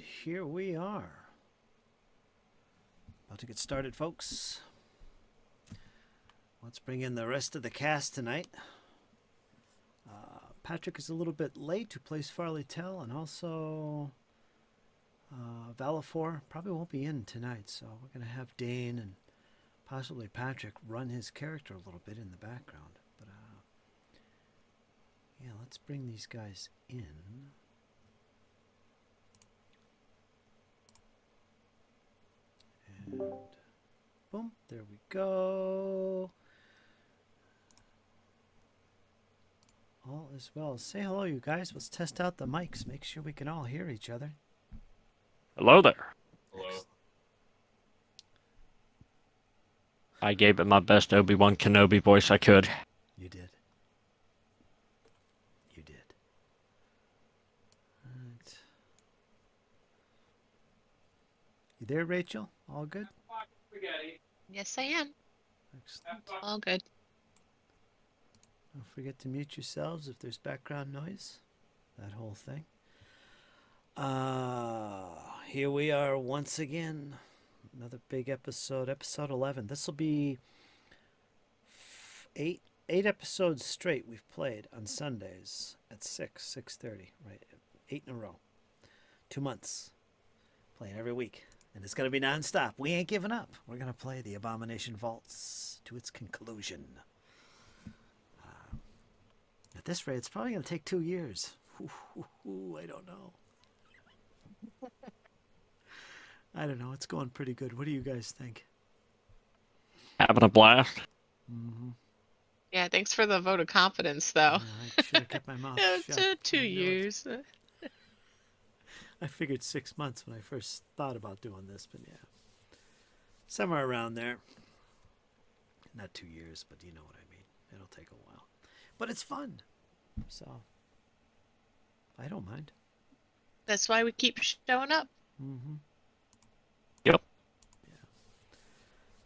Here we are. About to get started, folks. Let's bring in the rest of the cast tonight. Patrick is a little bit late, who plays Farly-Tel, and also Valafor probably won't be in tonight, so we're going to have Dane and possibly Patrick run his character a little bit in the background. But yeah, let's bring these guys in. And boom, there we go. All is well. Say hello, you guys. Let's test out the mics. Make sure we can all hear each other. Hello there. Hello. I gave it my best Obi-Wan Kenobi voice I could. You did. You did. Right. You there, Rachel? All good? Yes, I am. Excellent. All good. Don't forget to mute yourselves if there's background noise. That whole thing. Here we are once again. Another big episode, episode 11. This will be eight episodes straight we've played on Sundays at 6:30, right? 8 in a row. 2 months. Playing every week. And it's going to be nonstop. We ain't giving up. We're going to play the Abomination Vaults to its conclusion. At this rate, it's probably going to take 2 years. I don't know. I don't know. It's going pretty good. What do you guys think? Having a blast. Mm-hmm. Yeah, thanks for the vote of confidence, though. I should have kept my mouth shut. It's 2 I know it. years. I figured 6 months when I first thought about doing this, but yeah. Somewhere around there. Not 2 years, but you know what I mean. It'll take a while. But it's fun. So, I don't mind. That's why we keep showing up. Mm-hmm. Yep. Yeah.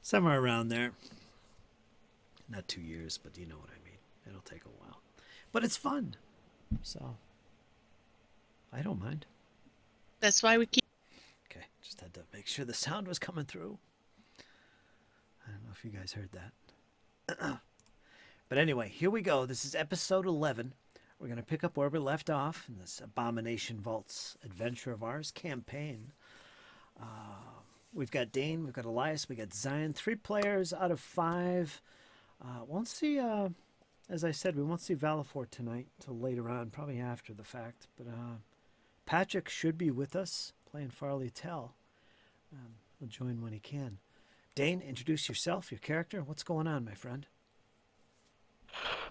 Somewhere around there. Not 2 years, but you know what I mean. It'll take a while. But it's fun. So, I don't mind. That's why we keep. Okay, just had to make sure the sound was coming through. I don't know if you guys heard that. But anyway, here we go. This is episode 11. We're going to pick up where we left off in this Abomination Vaults adventure of ours campaign. We've got Dane, we've got Elias, we got Zion. 3 players out of 5. Won't see, as I said, we won't see Valafor tonight till later on, probably after the fact. But Patrick should be with us playing Farly-Tel. He'll join when he can. Dane, introduce yourself, your character. What's going on, my friend?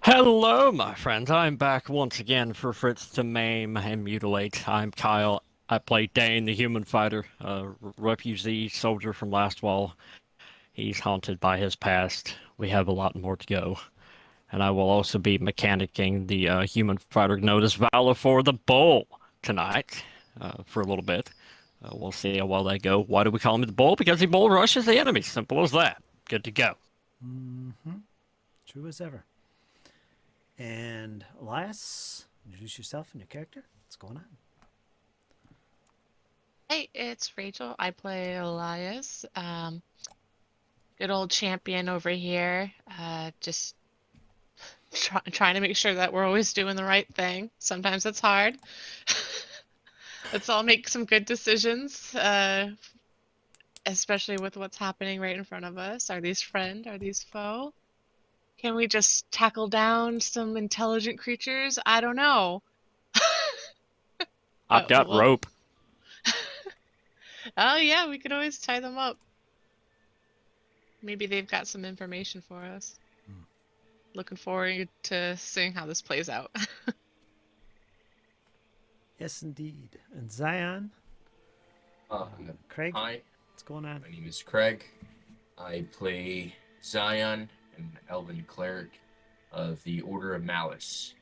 Hello, my friends. I'm back once again for Fritz to maim and mutilate. I'm Kyle. I play Dane, the human fighter, a refugee soldier from Last Wall. He's haunted by his past. We have a lot more to go. And I will also be mechanicking the human fighter known as Valafor the Bull tonight for a little bit. We'll see how well they go. Why do we call him the Bull? Because he bull rushes the enemy. Simple as that. Good to go. Mm-hmm. True as ever. And Elias, introduce yourself and your character. What's going on? Hey, it's Rachel. I play Elias. Good old champion over here. Just trying to make sure that we're always doing the right thing. Sometimes it's hard. Let's all make some good decisions, especially with what's happening right in front of us. Are these friend? Are these foe? Can we just tackle down some intelligent creatures? I don't know. I've got rope. Oh yeah, we could always tie them up. Maybe they've got some information for us. Looking forward to seeing how this plays out. Yes, indeed. And Zion? Craig? Hi, What's going on? my name is Craig. I play Zion, an elven cleric of the Order of Malice.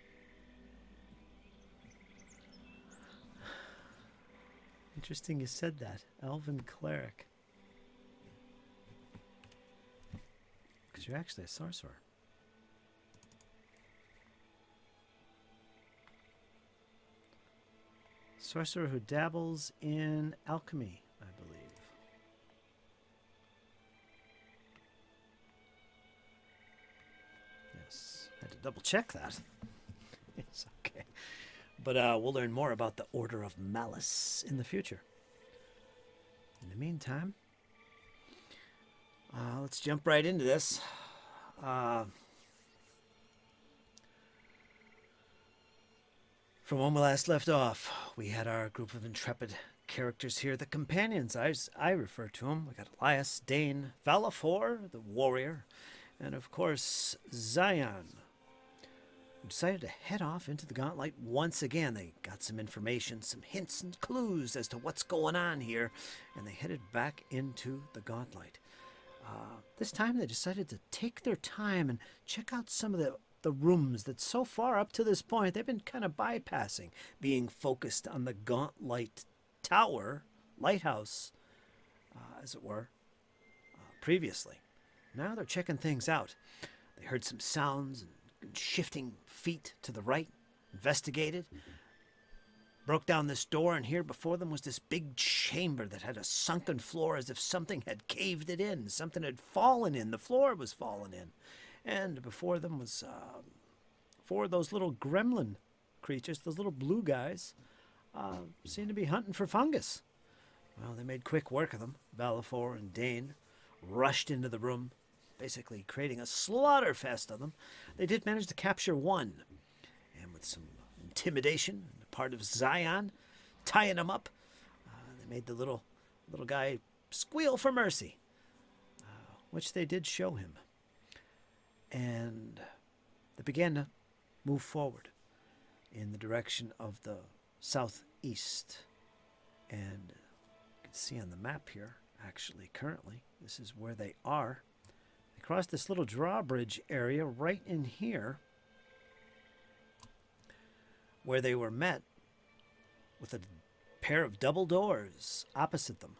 Interesting you said that. Elven cleric. Because you're actually a sorcerer. sorcerer who dabbles in alchemy, I believe. Yes, had to double check that. It's okay. But we'll learn more about the Order of Malice in the future. In the meantime, let's jump right into this. From when we last left off, we had our group of intrepid characters here, the companions, I refer to them. We got Elias, Dane, Valafor, the warrior, and of course, Zion. We decided to head off into the Gauntlet once again. They got some information, some hints and clues as to what's going on here, and they headed back into the Gauntlet. This time they decided to take their time and check out some of the rooms that so far up to this point they've been kind of bypassing, being focused on the Gauntlet Tower, lighthouse, as it were, previously. Now they're checking things out. They heard some sounds and shifting feet to the right, investigated, broke down this door, and here before them was this big chamber that had a sunken floor as if something had caved it in. Something had fallen in. The floor was fallen in. And before them was four of those little gremlin creatures, those little blue guys, seemed to be hunting for fungus. Well, they made quick work of them. Valafor and Dane rushed into the room, basically creating a slaughter fest of them. They did manage to capture one, and with some intimidation on the part of Zion, tying him up, they made the little guy squeal for mercy, which they did show him. And they began to move forward in the direction of the southeast. And you can see on the map here, actually, currently, this is where they are. They crossed this little drawbridge area right in here, where they were met with a pair of double doors opposite them.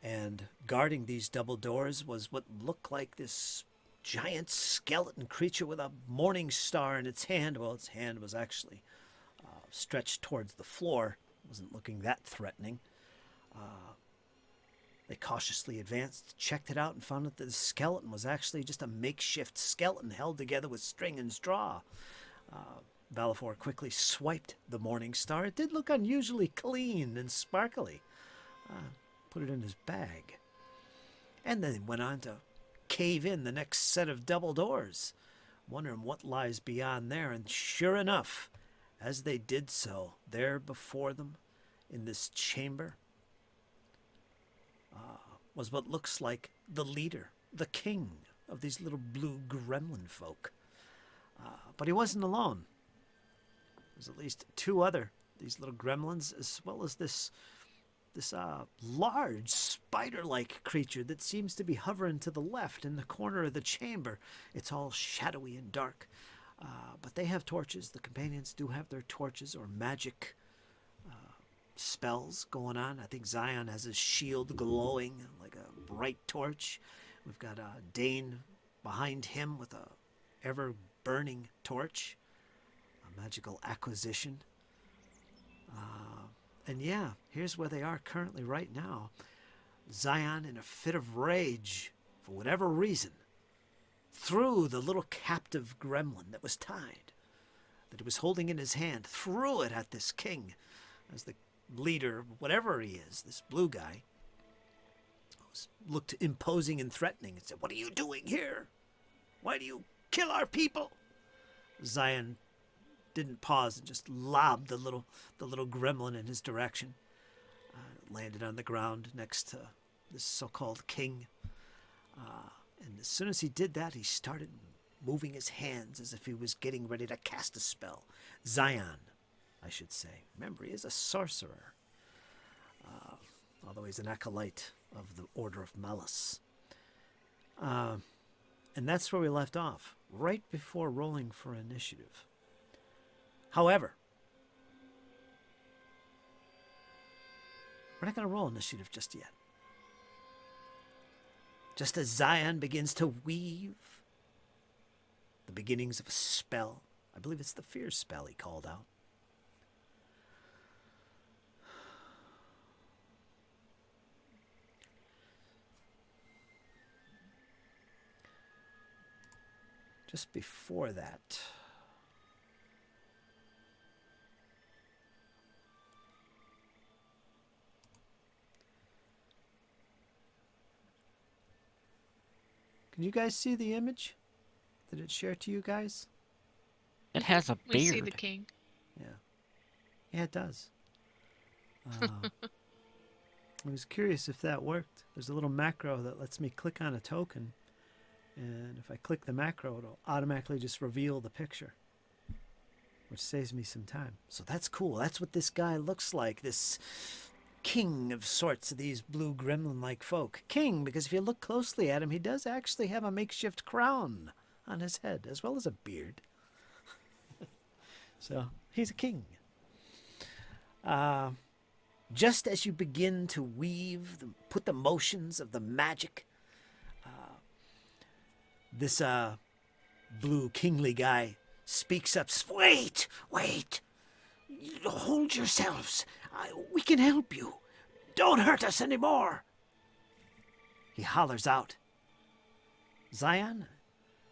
And guarding these double doors was what looked like this giant skeleton creature with a morning star in its hand. Well, its hand was actually stretched towards the floor. It wasn't looking that threatening. They cautiously advanced, checked it out, and found that the skeleton was actually just a makeshift skeleton held together with string and straw. Valafor quickly swiped the morning star. It did look unusually clean and sparkly. Put it in his bag. And then went on to cave in the next set of double doors, wondering what lies beyond there. And sure enough, as they did so, there before them in this chamber was what looks like the leader, the king of these little blue gremlin folk. But he wasn't alone. There's at least two other, these little gremlins, as well as this large spider-like creature that seems to be hovering to the left in the corner of the chamber. It's all shadowy and dark, but they have torches. The companions do have their torches or magic spells going on. I think Zion has his shield glowing like a bright torch. We've got Dane behind him with a ever-burning torch, a magical acquisition. And yeah, here's where they are currently right now. Zion, in a fit of rage, for whatever reason, threw the little captive gremlin that was tied, that he was holding in his hand, threw it at this king as the leader, whatever he is, this blue guy, looked imposing and threatening and said, "What are you doing here? Why do you kill our people?" Zion didn't pause and just lobbed the little gremlin in his direction. Landed on the ground next to this so-called king. And as soon as he did that, he started moving his hands as if he was getting ready to cast a spell. Zion, I should say. Remember, he is a sorcerer. Although he's an acolyte of the Order of Malice. And that's where we left off, right before rolling for initiative. However, we're not going to roll initiative just yet. Just as Zion begins to weave the beginnings of a spell, I believe it's the fear spell he called out, just before that, can you guys see the image? Did it share to you guys? It has a We see beard. the king. Yeah. Yeah, it does. I was curious if that worked. There's a little macro that lets me click on a token, and if I click the macro, it'll automatically just reveal the picture, which saves me some time. So that's cool. That's what this guy looks like, this king of sorts of these blue gremlin-like folk. King, because if you look closely at him, he does actually have a makeshift crown on his head, as well as a beard. So he's a king. Just as you begin to weave, put the motions of the magic, this blue kingly guy speaks up. Wait, wait. Hold yourselves. We can help you. Don't hurt us anymore. He hollers out. Zion,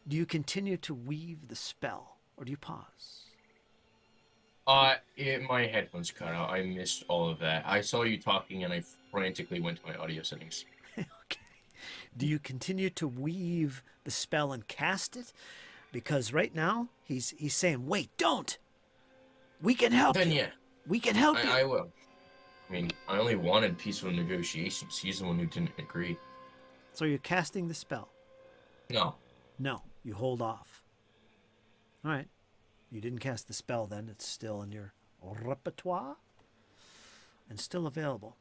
do you continue to weave the spell, or do you pause? My headphones cut out. I missed all of that. I saw you talking and I frantically went to my audio settings. Okay. Do you continue to weave the spell and cast it? Because right now he's saying, "Wait, don't. We can help Then you. yeah, We can help you." I will. I mean, I only wanted peaceful negotiations. He's the one who didn't agree. So you're casting the spell. No. No, you hold off. All right. You didn't cast the spell then. It's still in your repertoire and still available.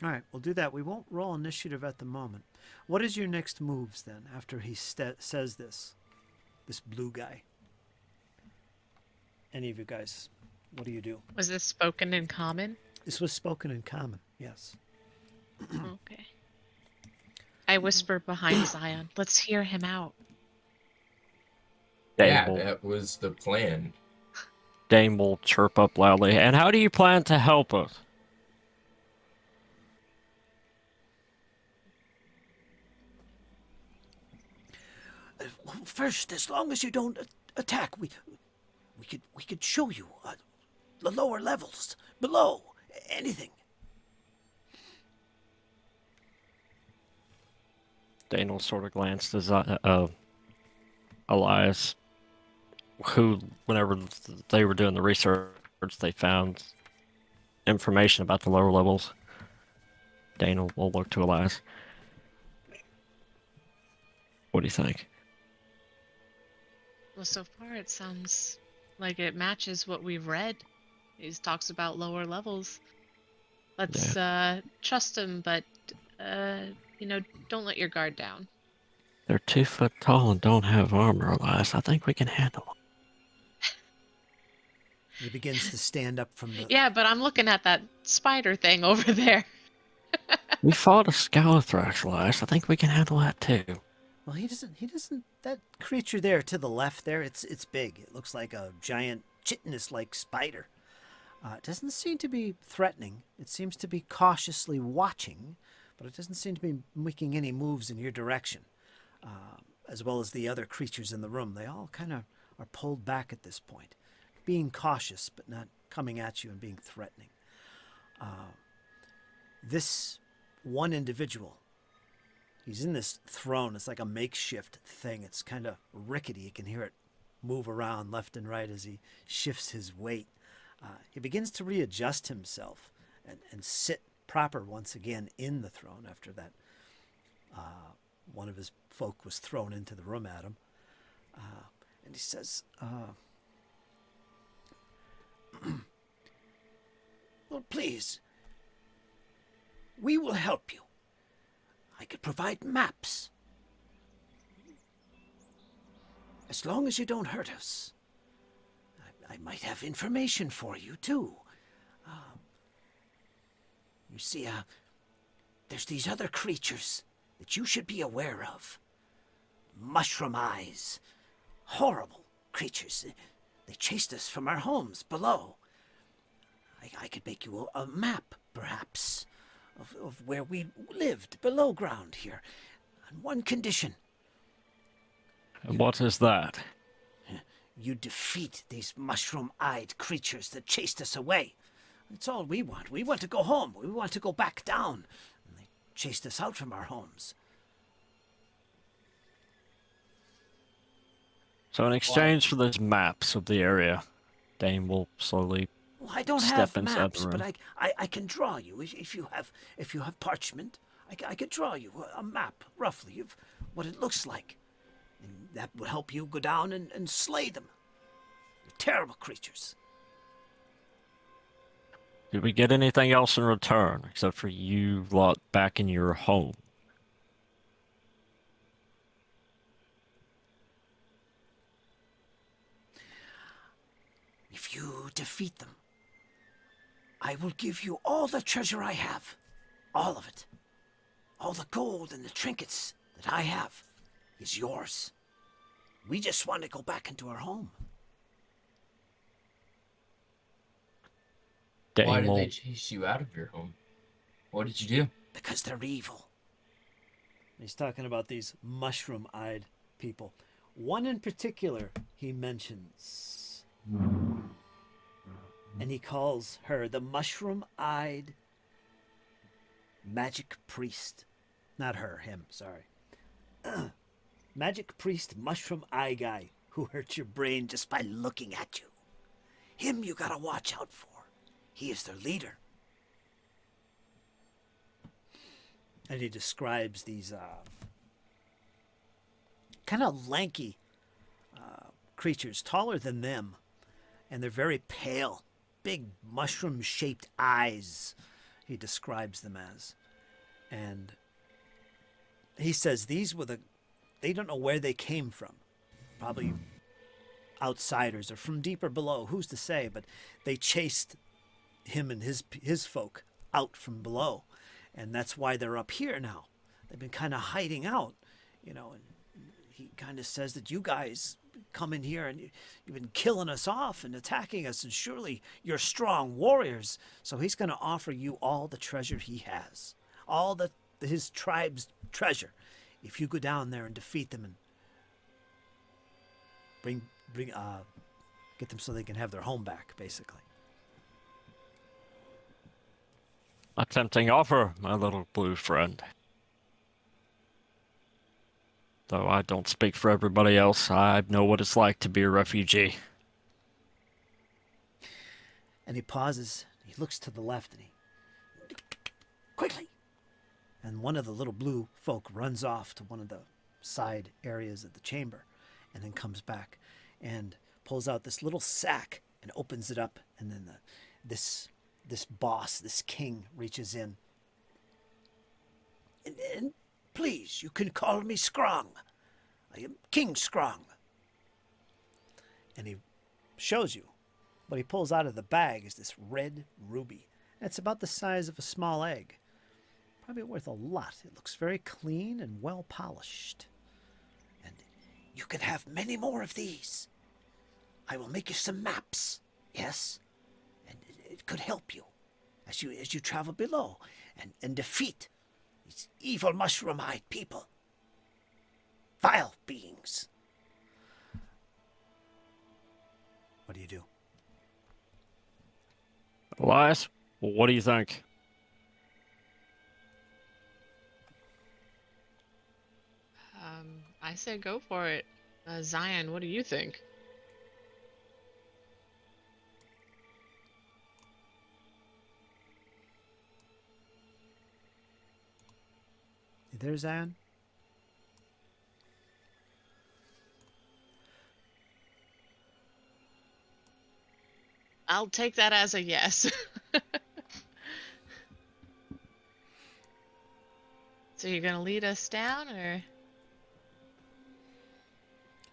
All right, we'll do that. We won't roll initiative at the moment. What is your next moves then after he says this blue guy? Any of you guys, what do you do? Was this spoken in common? This was spoken in common, yes. Okay. I whisper behind Zion. Let's hear him out. Dame will, That was the plan. Dame will chirp up loudly. And how do you plan to help us? Well, first, as long as you don't attack, we could show you the lower levels, below, anything. Dane will sort of glance to Elias, who, whenever they were doing the research, they found information about the lower levels. Dane will look to Elias. What do you think? Well, so far it sounds like it matches what we've read. He talks about lower levels. Let's trust him, but don't let your guard down. They're 2 foot tall and don't have armor, Elias. I think we can handle them. He begins to stand up from the... Yeah, but I'm looking at that spider thing over there. We fought a Scalathrax, Elias. I think we can handle that too. Well, he doesn't, that creature there to the left there, it's big. It looks like a giant chitinous-like spider. It doesn't seem to be threatening. It seems to be cautiously watching, but it doesn't seem to be making any moves in your direction. As well as the other creatures in the room. They all kind of are pulled back at this point, being cautious, but not coming at you and being threatening. This one individual, he's in this throne. It's like a makeshift thing. It's kind of rickety. You can hear it move around left and right as he shifts his weight. He begins to readjust himself and sit proper once again in the throne after that one of his folk was thrown into the room at him. And he says, well, please, we will help you. I could provide maps. As long as you don't hurt us. I might have information for you, too. You see, there's these other creatures that you should be aware of. Mushroom eyes. Horrible creatures. They chased us from our homes below. I could make you a map, perhaps, of where we lived below ground here. On one condition. And what is that? You defeat these mushroom-eyed creatures that chased us away. That's all we want. We want to go home. We want to go back down. And they chased us out from our homes. So in exchange for those maps of the area, Dane will slowly Well, I don't step have inside maps, the room. but I can draw you if you have parchment. I could draw you a map roughly of what it looks like, and that would help you go down and slay them. They're terrible creatures. Did we get anything else in return except for you lot back in your home? If you defeat them, I will give you all the treasure I have. All of it. All the gold and the trinkets that I have is yours. We just want to go back into our home. Dane Why did will they chase you out of your home? What did you do? Because they're evil. He's talking about these mushroom-eyed people. One in particular he mentions. And he calls her the mushroom-eyed magic priest. Not her, him, sorry. Magic priest mushroom eye guy who hurts your brain just by looking at you. Him you gotta watch out for. He is their leader. And he describes these kind of lanky creatures, taller than them, and they're very pale, big mushroom-shaped eyes, he describes them as. And he says these were they don't know where they came from. Probably outsiders or from deeper below, who's to say, but they chased him and his folk out from below. And that's why they're up here now. They've been kind of hiding out, and he kind of says that you guys come in here and you've been killing us off and attacking us, and surely you're strong warriors. So he's going to offer you all the treasure he has, all his tribe's treasure, if you go down there and defeat them and get them so they can have their home back, basically. a tempting offer, my little blue friend. Though I don't speak for everybody else, I know what it's like to be a refugee. And he pauses, he looks to the left, and he... Quickly! And one of the little blue folk runs off to one of the side areas of the chamber, and then comes back and pulls out this little sack and opens it up, and then this boss, this king, reaches in. And please, you can call me Scrong. I am King Scrong. And he shows you. What he pulls out of the bag is this red ruby. It's about the size of a small egg. Probably worth a lot. It looks very clean and well polished. And you can have many more of these. I will make you some maps. Yes? And it could help you as you travel below and defeat these evil mushroom-eyed people. Vile beings. What do you do? Elias, what do you think? I say go for it. Zion, what do you think? You there, Zion? I'll take that as a yes. So you're gonna lead us down, or?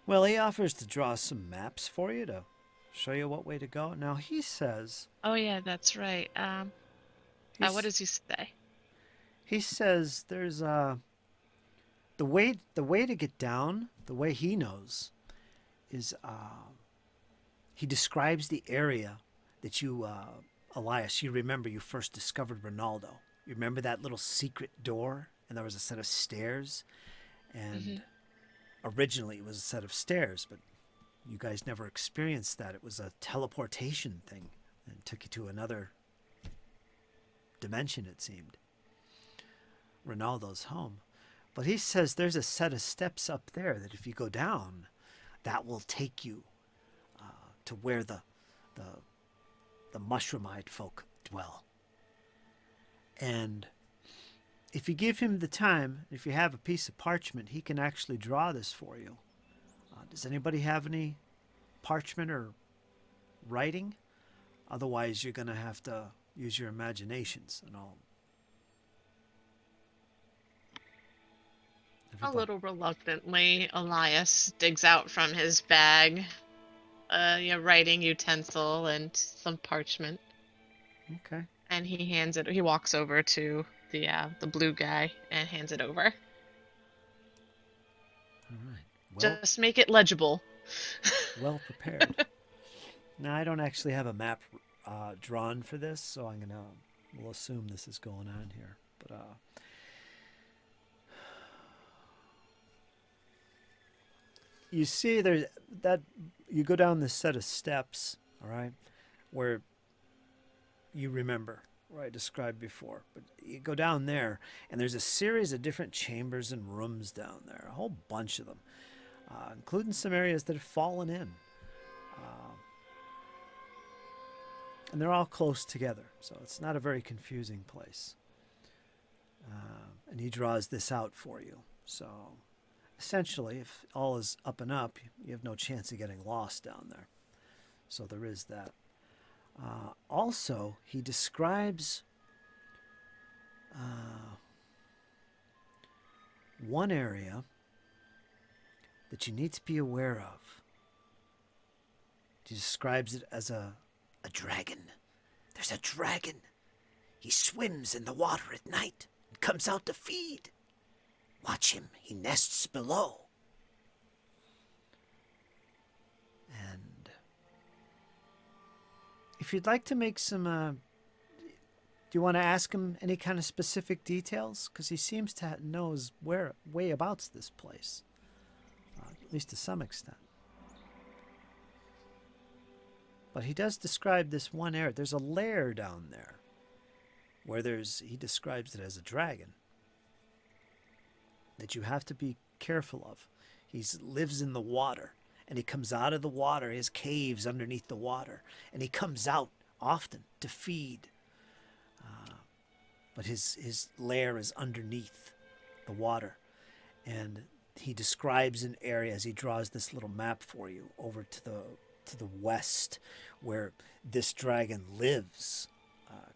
Well, he offers to draw some maps for you to show you what way to go. Now, he says... Oh yeah, that's right. What does he say? He says there's the way to get down, the way he knows, is he describes the area that you, Elias, you remember you first discovered Ronaldo. You remember that little secret door, and there was a set of stairs, and originally it was a set of stairs, but you guys never experienced that. It was a teleportation thing, and took you to another dimension, it seemed. Ronaldo's home. But he says there's a set of steps up there that if you go down, that will take you to where the mushroom-eyed folk dwell. And if you give him the time, if you have a piece of parchment, he can actually draw this for you. Does anybody have any parchment or writing? Otherwise, you're going to have to use your imaginations and all. A little reluctantly, Elias digs out from his bag a writing utensil and some parchment, Okay. and he hands it. He walks over to the blue guy and hands it over. All right. Well, Just make it legible. well prepared. Now, I don't actually have a map drawn for this, so we'll assume this is going on here. But you see that you go down this set of steps, all right, where you remember, where I described before. But you go down there, and there's a series of different chambers and rooms down there, a whole bunch of them, including some areas that have fallen in. And they're all close together, so it's not a very confusing place. And he draws this out for you. So essentially, if all is up and up, you have no chance of getting lost down there. So there is that. Also, he describes one area that you need to be aware of. He describes it as a dragon. There's a dragon. He swims in the water at night and comes out to feed. Watch him. He nests below. And if you'd like to make some, do you want to ask him any kind of specific details? Because he seems to know his whereabouts this place, at least to some extent. But he does describe this one area. There's a lair down there where he describes it as a dragon that you have to be careful of. He lives in the water, and he comes out of the water. He has caves underneath the water, and he comes out often to feed. But his lair is underneath the water, and he describes an area as he draws this little map for you over to the west, where this dragon lives,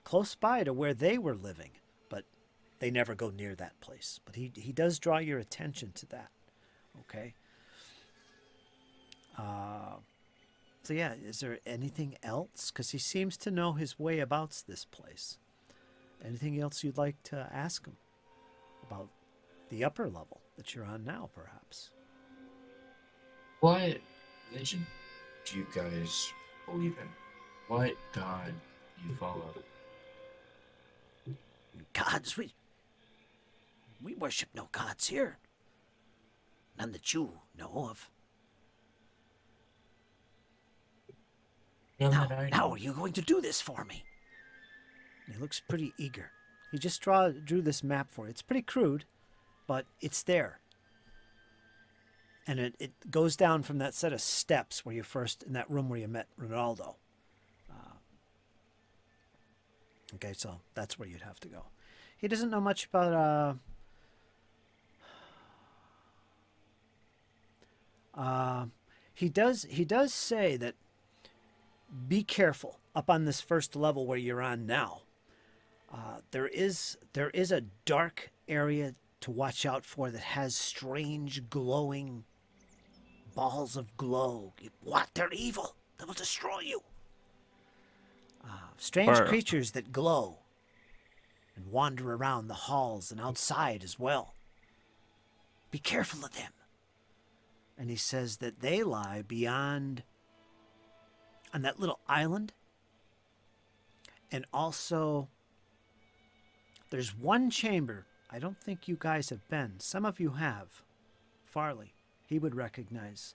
close by to where they were living, but they never go near that place. But he does draw your attention to that. Okay. So yeah, is there anything else? Because he seems to know his way about this place. Anything else you'd like to ask him about the upper level that you're on now, perhaps? What religion do you guys believe in? What god do you follow? Gods? We worship no gods here. None that you know of. None that I Now know. are you going to do this for me? And he looks pretty eager. He just drew this map for you. It's pretty crude, but it's there. And it goes down from that set of steps where you first, in that room where you met Ronaldo. Okay, so that's where you'd have to go. He doesn't know much about... he does say that be careful up on this first level where you're on now. There is a dark area to watch out for that has strange glowing balls of glow. What? They're evil. They will destroy you. Strange Where? creatures that glow and wander around the halls and outside as well. Be careful of them. And he says that they lie beyond, on that little island, and also There's one chamber I don't think you guys have been. Some of you have. Farley, he would recognize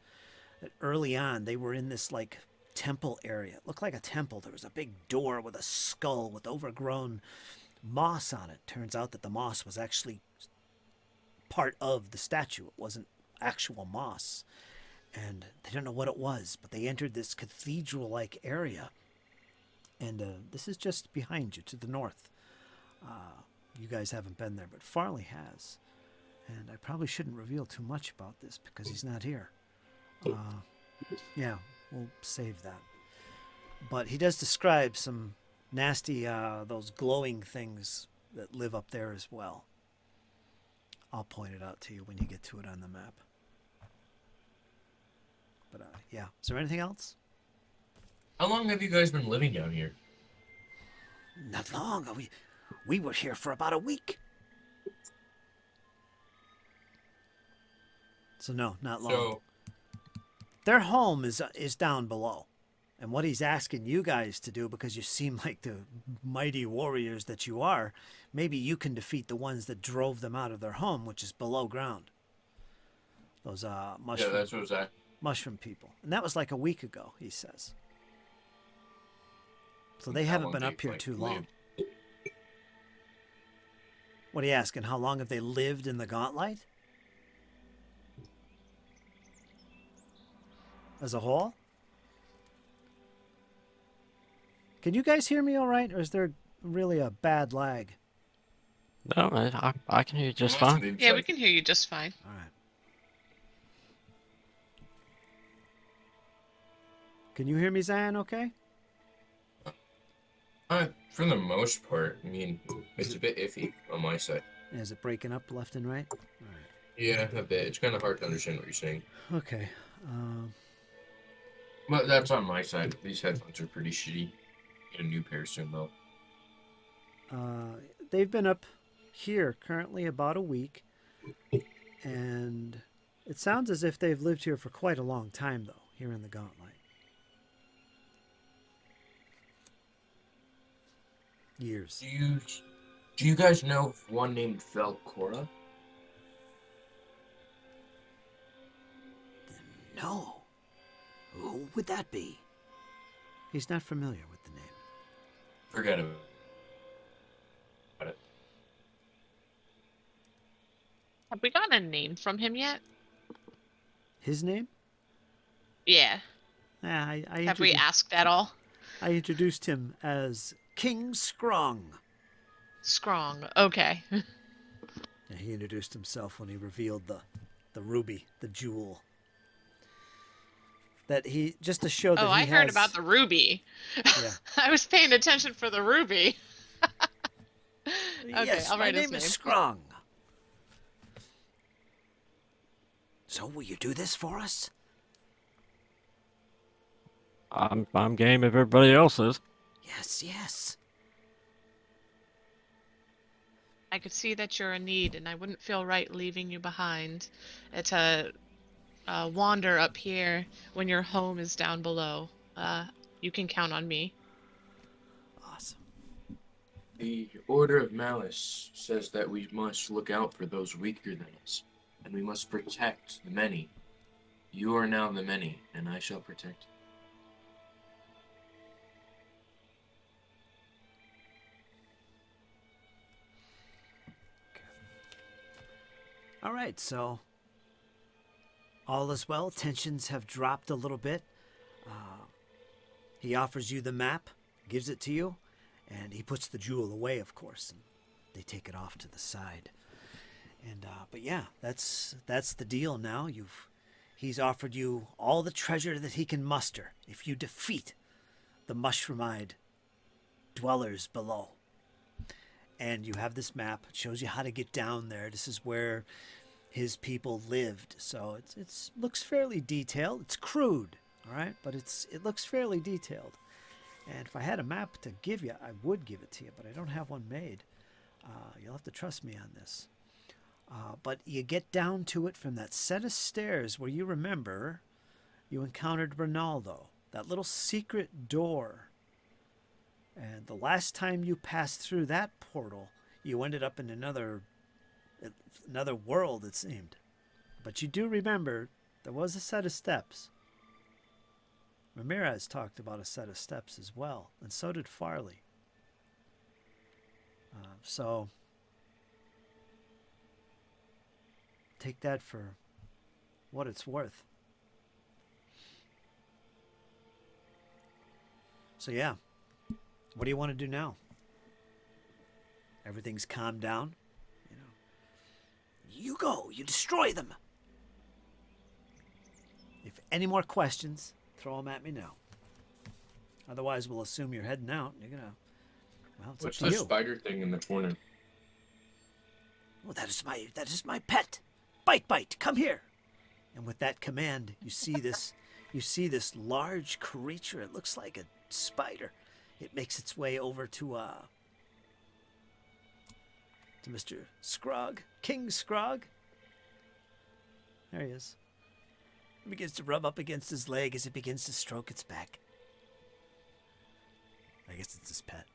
that early on they were in this like temple area. It looked like a temple. There was a big door with a skull with overgrown moss on it. Turns out that the moss was actually part of the statue. It wasn't actual moss. And they don't know what it was, but they entered this cathedral-like area. And this is just behind you to the north. You guys haven't been there, but Farley has. And I probably shouldn't reveal too much about this because he's not here. Yeah, we'll save that. But he does describe some nasty, those glowing things that live up there as well. I'll point it out to you when you get to it on the map. But yeah, is there anything else? How long have you guys been living down here? Not long. We were here for about a week. So no, not long. So, Their home is down below. And what he's asking you guys to do, because you seem like the mighty warriors that you are, maybe you can defeat the ones that drove them out of their home, which is below ground. Those mushroom, yeah, that's what was that. mushroom people. And that was like a week ago, he says. So they How haven't long been they, up here like, too long. lived? What are you asking? How long have they lived in the Gauntlet? As a whole? Can you guys hear me all right, or is there really a bad lag? No, I can hear you just Must have fine. been Yeah, we like- can hear you just fine. All right. Can you hear me, Zion, okay? For the most part, I mean, it's a bit iffy on my side. Is it breaking up left and right? All right. Yeah, a bit. It's kind of hard to understand what you're saying. Okay. But that's on my side. These headphones are pretty shitty. Get a new pair soon, though. They've been up here currently about a week, and it sounds as if they've lived here for quite a long time, though, here in the Gauntlet. Years. Do you guys know one named Velcora? No. Who would that be? He's not familiar with the name. Forget about it. Have we gotten a name from him yet? His name? Yeah. I Have we asked at all? I introduced him as King Scrong. Strong. Okay. Yeah, he introduced himself when he revealed the ruby, the jewel. That he, just to show that Oh, he I heard has- about the ruby. Yeah. I was paying attention for the ruby. Okay, Yes, I'll my write his name is name. Scrong. So will you do this for us? I'm game if everybody else is. Yes, yes. I could see that you're in need, and I wouldn't feel right leaving you behind. To wander up here when your home is down below. You can count on me. Awesome. The Order of Malice says that we must look out for those weaker than us, and we must protect the many. You are now the many, and I shall protect you. All right, so all is well. Tensions have dropped a little bit. He offers you the map, gives it to you, and he puts the jewel away, of course. And they take it off to the side. And but yeah, that's the deal now. He's offered you all the treasure that he can muster if you defeat the mushroom-eyed dwellers below. And you have this map. It shows you how to get down there. This is where his people lived. So it looks fairly detailed. It's crude, all right? But it looks fairly detailed. And if I had a map to give you, I would give it to you. But I don't have one made. You'll have to trust me on this. But you get down to it from that set of stairs where you remember you encountered Ronaldo. That little secret door. And the last time you passed through that portal, you ended up in another world, it seemed. But you do remember there was a set of steps. Ramirez talked about a set of steps as well, and so did Farley. So take that for what it's worth. So yeah, what do you want to do now? Everything's calmed down. You go. You destroy them. If any more questions, throw them at me now. Otherwise, we'll assume you're heading out. You're gonna. Well, it's What's up the to you. spider thing in the corner? Well, that is my pet. Bite, come here. And with that command, you see this large creature. It looks like a spider. It makes its way over to Mr. Scrog, King Scrog. There he is. He begins to rub up against his leg as it begins to stroke its back. I guess it's his pet.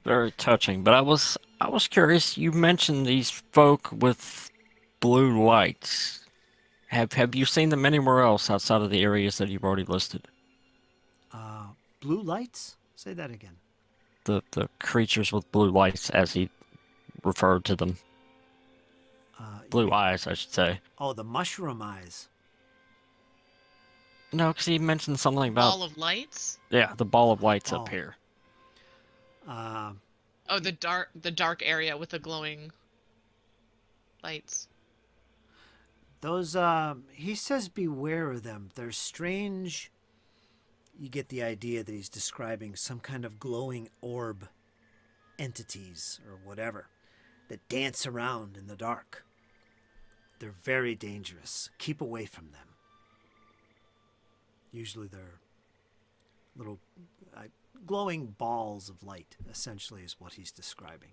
Very touching. But I was curious. You mentioned these folk with blue lights. Have you seen them anywhere else outside of the areas that you've already listed? Blue lights? Say that again. The creatures with blue lights, as he referred to them. Blue eyes, I should say. Oh, the mushroom eyes. No, because he mentioned something about Ball of lights. yeah, the ball of lights up Oh. here. Oh, the dark area with the glowing lights. Those, he says beware of them. They're strange. You get the idea that he's describing some kind of glowing orb entities or whatever that dance around in the dark. They're very dangerous. Keep away from them. Usually they're little glowing balls of light, essentially, is what he's describing.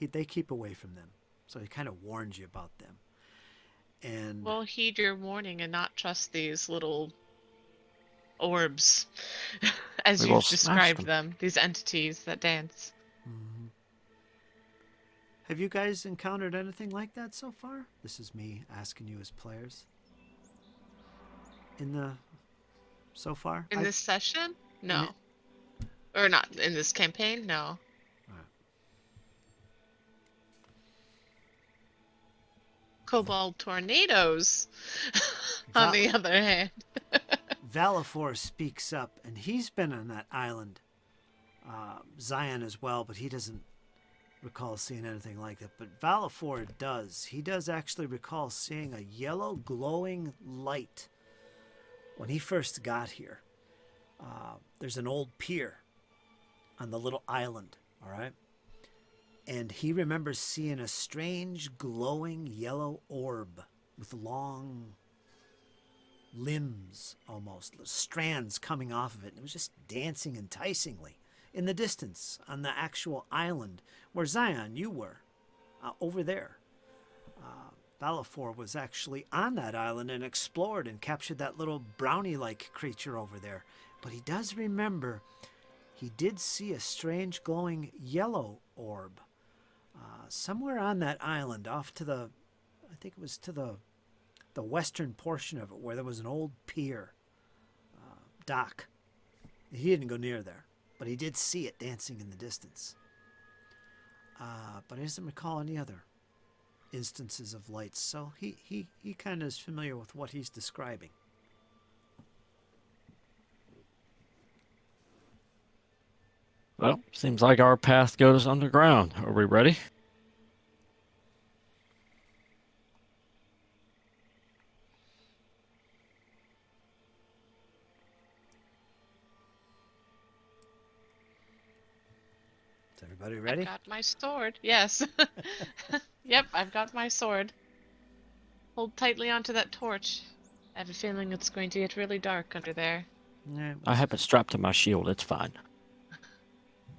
They keep away from them. So he kind of warns you about them. And Well, heed your warning and not trust these little orbs, as We will you've smash described them. them. These entities that dance. Mhm. Have you guys encountered anything like that so far? This is me asking you as players. So far? In this session? No. it- Or not in this campaign? No. Alright. Cobalt tornadoes, on the other hand. Valifor speaks up, and he's been on that island. Zion as well, but he doesn't recall seeing anything like that. But Valifor does. He does actually recall seeing a yellow glowing light when he first got here. There's an old pier on the little island, all right? And he remembers seeing a strange glowing yellow orb with long limbs, almost strands coming off of it. And it was just dancing enticingly in the distance on the actual island where Zion, you were, over there. Valifor was actually on that island and explored and captured that little brownie-like creature over there. But he does remember he did see a strange glowing yellow orb somewhere on that island off to the, I think it was to the western portion of it where there was an old pier dock. He didn't go near there, but he did see it dancing in the distance. But he doesn't recall any other instances of lights, so he kind of is familiar with what he's describing. Well, seems like our path goes underground. Are we ready? Is everybody ready? I've got my sword. Yes. Yep, I've got my sword. Hold tightly onto that torch. I have a feeling it's going to get really dark under there. Yeah, I have it strapped to my shield. It's fine.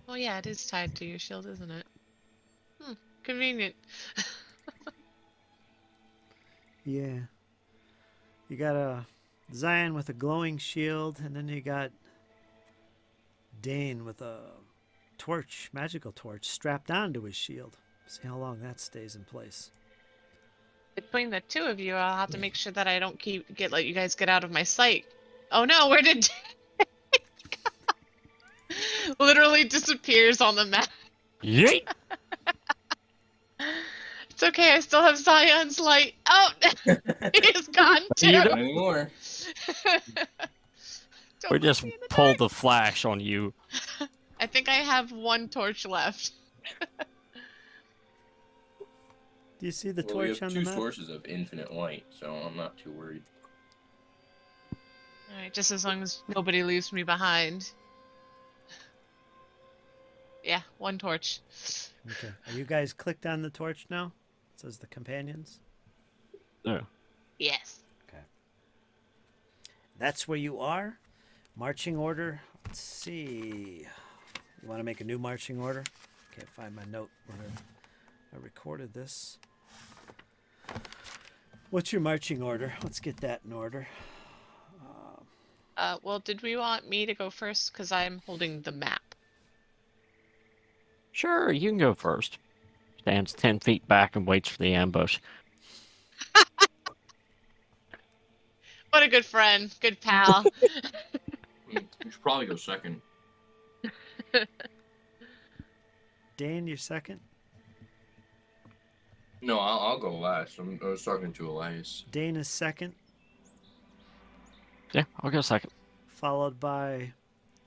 Oh yeah, it is tied to your shield, isn't it? Convenient. yeah. You got a Zion with a glowing shield, and then you got Dane with a torch, magical torch, strapped onto his shield. See how long that stays in place. Between the two of you, I'll have to make sure that I don't let you guys get out of my sight. Oh no, where did literally disappears on the map. Yeet! It's okay, I still have Zion's light. Oh, he's gone too. You Not anymore. Don't We leave just me in the pulled dark. the flash on you. I think I have one torch left. Do you see the Well, we torch have on two the map? sources of infinite light, so I'm not too worried. Alright, just as long as nobody leaves me behind. Yeah, one torch. Okay. Are you guys clicked on the torch now? It says the companions. Yeah. Yes. Okay. That's where you are. Marching order. Let's see. You want to make a new marching order? Can't find my note where I recorded this. What's your marching order? Let's get that in order. Well, did we want me to go first? Because I'm holding the map. Sure, you can go first. Stands 10 feet back and waits for the ambush. What a good friend. Good pal. You should probably go second. Dane, you're second. No, I'll go last. I was talking to Elias. Dane is second, Yeah, I'll go second. followed by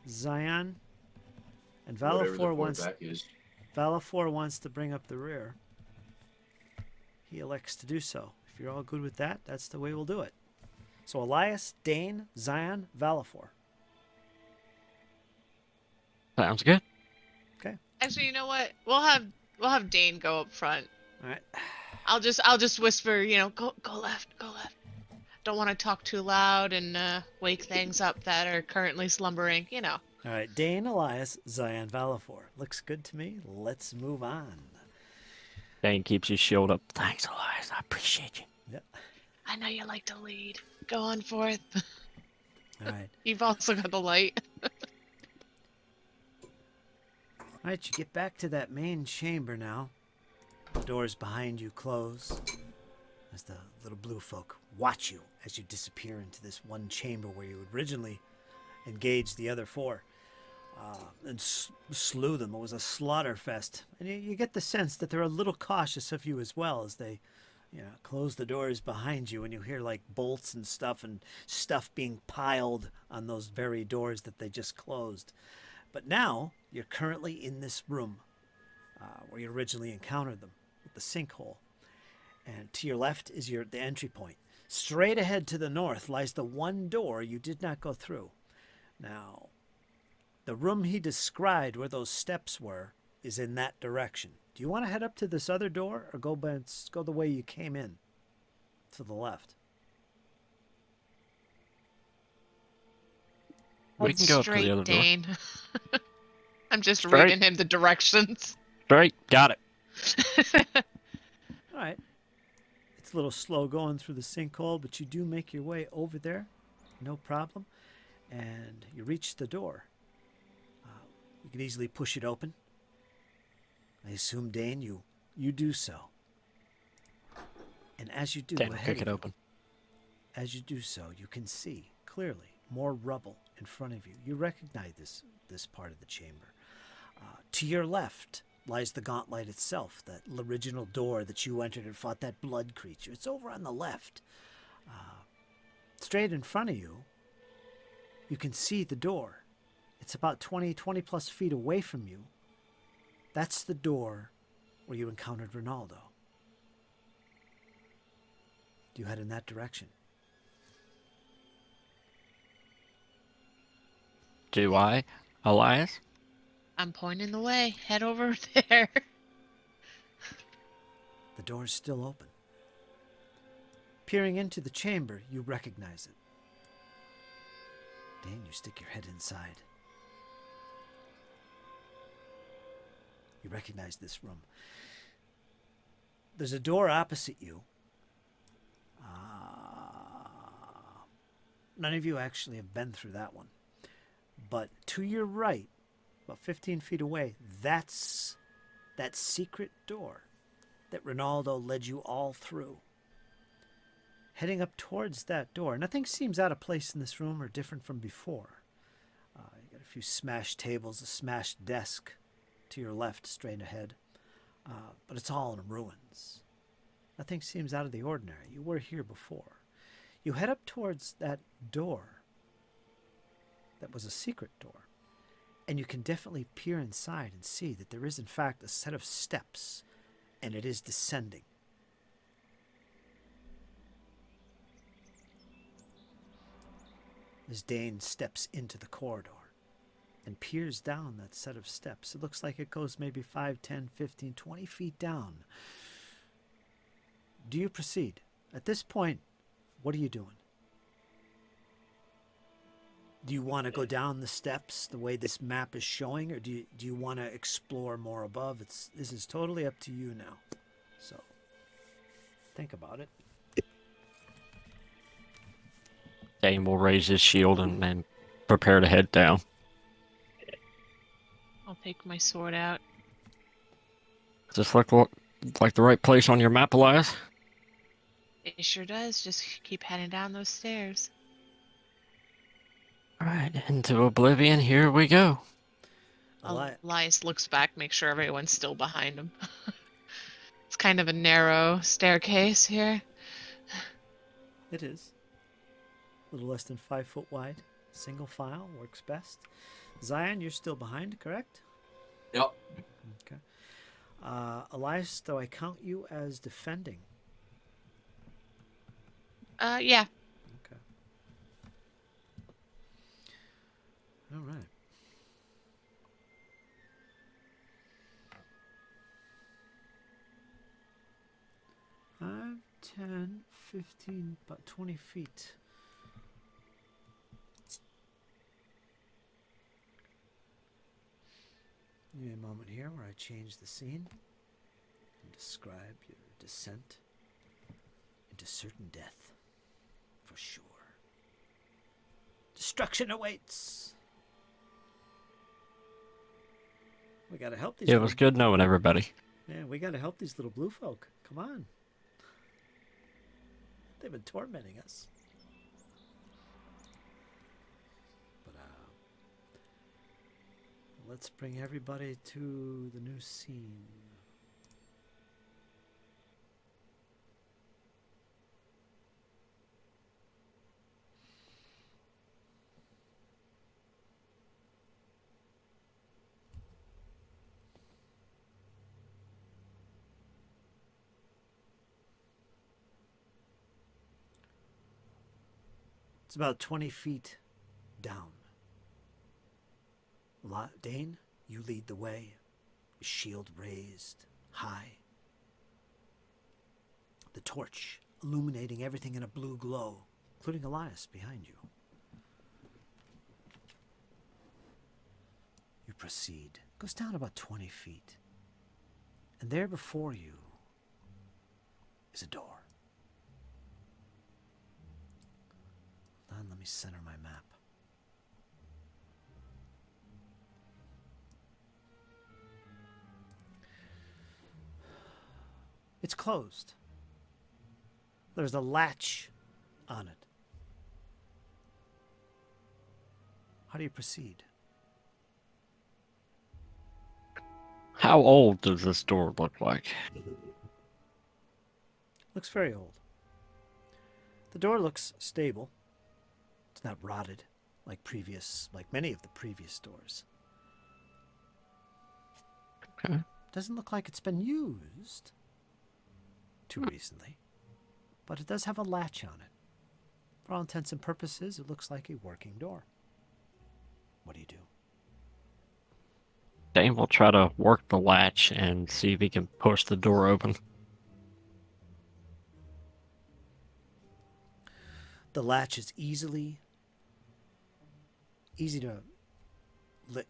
Zion. And Whatever the Valafor back is. wants to bring up the rear. He elects to do so. If you're all good with that, that's the way we'll do it. So Elias, Dane, Zion, Valafor. Sounds good. Actually, you know what? We'll have Dane go up front. All right. I'll just whisper, go left, go left. Don't want to talk too loud and wake things up that are currently slumbering, All right. Dane, Elias, Zion, Valafor. Looks good to me. Let's move on. Dane keeps his shield up. Thanks, Elias. I appreciate you. Yep. I know you like to lead. Go on forth. All right. You've also got the light. All right. You get back to that main chamber now. The doors behind you close as the little blue folk watch you as you disappear into this one chamber where you originally engaged the other four and slew them. It was a slaughter fest. And you get the sense that they're a little cautious of you as well as they close the doors behind you, and you hear like bolts and stuff being piled on those very doors that they just closed. But now you're currently in this room where you originally encountered them, with the sinkhole. And to your left is the entry point. Straight ahead to the north lies the one door you did not go through. Now, the room he described where those steps were is in that direction. Do you want to head up to this other door or go the way you came in, to the left? We can go up to the other door. Dane. I'm just Straight. reading him the directions. Straight. Got it. All right. It's a little slow going through the sinkhole, but you do make your way over there. No problem. And you reach the door. You can easily push it open. I assume, Dane, you do so. And as you do, Dane will ahead kick of it you, open. as you do so, you can see clearly more rubble in front of you. You recognize this part of the chamber. To your left lies the gauntlet itself, that original door that you entered and fought that blood creature. It's over on the left. Straight in front of you, you can see the door. It's about 20 plus feet away from you. That's the door where you encountered Ronaldo. Do you head in that direction? Do I, Elias? I'm pointing the way. Head over there. The door is still open. Peering into the chamber, you recognize it. Dane, you stick your head inside. You recognize this room. There's a door opposite you. None of you actually have been through that one. But to your right about 15 feet away, that's that secret door that Ronaldo led you all through. Heading up towards that door, nothing seems out of place in this room or different from before. You got a few smashed tables, a smashed desk to your left, straight ahead, but it's all in ruins. Nothing seems out of the ordinary. You were here before. You head up towards that door that was a secret door, and you can definitely peer inside and see that there is in fact a set of steps, and it is descending. As Dane steps into the corridor and peers down that set of steps, it looks like it goes maybe 5, 10, 15, 20 feet down. Do you proceed? At this point, what are you doing? Do you want to go down the steps the way this map is showing, or do you want to explore more above? This is totally up to you now. So think about it. Dane will raise his shield and prepare to head down. I'll take my sword out. Does this look like the right place on your map, Elias? It sure does. Just keep heading down those stairs. Alright, into oblivion, here we go. Elias looks back, make sure everyone's still behind him. It's kind of a narrow staircase here. It is. A little less than 5 foot wide. Single file works best. Zion, you're still behind, correct? Yep. Okay. Elias, though I count you as defending. Yeah. Okay. All right. Five, 10, 15, about 20 feet. Give me a moment here where I change the scene and describe your descent into certain death. For sure. Destruction awaits. We gotta help these. It was good knowing everybody. Yeah, we gotta help these little blue folk. Come on. They've been tormenting us. But let's bring everybody to the new scene. It's about 20 feet down. Dane, you lead the way, your shield raised high. The torch illuminating everything in a blue glow, including Elias behind you. You proceed. It goes down about 20 feet. And there before you is a door. Let me center my map. It's closed. There's a latch on it. How do you proceed? How old does this door look like? Looks very old. The door looks stable. It's not rotted like many of the previous doors. Okay. Doesn't look like it's been used too recently, but it does have a latch on it. For all intents and purposes, it looks like a working door. What do you do? Dane will try to work the latch and see if he can push the door open. The latch is easy to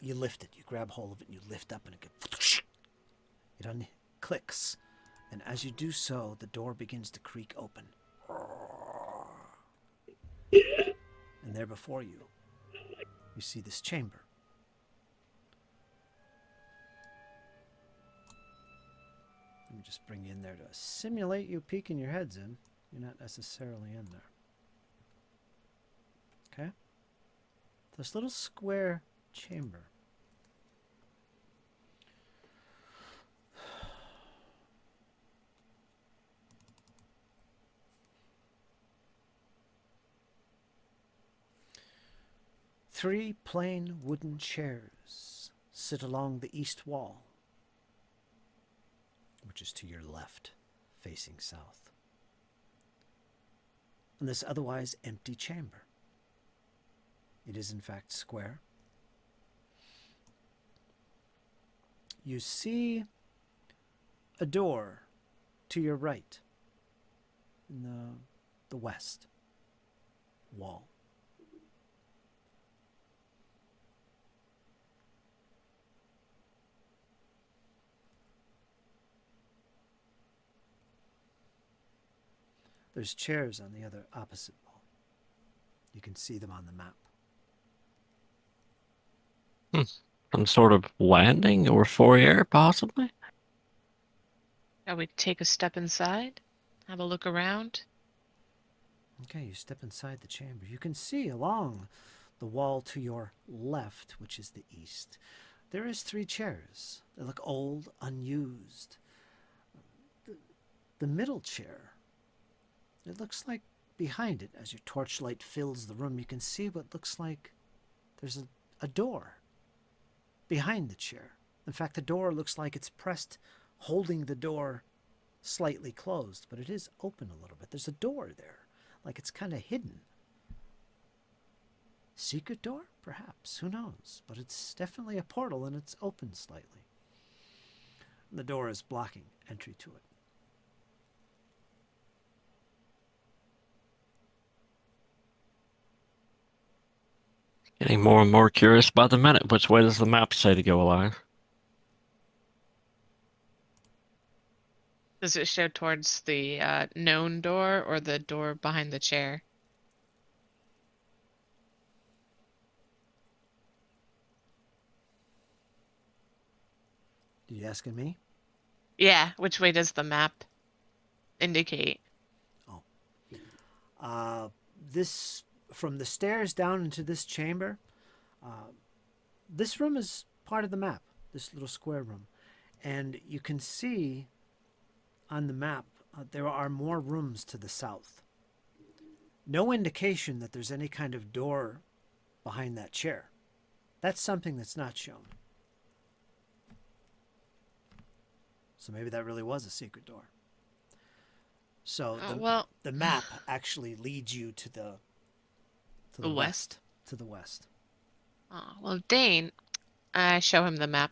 you lift it. You grab hold of it and you lift up and it clicks. And as you do so, the door begins to creak open. And there before you, you see this chamber. Let me just bring you in there to simulate you peeking your heads in. You're not necessarily in there. Okay? This little square chamber. Three plain wooden chairs sit along the east wall, which is to your left, facing south, in this otherwise empty chamber. It is in fact square. You see a door to your right in the west wall. There's chairs on the other opposite wall. You can see them on the map. Some sort of landing or foyer, possibly? Shall we take a step inside? Have a look around? Okay, you step inside the chamber. You can see along the wall to your left, which is the east, there is 3 chairs. They look old, unused. The middle chair, it looks like behind it, as your torchlight fills the room, you can see what looks like there's a door behind the chair. In fact, the door looks like it's pressed, holding the door slightly closed, but it is open a little bit. There's a door there, like it's kind of hidden. Secret door? Perhaps. Who knows? But it's definitely a portal, and it's open slightly. The door is blocking entry to it. Getting more and more curious by the minute. Which way does the map say to go, Elias? Does it show towards the known door or the door behind the chair? You asking me? Yeah, which way does the map indicate? This, from the stairs down into this chamber, this room is part of the map, this little square room. And you can see on the map, there are more rooms to the south. No indication that there's any kind of door behind that chair. That's something that's not shown. So maybe that really was a secret door. So the map actually leads you to the west. To the west. Oh, well, Dane, I show him the map.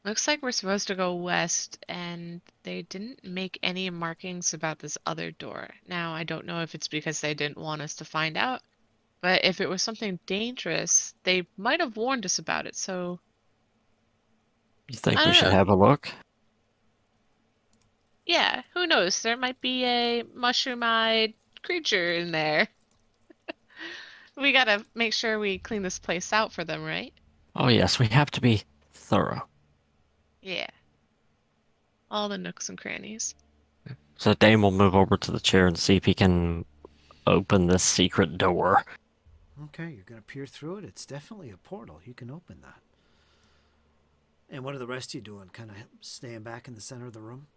Looks like we're supposed to go west, and they didn't make any markings about this other door. Now, I don't know if it's because they didn't want us to find out, but if it was something dangerous, they might have warned us about it, so You think I we don't should know. have a look? Yeah, who knows? There might be a mushroom-eyed creature in there. We gotta make sure we clean this place out for them, right? Oh yes, we have to be thorough. Yeah. All the nooks and crannies. So Dane will move over to the chair and see if he can open this secret door. Okay, you're going to peer through it. It's definitely a portal. You can open that. And what are the rest of you doing? Kind of staying back in the center of the room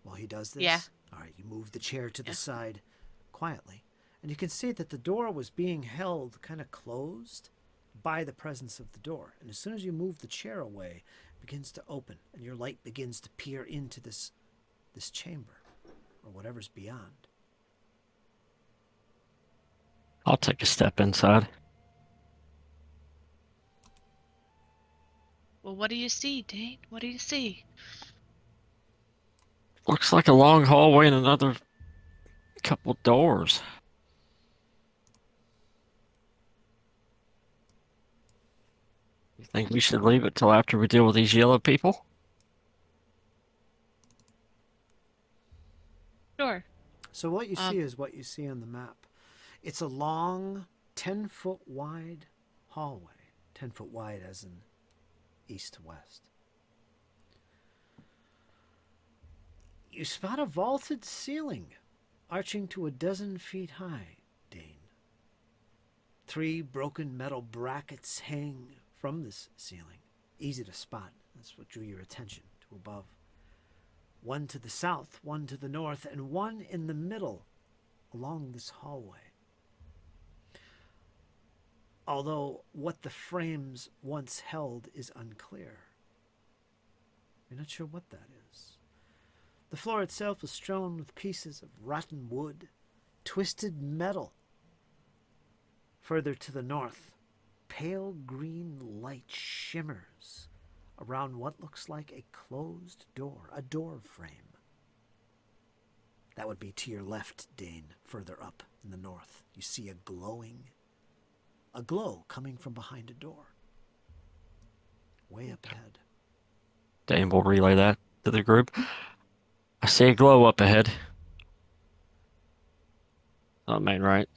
while he does this? Yeah. All right, you move the chair to Yeah. the side quietly. And you can see that the door was being held kind of closed by the presence of the door. And as soon as you move the chair away, it begins to open, and your light begins to peer into this chamber or whatever's beyond. I'll take a step inside. Well, what do you see, Dane? What do you see? Looks like a long hallway and another couple doors. You think we should leave it till after we deal with these yellow people? Sure. So what you see is what you see on the map. It's a long, 10-foot wide hallway. 10-foot wide as in east to west. You spot a vaulted ceiling arching to 12 feet high, Dane. 3 broken metal brackets hang from this ceiling. Easy to spot. That's what drew your attention to above. 1 to the south, 1 to the north, and 1 in the middle along this hallway. Although what the frames once held is unclear. You're not sure what that is. The floor itself is strewn with pieces of rotten wood, twisted metal. Further to the north, pale green light shimmers around what looks like a closed door, a door frame. That would be to your left, Dane, further up in the north. You see a glow coming from behind a door. Way up ahead. Dane will relay that to the group. I see a glow up ahead. Not main right.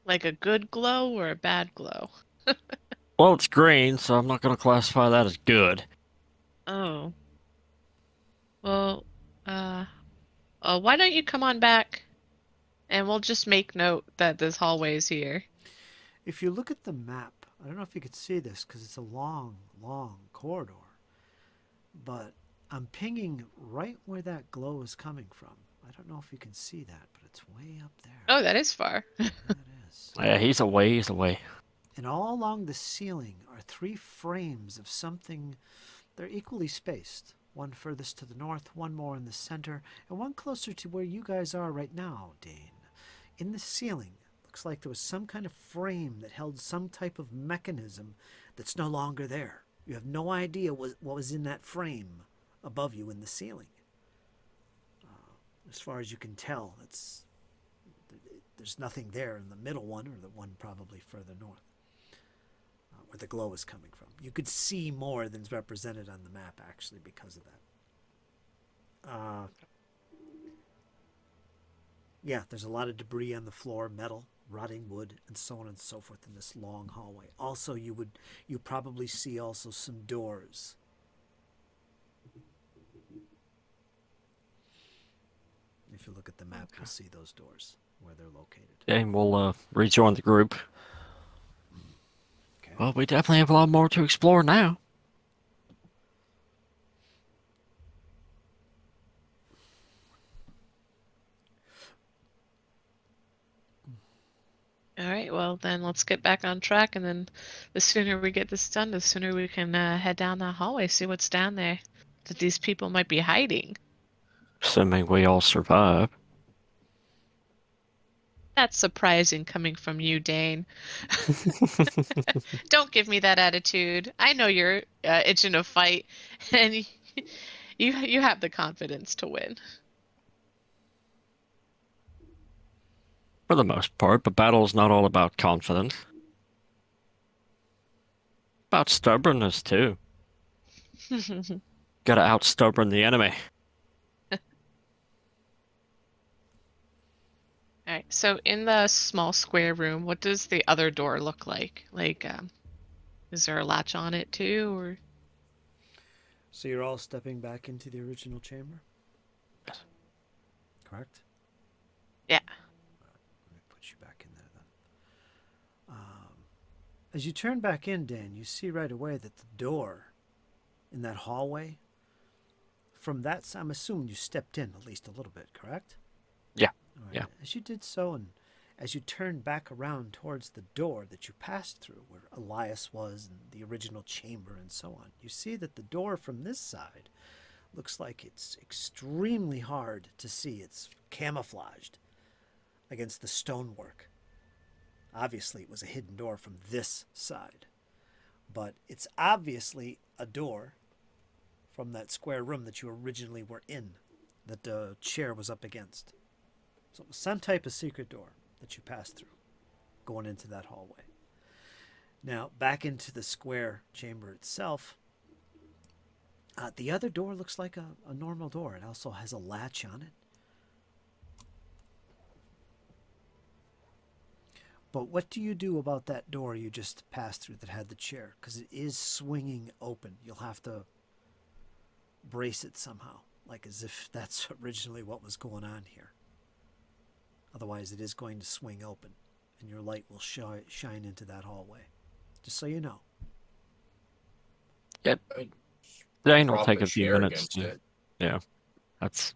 Like a good glow or a bad glow? Well, it's green, so I'm not going to classify that as good. Oh. Well, why don't you come on back and we'll just make note that this hallway is here. If you look at the map, I don't know if you could see this because it's a long, long corridor, but I'm pinging right where that glow is coming from. I don't know if you can see that, but it's way up there. Oh, that is far. Yeah, it is. Yeah, he's away, he's away. And all along the ceiling are 3 frames of something. They're equally spaced. 1 furthest to the north, 1 more in the center, and 1 closer to where you guys are right now, Dane. In the ceiling, looks like there was some kind of frame that held some type of mechanism that's no longer there. You have no idea what was in that frame above you in the ceiling. As far as you can tell, there's nothing there in the middle one, or the one probably further north, where the glow is coming from. You could see more than's represented on the map, actually, because of that. Yeah, there's a lot of debris on the floor, metal, rotting wood, and so on and so forth in this long hallway. Also, you probably see also some doors. If you look at the map, you'll see those doors where they're located. Dane will rejoin the group. Okay. Well, we definitely have a lot more to explore now. All right, well then let's get back on track, and then the sooner we get this done, the sooner we can head down that hallway, see what's down there that these people might be hiding. Assuming we all survive. That's surprising coming from you, Dane. Don't give me that attitude. I know you're itching to fight, and you have the confidence to win. For the most part, but battle's not all about confidence. About stubbornness, too. Gotta out-stubborn the enemy. All right, so in the small square room, what does the other door look like? Like, is there a latch on it too, or? So you're all stepping back into the original chamber? Yes. Correct? Yeah. Let me put you back in there then. As you turn back in, Dan, you see right away that the door in that hallway, from that, I'm assuming you stepped in at least a little bit, correct? Yeah. All right. Yeah. As you did so, and as you turned back around towards the door that you passed through, where Elias was and the original chamber and so on, you see that the door from this side looks like it's extremely hard to see. It's camouflaged against the stonework. Obviously, it was a hidden door from this side, but it's obviously a door from that square room that you originally were in, that the chair was up against. So it was some type of secret door that you passed through, going into that hallway. Now, back into the square chamber itself, the other door looks like a normal door. It also has a latch on it. But what do you do about that door you just passed through that had the chair? Because it is swinging open. You'll have to brace it somehow. like as if that's originally what was going on here. Otherwise, it is going to swing open, and your light will shine into that hallway. Just so you know. Yep. I'd Dane will prop take a a few chair minutes against to. it. Yeah, that's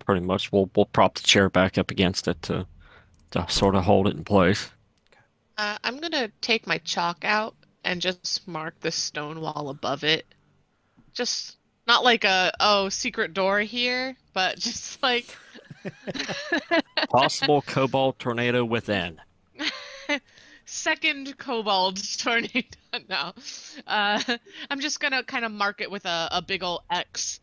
pretty much. We'll prop the chair back up against it to sort of hold it in place. I'm gonna take my chalk out and just mark the stone wall above it. Just not like a secret door here, but just like Possible cobalt tornado within. second cobalt tornado. No, uh, I'm just gonna kind of mark it with a big old X.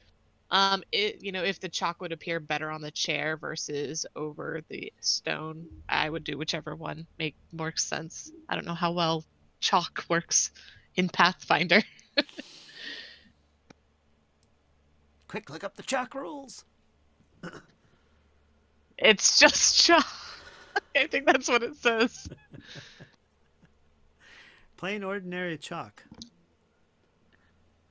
If the chalk would appear better on the chair versus over the stone, I would do whichever one make more sense. I don't know how well chalk works in Pathfinder. Quick, look up the chalk rules. It's just chalk. I think that's what it says. Plain ordinary chalk.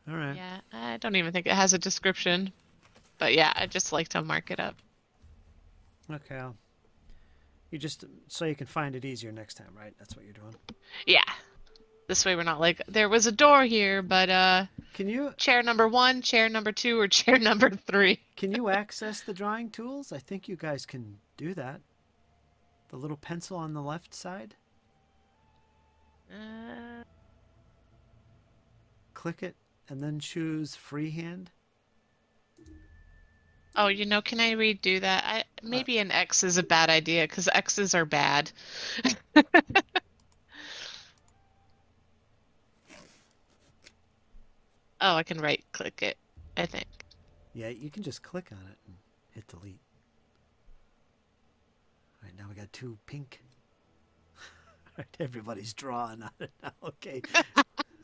All right. Yeah, I don't even think it has a description. But yeah, I just like to mark it up. Okay. You just so you can find it easier next time, right? That's what you're doing. Yeah. This way we're not like, there was a door here, but Can you chair number 1, chair number 2, or chair number 3. can you access the drawing tools? I think you guys can do that. The little pencil on the left side. Click it and then choose freehand. Oh, can I redo that? Maybe an X is a bad idea because X's are bad. Oh, I can right click it, I think. Yeah, you can just click on it and hit delete. All right, now we got 2 pink. All right, everybody's drawing on it now. Okay,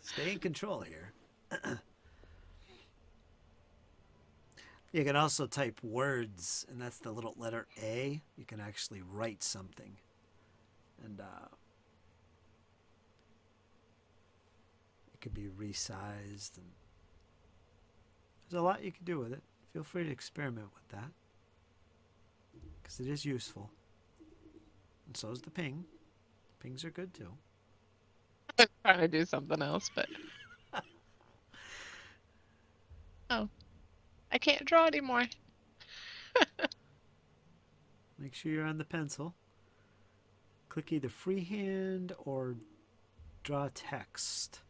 stay in control here. You can also type words, and that's the little letter A. You can actually write something. And it could be resized. And there's a lot you can do with it. Feel free to experiment with that, because it is useful. And so is the ping. Pings are good too. I'm trying to do something else, but... Oh. I can't draw anymore. Make sure you're on the pencil. Click either freehand or draw text.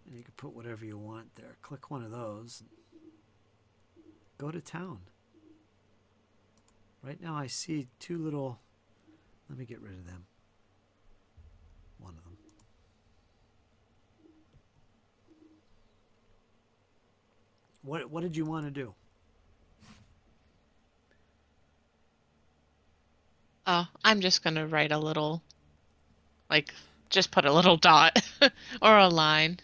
And you can put whatever you want there. Click one of those. Go to town. Right now I see 2 little... Let me get rid of them. One of them. What did you want to do? Oh, I'm just gonna write a little, just put a little dot or a line.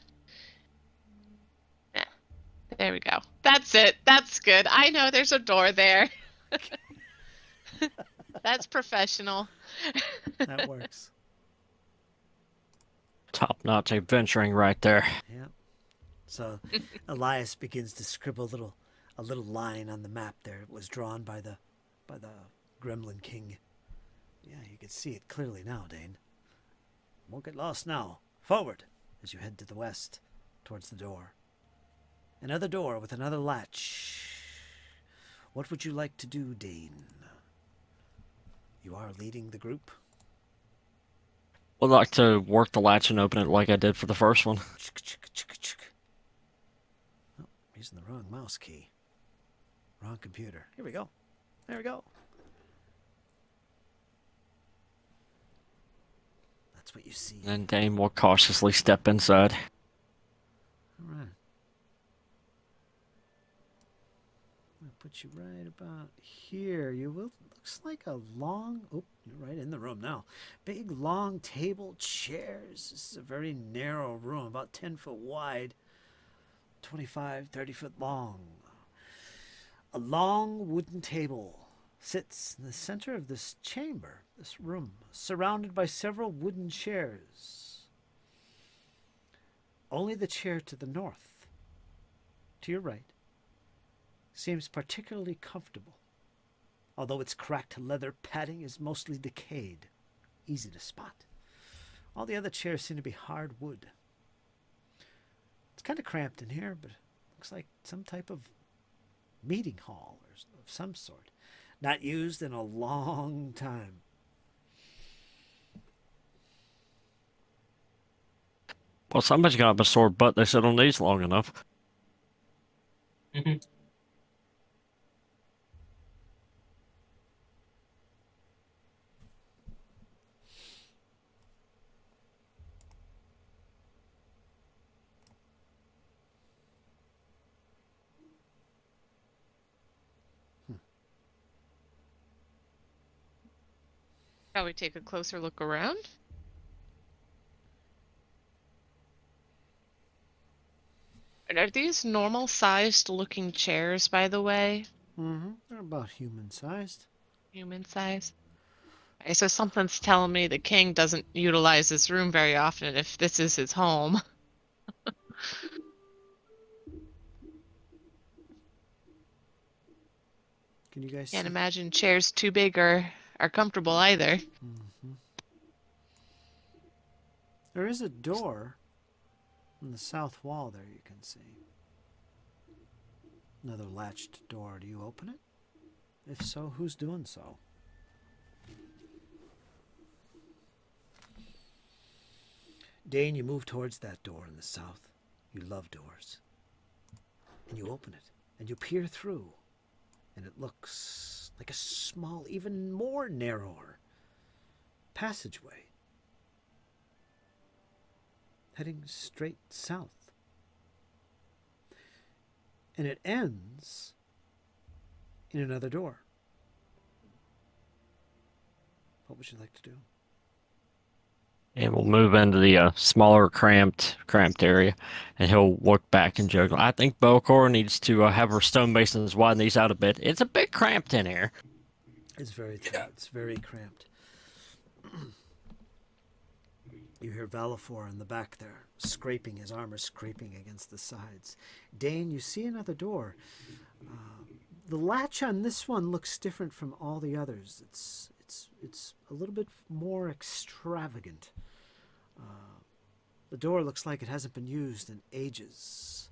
Yeah, there we go. That's it. That's good. I know there's a door there. That's professional. That works. Top-notch adventuring right there. Yeah. So Elias begins to scribble a little line on the map there. It was drawn by the gremlin king. Yeah, you can see it clearly now, Dane. Won't get lost now. Forward as you head to the west towards the door. Another door with another latch. What would you like to do, Dane? You are leading the group. Would like to work the latch and open it like I did for the first one. Oh, using the wrong mouse key. Wrong computer. Here we go. There we go. That's what you see. And Dane will cautiously step inside. All right. I'm going to put you right about here. You will. Looks like a long... Oh, you're right in the room now. Big, long table, chairs. This is a very narrow room, about 10 foot wide, 25, 30 foot long. A long wooden table sits in the center of this chamber, this room, surrounded by several wooden chairs. Only the chair to the north, to your right, seems particularly comfortable, although its cracked leather padding is mostly decayed, easy to spot. All the other chairs seem to be hard wood. It's kind of cramped in here, but looks like some type of meeting hall or of some sort. Not used in a long time. Well, somebody's got a sore butt. They sit on these long enough. Shall we take a closer look around? And are these normal sized looking chairs, by the way? Mm-hmm. They're about human-sized. Human size? Okay, so something's telling me the king doesn't utilize this room very often if this is his home. Can you guys Can't see? imagine chairs too big or are comfortable either. Mm-hmm. There is a door on the south wall there, you can see. Another latched door. Do you open it? If so, who's doing so? Dane, you move towards that door in the south. You love doors. And you open it, and you peer through, and it looks like a small, even more narrower passageway heading straight south. And it ends in another door. What would you like to do? And we'll move into the smaller, cramped area, and he'll look back and juggle. I think Belcor needs to have her stonemasons widen these out a bit. It's a bit cramped in here. It's very tight. It's very cramped. You hear Valafor in the back there, scraping his armor, scraping against the sides. Dane, you see another door. The latch on this one looks different from all the others. It's a little bit more extravagant. The door looks like it hasn't been used in ages.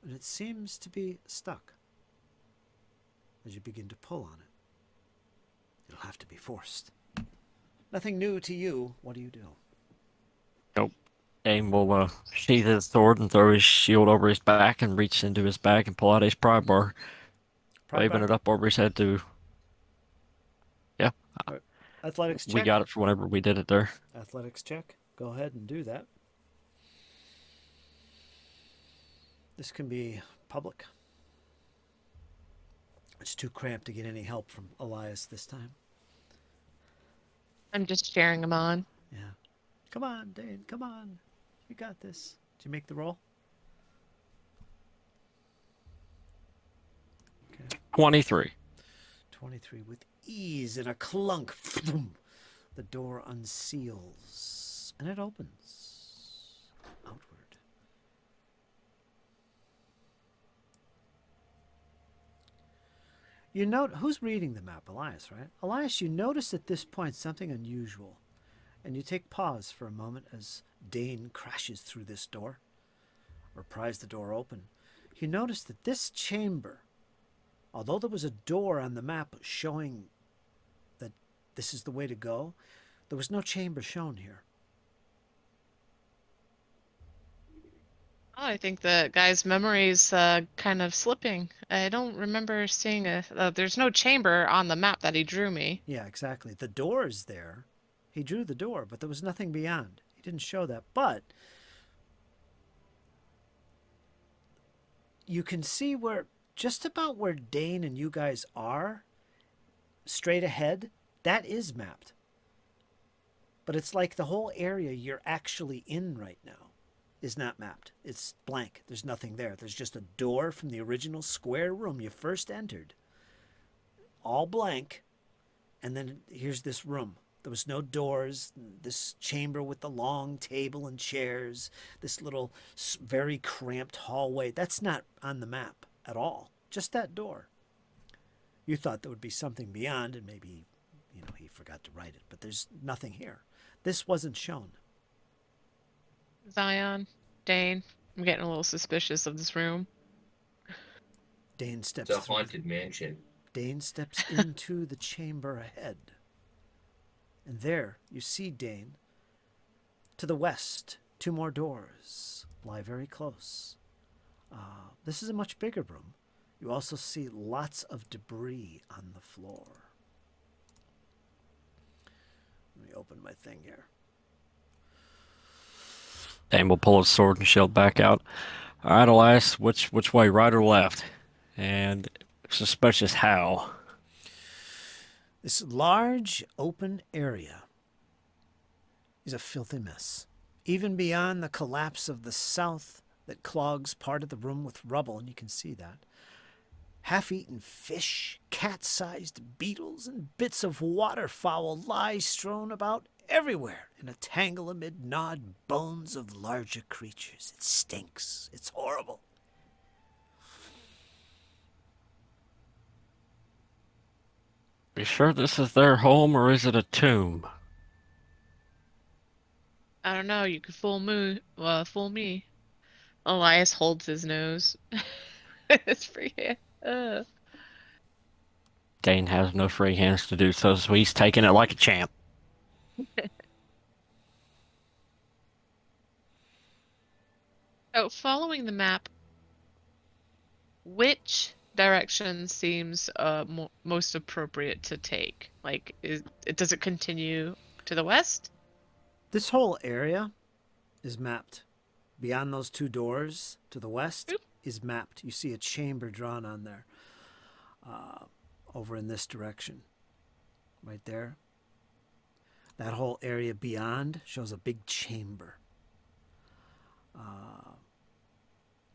And it seems to be stuck. As you begin to pull on it, it'll have to be forced. Nothing new to you. What do you do? Nope. Dane will sheath his sword and throw his shield over his back and reach into his bag and pull out his pry bar, waving it up over his head to... Yeah. Athletics check. We got it for whenever we did it there. Athletics check. Go ahead and do that. This can be public. It's too cramped to get any help from Elias this time. I'm just cheering him on. Yeah. Come on, Dane. Come on. You got this. Did you make the roll? Okay. 23. 23 with ease and a clunk. The door unseals and it opens outward. You note, who's reading the map? Elias, right? Elias, you notice at this point something unusual, and you take pause for a moment as Dane crashes through this door, or pries the door open. You notice that this chamber, although there was a door on the map showing that this is the way to go, there was no chamber shown here. Oh, I think the guy's memory's kind of slipping. I don't remember seeing there's no chamber on the map that he drew me. Yeah, exactly. The door is there. He drew the door, but there was nothing beyond. He didn't show that. But you can see where, just about where Dane and you guys are, straight ahead, that is mapped. But it's like the whole area you're actually in right now is not mapped. It's blank. There's nothing there. There's just a door from the original square room you first entered. All blank. And then here's this room. There was no doors. This chamber with the long table and chairs. This little very cramped hallway. That's not on the map. at all. Just that door. You thought there would be something beyond, and maybe, he forgot to write it, but there's nothing here. This wasn't shown. Zion, Dane, I'm getting a little suspicious of this room. Dane steps It's a through. haunted mansion. Dane steps into the chamber ahead. And there you see Dane. To the west, 2 more doors lie very close. This is a much bigger room. You also see lots of debris on the floor. Let me open my thing here. Dane will pull his sword and shield back out. All right, Elias, which way, right or left? And suspicious how? This large open area is a filthy mess. Even beyond the collapse of the south that clogs part of the room with rubble, and you can see that. Half-eaten fish, cat-sized beetles, and bits of waterfowl lie strewn about everywhere in a tangle amid gnawed bones of larger creatures. It stinks. It's horrible. You sure this is their home, or is it a tomb? I don't know. You could fool me. Elias holds his nose. It's free hand. Dane has no free hands to do so he's taking it like a champ. So, following the map, which direction seems most appropriate to take? Like, does it continue to the west? This whole area is mapped. Beyond those 2 doors to the west is mapped. You see a chamber drawn on there. Over in this direction. Right there. That whole area beyond shows a big chamber.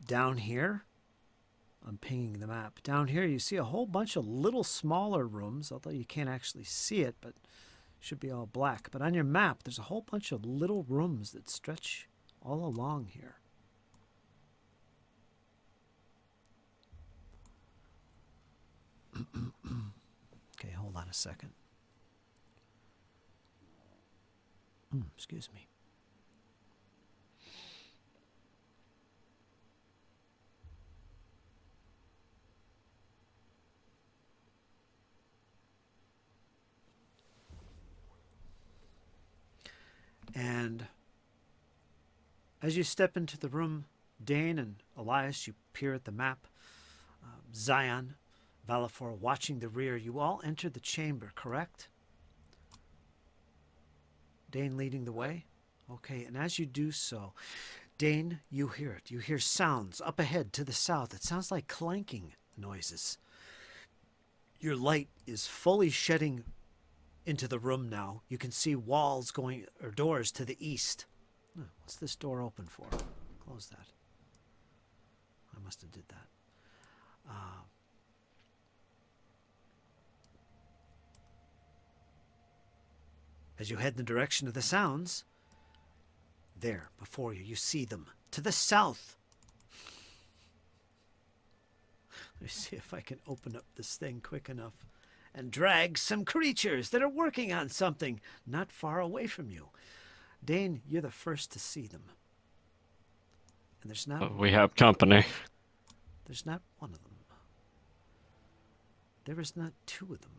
Down here, I'm pinging the map. Down here you see a whole bunch of little smaller rooms, although you can't actually see it, but it should be all black. But on your map, there's a whole bunch of little rooms that stretch all along here. Okay, hold on a second. Excuse me. And as you step into the room, Dane and Elias, you peer at the map. Zion, Valifor watching the rear. You all enter the chamber, correct? Dane leading the way? Okay, and as you do so, Dane, you hear it. You hear sounds up ahead to the south. It sounds like clanking noises. Your light is fully shedding into the room now. You can see walls going, or doors to the east. What's this door open for? Close that. I must have did that. As you head in the direction of the sounds, there before you, you see them to the south. Let me see if I can open up this thing quick enough and drag some creatures that are working on something not far away from you. Dane, you're the first to see them. And there's not We have company. There's not one of them. There is not 2 of them.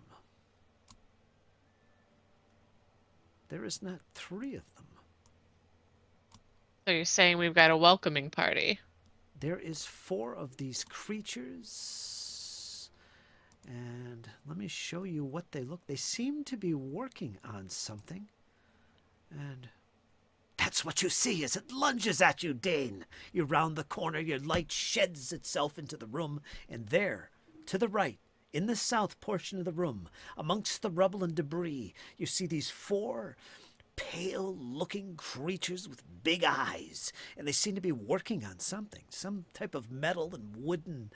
There is not 3 of them. So you're saying we've got a welcoming party? There is 4 of these creatures. And let me show you what they look. They seem to be working on something. And that's what you see as it lunges at you, Dane. You round the corner, your light sheds itself into the room, and there, to the right, in the south portion of the room, amongst the rubble and debris, you see these 4 pale-looking creatures with big eyes, and they seem to be working on something, some type of metal and wooden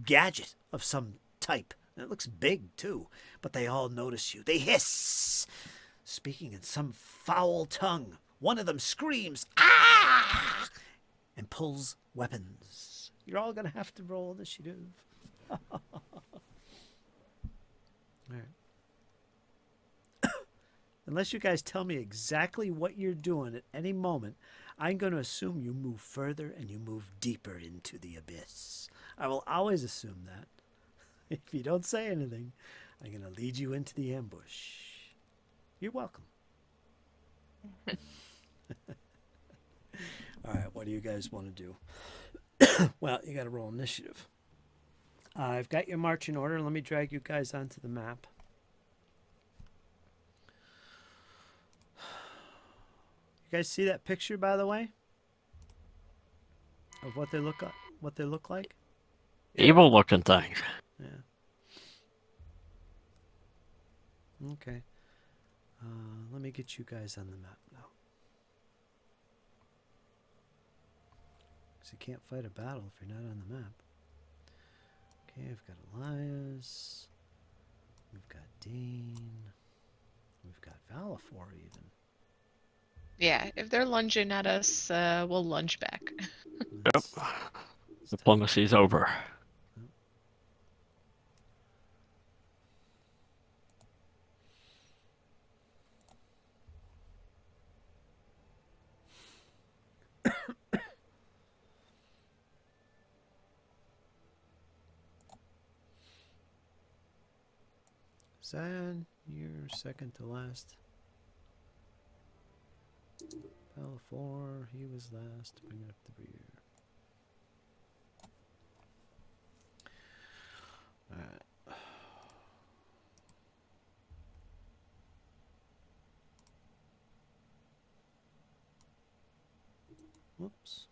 gadget of some type. And it looks big, too, but they all notice you. They hiss, speaking in some foul tongue. One of them screams, "Ah!" and pulls weapons You're all going to have to roll initiative. All right. Unless you guys tell me exactly what you're doing at any moment, I'm going to assume you move further and you move deeper into the abyss. I will always assume that. If you don't say anything, I'm going to lead you into the ambush. You're welcome. All right, what do you guys want to do? Well, you got to roll initiative. I've got your marching order. Let me drag you guys onto the map. You guys see that picture, by the way, of what they look like? Evil looking things. Yeah. Okay. Let me get you guys on the map now. Because you can't fight a battle if you're not on the map. Okay, I've got Elias. We've got Dane. We've got Valafor even. Yeah, if they're lunging at us, we'll lunge back. Yep. Diplomacy's over. Zion, you're second to last. Valafor, he was last. Bring it up the rear. Alright. Whoops.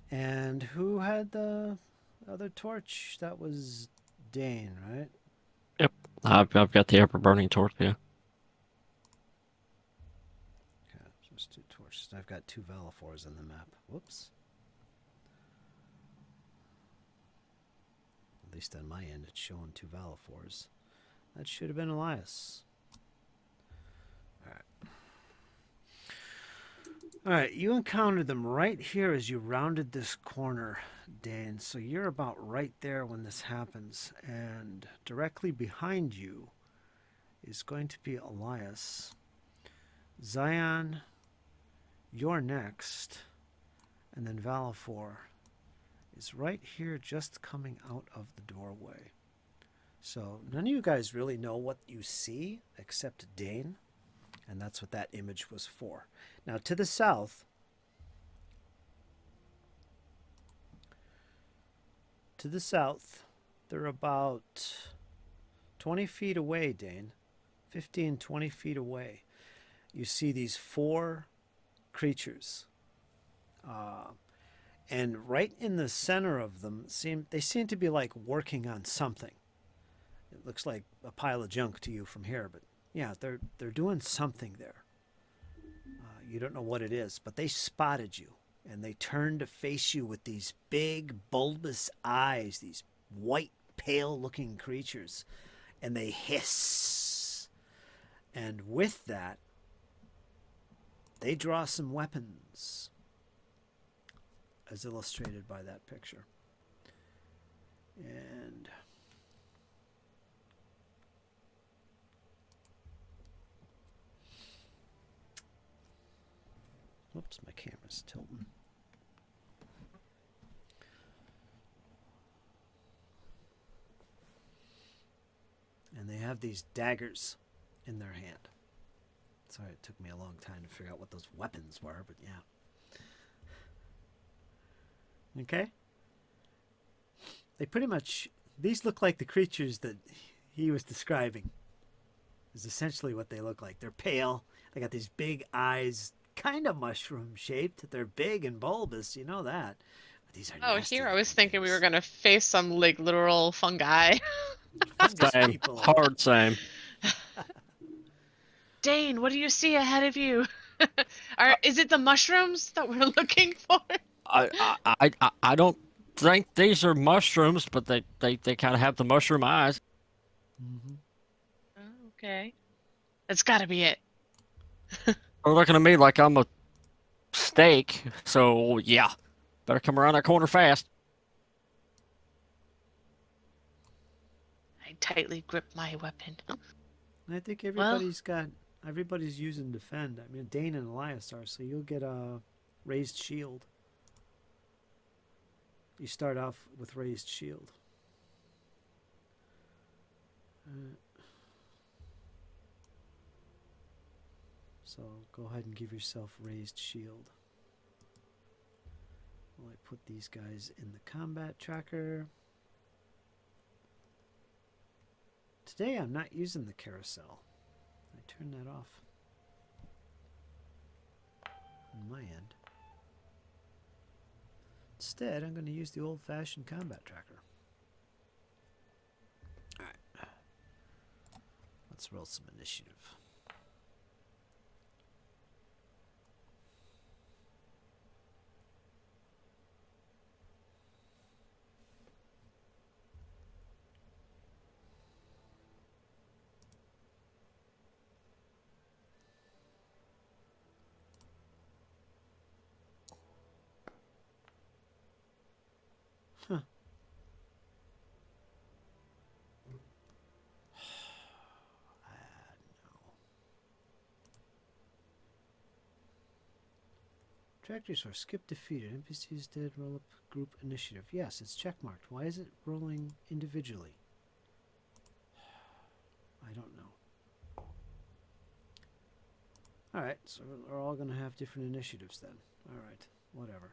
And who had the other torch? That was Dane, right? Yep. I've got the ever burning torch, yeah. Okay, just 2 torches. I've got 2 Valafors on the map. Whoops. At least on my end, it's showing 2 Valafors. That should have been Elias. Alright. Alright, you encountered them right here as you rounded this corner, Dane. So you're about right there when this happens. And directly behind you is going to be Elias. Zion, you're next. And then Valafor is right here just coming out of the doorway. So none of you guys really know what you see except Dane. And that's what that image was for. Now to the south, they're about 20 feet away, Dane. 15, 20 feet away. You see these 4 creatures. And right in the center of them, they seem to be like working on something. It looks like a pile of junk to you from here, but yeah, they're doing something there. You don't know what it is, but they spotted you, and they turned to face you with these big, bulbous eyes, these white, pale-looking creatures, and they hiss. And with that, they draw some weapons, as illustrated by that picture. And whoops, my camera's tilting. And they have these daggers in their hand. Sorry, it took me a long time to figure out what those weapons were, but yeah. Okay? They pretty much, these look like the creatures that he was describing. Is essentially what they look like. They're pale. They got these big eyes, kind of mushroom shaped. They're big and bulbous, you know that. But these are nasty Here I was looking thinking we things. were gonna face some like literal fungi. Fungus Same. people. Hard same. Dane, what do you see ahead of you? Is it the mushrooms that we're looking for? I don't think these are mushrooms, but they kind of have the mushroom eyes. Mm-hmm. Okay. That's gotta be it. They're looking at me like I'm a steak, so yeah. Better come around that corner fast. I tightly grip my weapon. I think Well, everybody's using defend. I mean, Dane and Elias are, so you'll get a raised shield. You start off with raised shield. So go ahead and give yourself raised shield. Well, I put these guys in the combat tracker. Today I'm not using the carousel. I turn that off on my end. Instead, I'm going to use the old-fashioned combat tracker. Alright. Let's roll some initiative. Huh. No. Tractors are skip defeated. NPCs dead. Roll up group initiative. Yes, it's checkmarked. Why is it rolling individually? I don't know. Alright, so we're all going to have different initiatives then. Alright, whatever.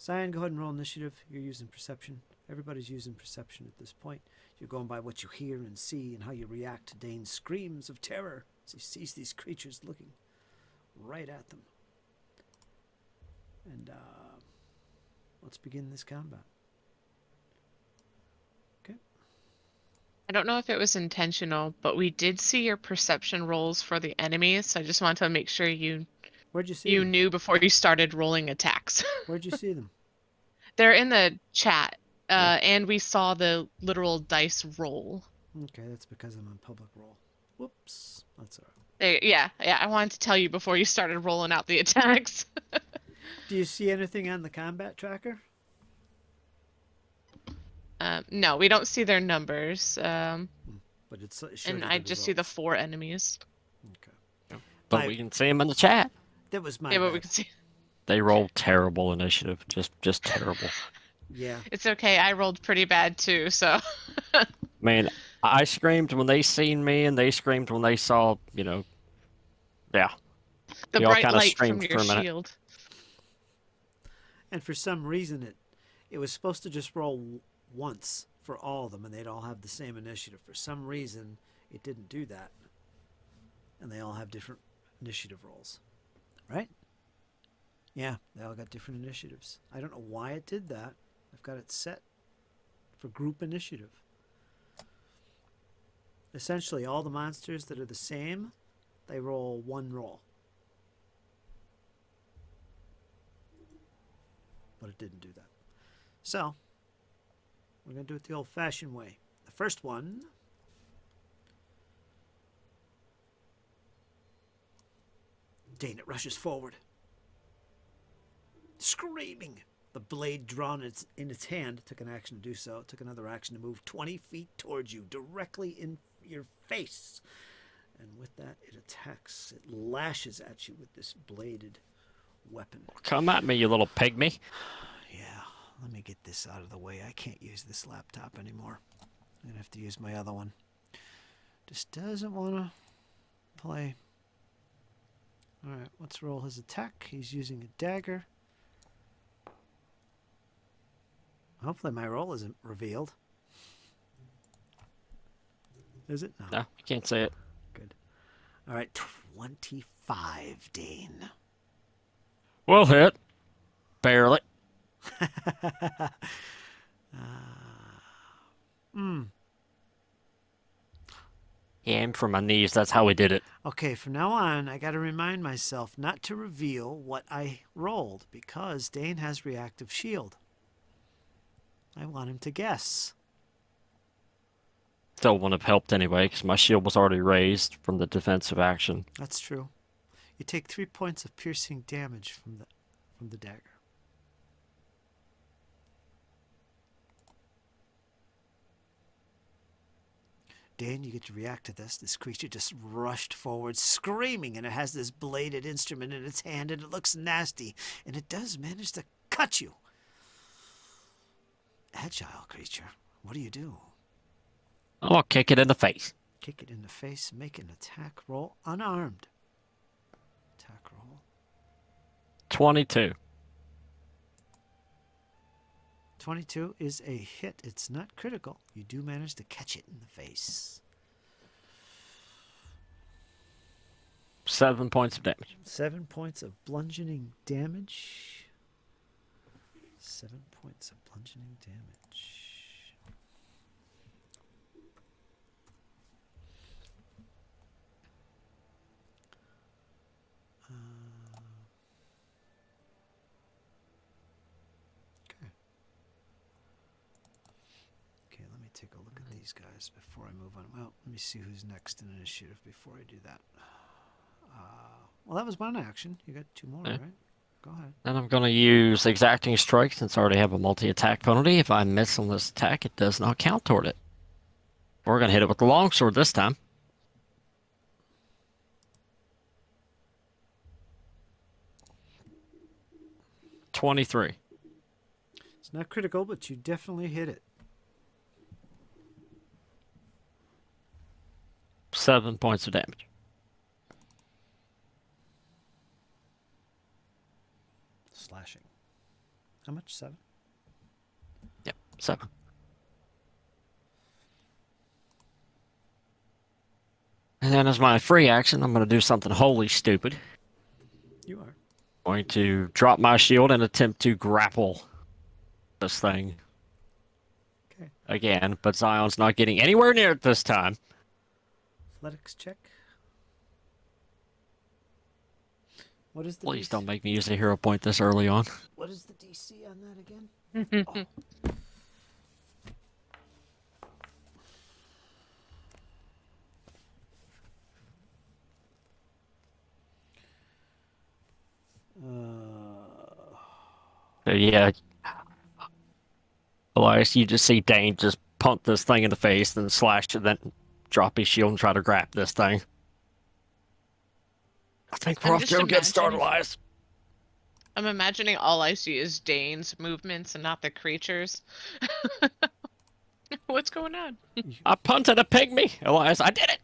Cyan, go ahead and roll initiative. You're using perception. Everybody's using perception at this point. You're going by what you hear and see and how you react to Dane's screams of terror as he sees these creatures looking right at them. And let's begin this combat. Okay. I don't know if it was intentional, but we did see your perception rolls for the enemies, so I just wanted to make sure Where'd you see you them? knew before you started rolling attacks. Where'd you see them? They're in the chat, and we saw the literal dice roll. Okay, that's because I'm on public roll. Whoops. That's all right. Yeah, I wanted to tell you before you started rolling out the attacks. Do you see anything on the combat tracker? No, we don't see their numbers, But it showed and you I the just see the results. 4 enemies. Okay. But we can see them in the chat. That was my Yeah, but bad. we can see. They roll terrible initiative. Just terrible. Yeah. It's okay. I rolled pretty bad too, so. I mean, I screamed when they seen me, and they screamed when they saw, yeah. The We all bright kinda light from screamed your for a minute. shield. And for some reason, it was supposed to just roll once for all of them, and they'd all have the same initiative. For some reason, it didn't do that. And they all have different initiative rolls. Right? Yeah, they all got different initiatives. I don't know why it did that. I've got it set for group initiative. Essentially, all the monsters that are the same, they roll one roll. But it didn't do that. So, we're going to do it the old-fashioned way. The first one... Dane, it rushes forward. Screaming! The blade drawn in its hand took an action to do so. It took another action to move 20 feet towards you, directly in your face. And with that, it attacks. It lashes at you with this bladed weapon. Come at me, you little pygmy. Yeah, let me get this out of the way. I can't use this laptop anymore. I'm going to have to use my other one. Just doesn't want to play. Alright, let's roll his attack. He's using a dagger. Hopefully my roll isn't revealed. Is it? No, you can't say it. Good. Alright, 25, Dane. We'll hit. Barely. Aim for my knees. That's how we did it. Okay, from now on, I got to remind myself not to reveal what I rolled because Dane has reactive shield. I want him to guess. Still wouldn't have helped anyway, because my shield was already raised from the defensive action. That's true. You take 3 points of piercing damage from the dagger. Dane, you get to react to this. This creature just rushed forward, screaming, and it has this bladed instrument in its hand, and it looks nasty, and it does manage to cut you. Agile creature, what do you do? I'll kick it in the face. Kick it in the face, make an attack roll, unarmed. Attack roll. 22. 22 is a hit. It's not critical. You do manage to catch it in the face. 7 points of damage. 7 points of bludgeoning damage. 7 points of bludgeoning damage. Okay, let me take a look at these guys before I move on. Well, let me see who's next in initiative before I do that. Well, that was one action. You got 2 more, Yeah. right? Go ahead. And I'm going to use Exacting Strike since I already have a multi-attack penalty. If I miss on this attack, it does not count toward it. We're going to hit it with the longsword this time. 23. It's not critical, but you definitely hit it. 7 points of damage. Slashing. How much? 7? Yep, 7. And then as my free action, I'm going to do something wholly stupid. You are. Going to drop my shield and attempt to grapple this thing. Okay. Again, but Zion's not getting anywhere near it this time. Athletics check. What is the Please DC? don't make me use a hero point this early on. What is the DC on that again? Oh. So yeah, Elias, you just see Dane just punt this thing in the face, then slash it, then drop his shield and try to grab this thing. I think we're I'm off just to a good start, imagining- Elias. I'm imagining all I see is Dane's movements and not the creatures. What's going on? I punted a pygmy, Elias. I did it.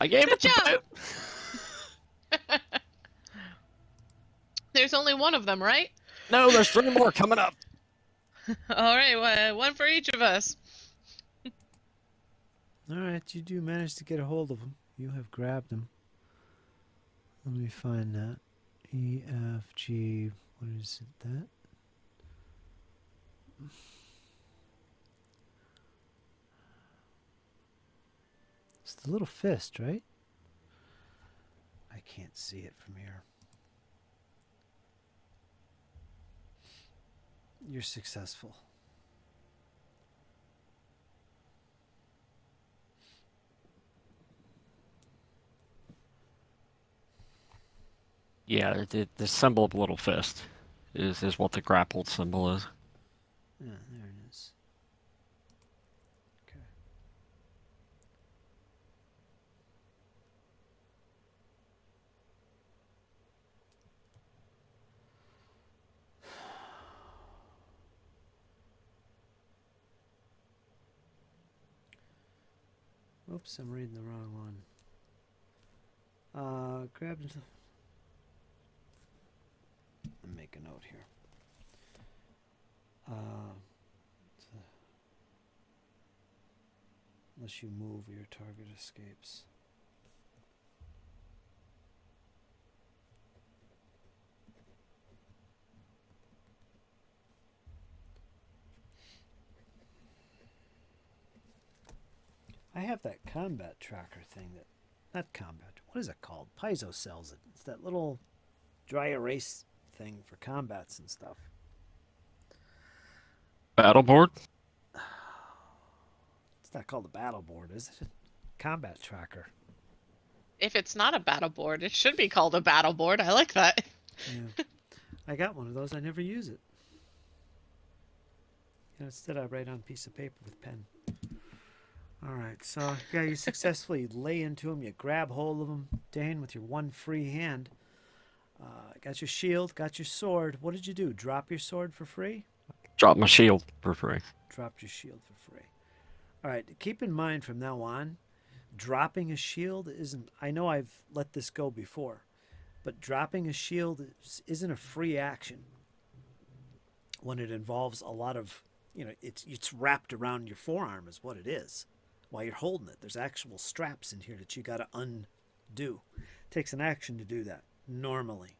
I gave Good it the job. boot. There's only one of them, right? No, there's 3 more coming up. All right, one for each of us. All right, you do manage to get a hold of him. You have grabbed him. Let me find that. E, F, G. What is it? That? It's the little fist, right? I can't see it from here. You're successful. Yeah, the symbol of little fist is what the grappled symbol is. Yeah, there it is. Okay. Oops, I'm reading the wrong one. Grab into. Make a note here. Unless you move, your target escapes. I have that combat tracker thing that, not combat, what is it called? Paizo sells it. It's that little dry erase thing for combats and stuff. Battle board? It's not called a battle board, is it? Combat tracker. If it's not a battle board, it should be called a battle board. I like that. Yeah. I got one of those. I never use it. Instead, I write on a piece of paper with pen. All right. So, yeah, you successfully lay into him. You grab hold of him, Dane, with your one free hand. Got your shield, got your sword. What did you do? Drop your sword for free? Drop my shield for free. Dropped your shield for free. All right. Keep in mind from now on, dropping a shield isn't. I know I've let this go before, but dropping a shield isn't a free action when it involves a lot of, it's wrapped around your forearm is what it is while you're holding it. There's actual straps in here that you got to undo. It takes an action to do that normally.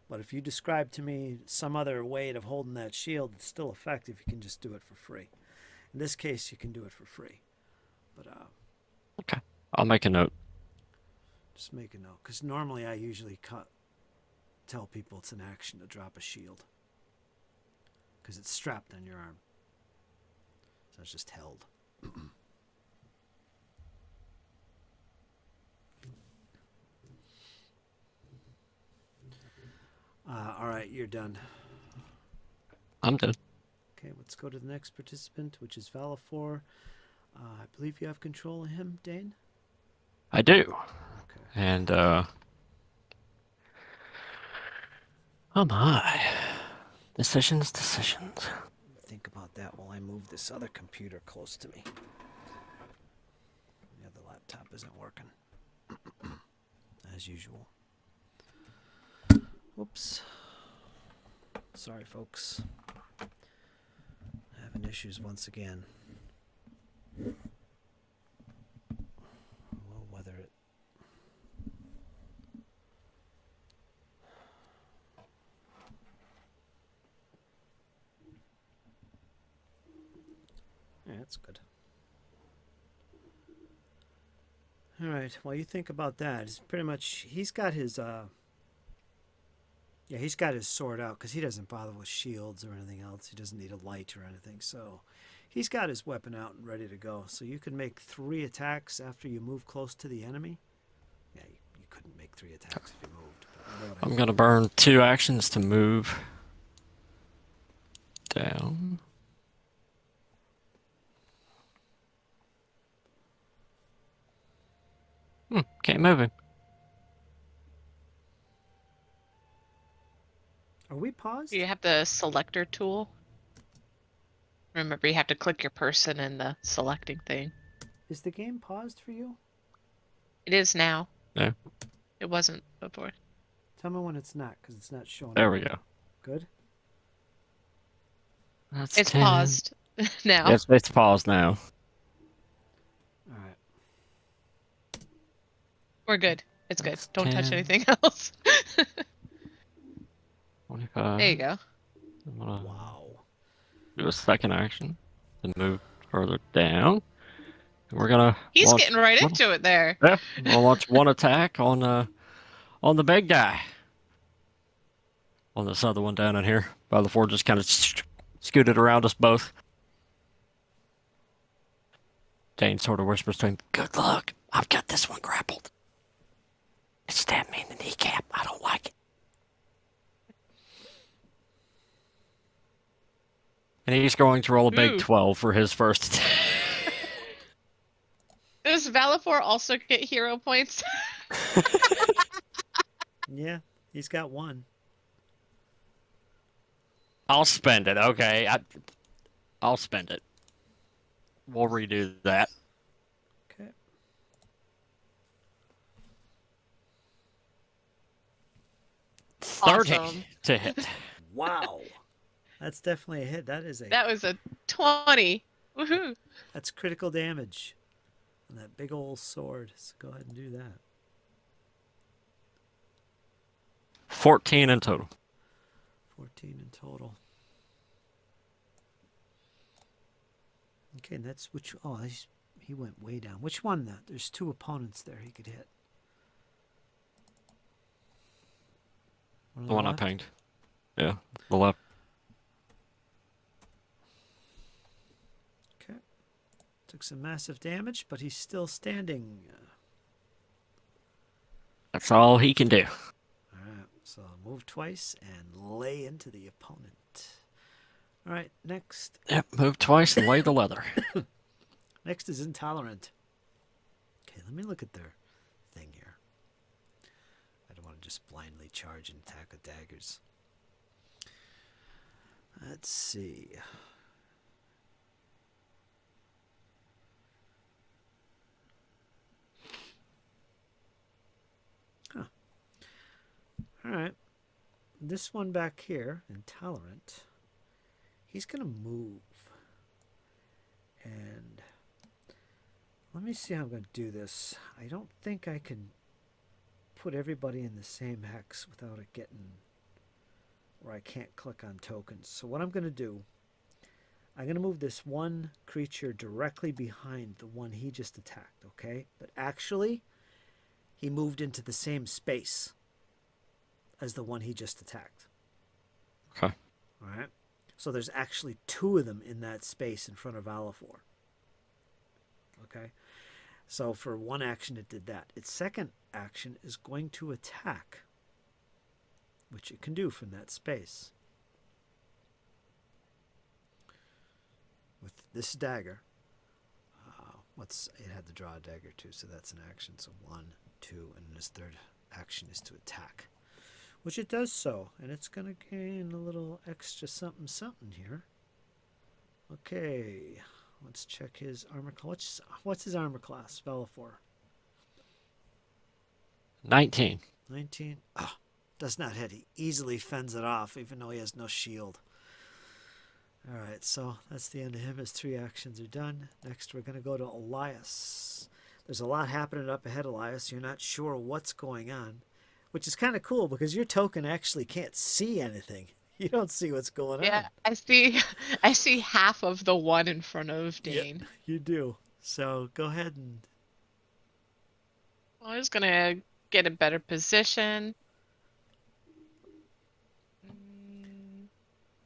But if you describe to me some other way of holding that shield, it's still effective. You can just do it for free. In this case, you can do it for free. But Okay, I'll make a note. just make a note, because normally I usually tell people it's an action to drop a shield, because it's strapped on your arm, so it's just held. All right, you're done. I'm done. Okay, let's go to the next participant, which is Valafor. I believe you have control of him, Dane? I do. Okay. And, oh my. Decisions. Think about that while I move this other computer close to me. Yeah, the laptop isn't working. As usual. Whoops. Sorry, folks. Having issues once again. We'll weather it. Yeah, that's good. All right. While you think about that, it's pretty much he's got his he's got his sword out because he doesn't bother with shields or anything else. He doesn't need a light or anything. So he's got his weapon out and ready to go. So you can make 3 attacks after you move close to the enemy. Yeah, you couldn't make 3 attacks if you moved. But you know what I I'm mean. gonna burn 2 actions to move down. Can't move him. Are we paused? You have the selector tool. Remember, you have to click your person in the selecting thing. Is the game paused for you? It is now. Yeah. It wasn't before. Tell me when it's not, because it's not showing. There up. we go. Good. That's It's 10. paused now. Yes, it's paused now. All right. We're good. It's good. That's Don't touch 10. anything else. 25. There you go. I'm gonna Wow. do a second action to move further down. And we're gonna. He's launch getting right one- into it there. Yeah, we'll launch one attack on the big guy. On this other one down in here. Valafor just kind of scooted around us both. Dane sort of whispers to him, "Good luck. I've got this one grappled. It stabbed me in the kneecap. I don't like it." And he's going to roll a big Ooh. 12 for his first attack. Does Valafor also get hero points? Yeah, he's got 1. I'll spend it. Okay, I'll spend it. We'll redo that. Okay. Awesome. to hit. Wow. That's definitely a hit. That was a 20. Woohoo. that's critical damage on that big old sword. So go ahead and do that. 14 in total. 14 in total. Okay, and that's which. Oh, he went way down. Which one? That there's 2 opponents there he could hit. The one I left? pinged. Yeah, the left. Okay. Took some massive damage, but he's still standing. That's all he can do. All right, so move twice and lay into the opponent. All right, next. Yep, move twice and lay the leather. Next is Intolerant. Okay, let me look at their thing here. I don't want to just blindly charge and attack with daggers. Let's see. Huh. All right. This one back here, Intolerant, he's going to move. And let me see how I'm going to do this. I don't think I can put everybody in the same hex without it getting where I can't click on tokens. So what I'm going to do, I'm going to move this one creature directly behind the one he just attacked, okay? But actually, he moved into the same space as the one he just attacked. Okay. All right? So there's actually two of them in that space in front of Alifor. Okay? So for one action, it did that. Its second action is going to attack, which it can do from that space. With this dagger, it had to draw a dagger too, so that's an action. So 1, 2, and this third action is to attack, which it does so, and it's going to gain a little extra something something here. Okay, let's check his armor class. What's his armor class, Velafor? 19. 19. Oh, does not hit. He easily fends it off, even though he has no shield. All right, so that's the end of him. His 3 actions are done. Next, we're going to go to Elias. There's a lot happening up ahead, Elias. You're not sure what's going on, which is kind of cool because your token actually can't see anything. You don't see what's going on. Yeah, I see half of the one in front of Dane. Yep, you do. So go ahead and... Well, I was gonna get a better position.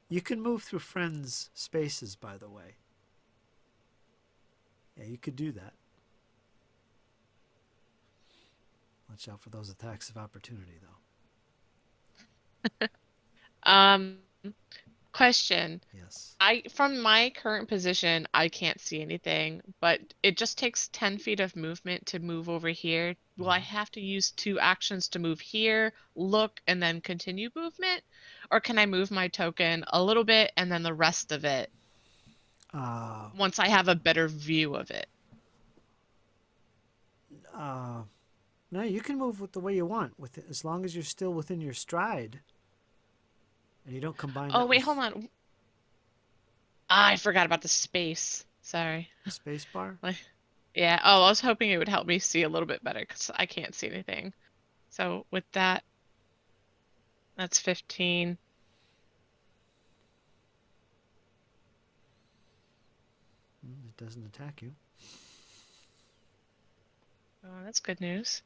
You can move through friends' spaces, by the way. Yeah, you could do that. Watch out for those attacks of opportunity, though. Question. Yes. From my current position, I can't see anything, but it just takes 10 feet of movement to move over here. Will I have to use 2 actions to move here, look, and then continue movement? Or can I move my token a little bit and then the rest of it once I have a better view of it? No, you can move with the way you want, with it, as long as you're still within your stride. And you don't combine. Oh, wait, hold on. I forgot about the space. Sorry. Space bar? Yeah. Oh, I was hoping it would help me see a little bit better because I can't see anything. So with that, that's 15. It doesn't attack you. Oh, that's good news.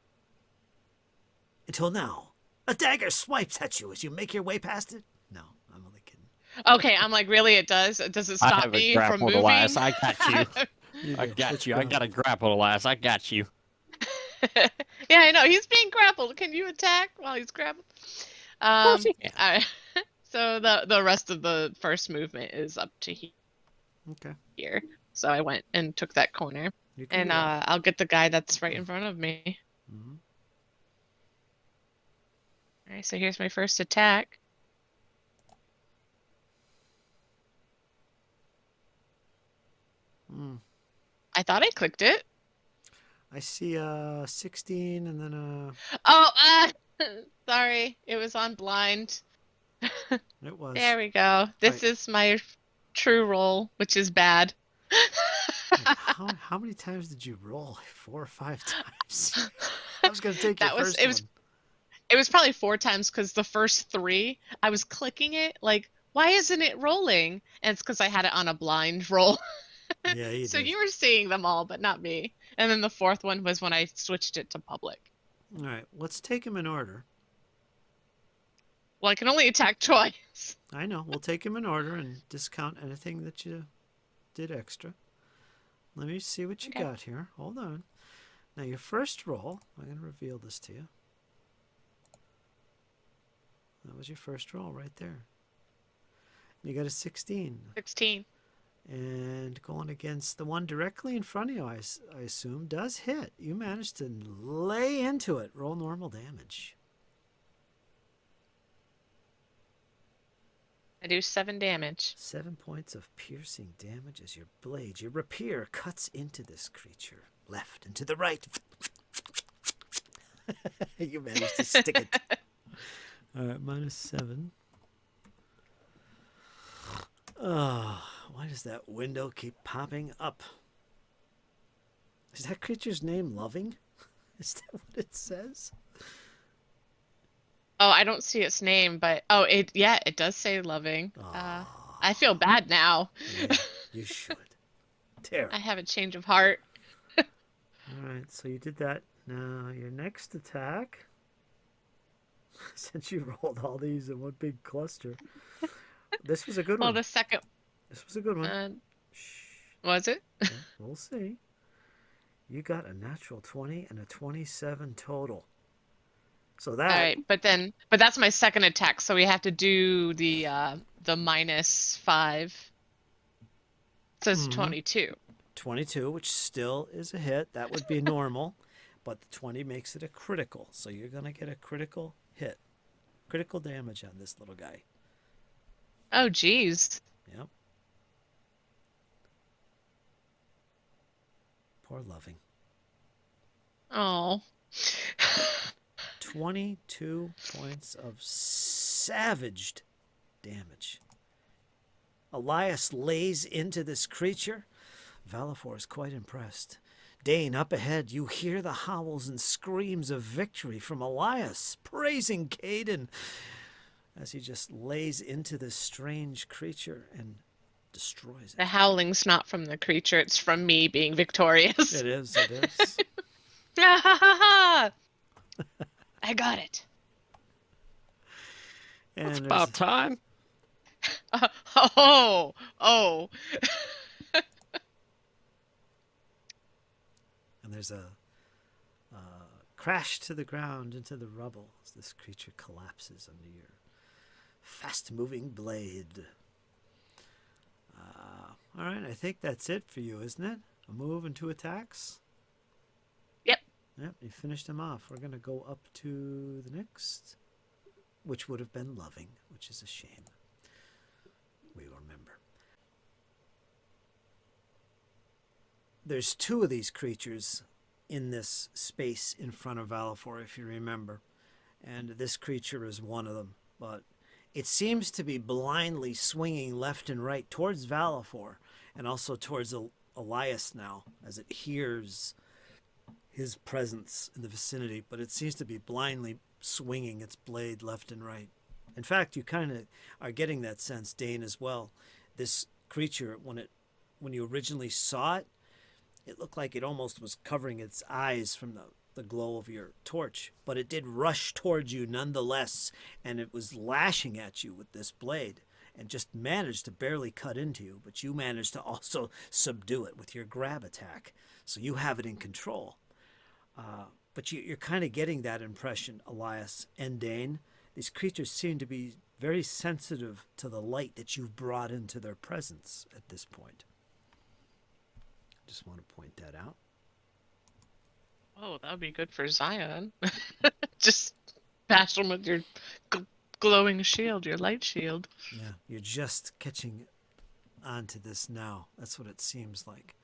Until now. A dagger swipes at you as you make your way past it. No, I'm only kidding. Okay, I'm like, really? It does? Does it stop me from moving? Elias. I got you. I got Let's you. go. I got a grapple, Elias. I got you. Yeah, I know. He's being grappled. Can you attack while he's grappled? Of course you can. Alright. So the rest of the first movement is up to Okay. here. So I went and took that corner. You can And do that. I'll get the guy that's right in front of me. Mm-hmm. Alright, so here's my first attack. I thought I clicked it. I see 16 and then Oh, sorry. It was on blind. it was. There we go. This is my true roll, which is bad. How many times did you roll? 4 or 5 times. I was gonna take your first one. It was probably 4 times because the first 3 I was clicking it like, why isn't it rolling? And it's because I had it on a blind roll. Yeah, you So did. you were seeing them all, but not me. And then the 4th one was when I switched it to public. All right, let's take them in order. Well, I can only attack twice. I know. We'll take them in order and discount anything that you did extra. Let me see what you Okay. got here. Hold on. Now, your first roll, I'm going to reveal this to you. That was your first roll right there. You got a 16. 16. And going against the one directly in front of you, I assume, does hit. You managed to lay into it. Roll normal damage. I do 7 damage. 7 points of piercing damage as your blade, your rapier, cuts into this creature. Left and to the right. You managed to stick it. All right, -7. Oh, why does that window keep popping up? Is that creature's name Loving? Is that what it says? Oh, I don't see its name, but it does say loving. I feel bad now. Yeah, you should. Terrible. I have a change of heart. All right, so you did that. Now your next attack, since you rolled all these in one big cluster, this was a good Well, one. the second This was a good one. Shh. was it? Yeah, we'll see. You got a natural 20 and a 27 total. So that. All right, but that's my second attack, so we have to do the -5. So it's 22. 22, which still is a hit. That would be normal, but the 20 makes it a critical. So you're going to get a critical hit. Critical damage on this little guy. Oh, geez. Yep. Poor Loving. Oh. 22 points of savaged damage. Elias lays into this creature. Valifor is quite impressed. Dane, up ahead, you hear the howls and screams of victory from Elias, praising Caden as he just lays into this strange creature and destroys it. The howling's not from the creature, it's from me being victorious. It is, it is. Ha ha ha ha! I got it. And It's there's- about time. Oh. And there's a crash to the ground into the rubble as this creature collapses under your fast-moving blade. All right, I think that's it for you, isn't it? A move and 2 attacks? Yep. Yep, you finished them off. We're going to go up to the next, which would have been Loving, which is a shame. We remember. There's 2 of these creatures in this space in front of Valifor, if you remember. And this creature is one of them. But it seems to be blindly swinging left and right towards Valifor and also towards Elias now as it hears his presence in the vicinity. But it seems to be blindly swinging its blade left and right. In fact, you kind of are getting that sense, Dane, as well. This creature, when you originally saw it, it looked like it almost was covering its eyes from the glow of your torch, but it did rush towards you nonetheless, and it was lashing at you with this blade and just managed to barely cut into you, but you managed to also subdue it with your grab attack, so you have it in control. But you're kind of getting that impression, Elias and Dane. These creatures seem to be very sensitive to the light that you've brought into their presence at this point. Just want to point that out. Oh, that would be good for Zion. Just bash him with your glowing shield, your light shield. Yeah, you're just catching onto this now. That's what it seems like.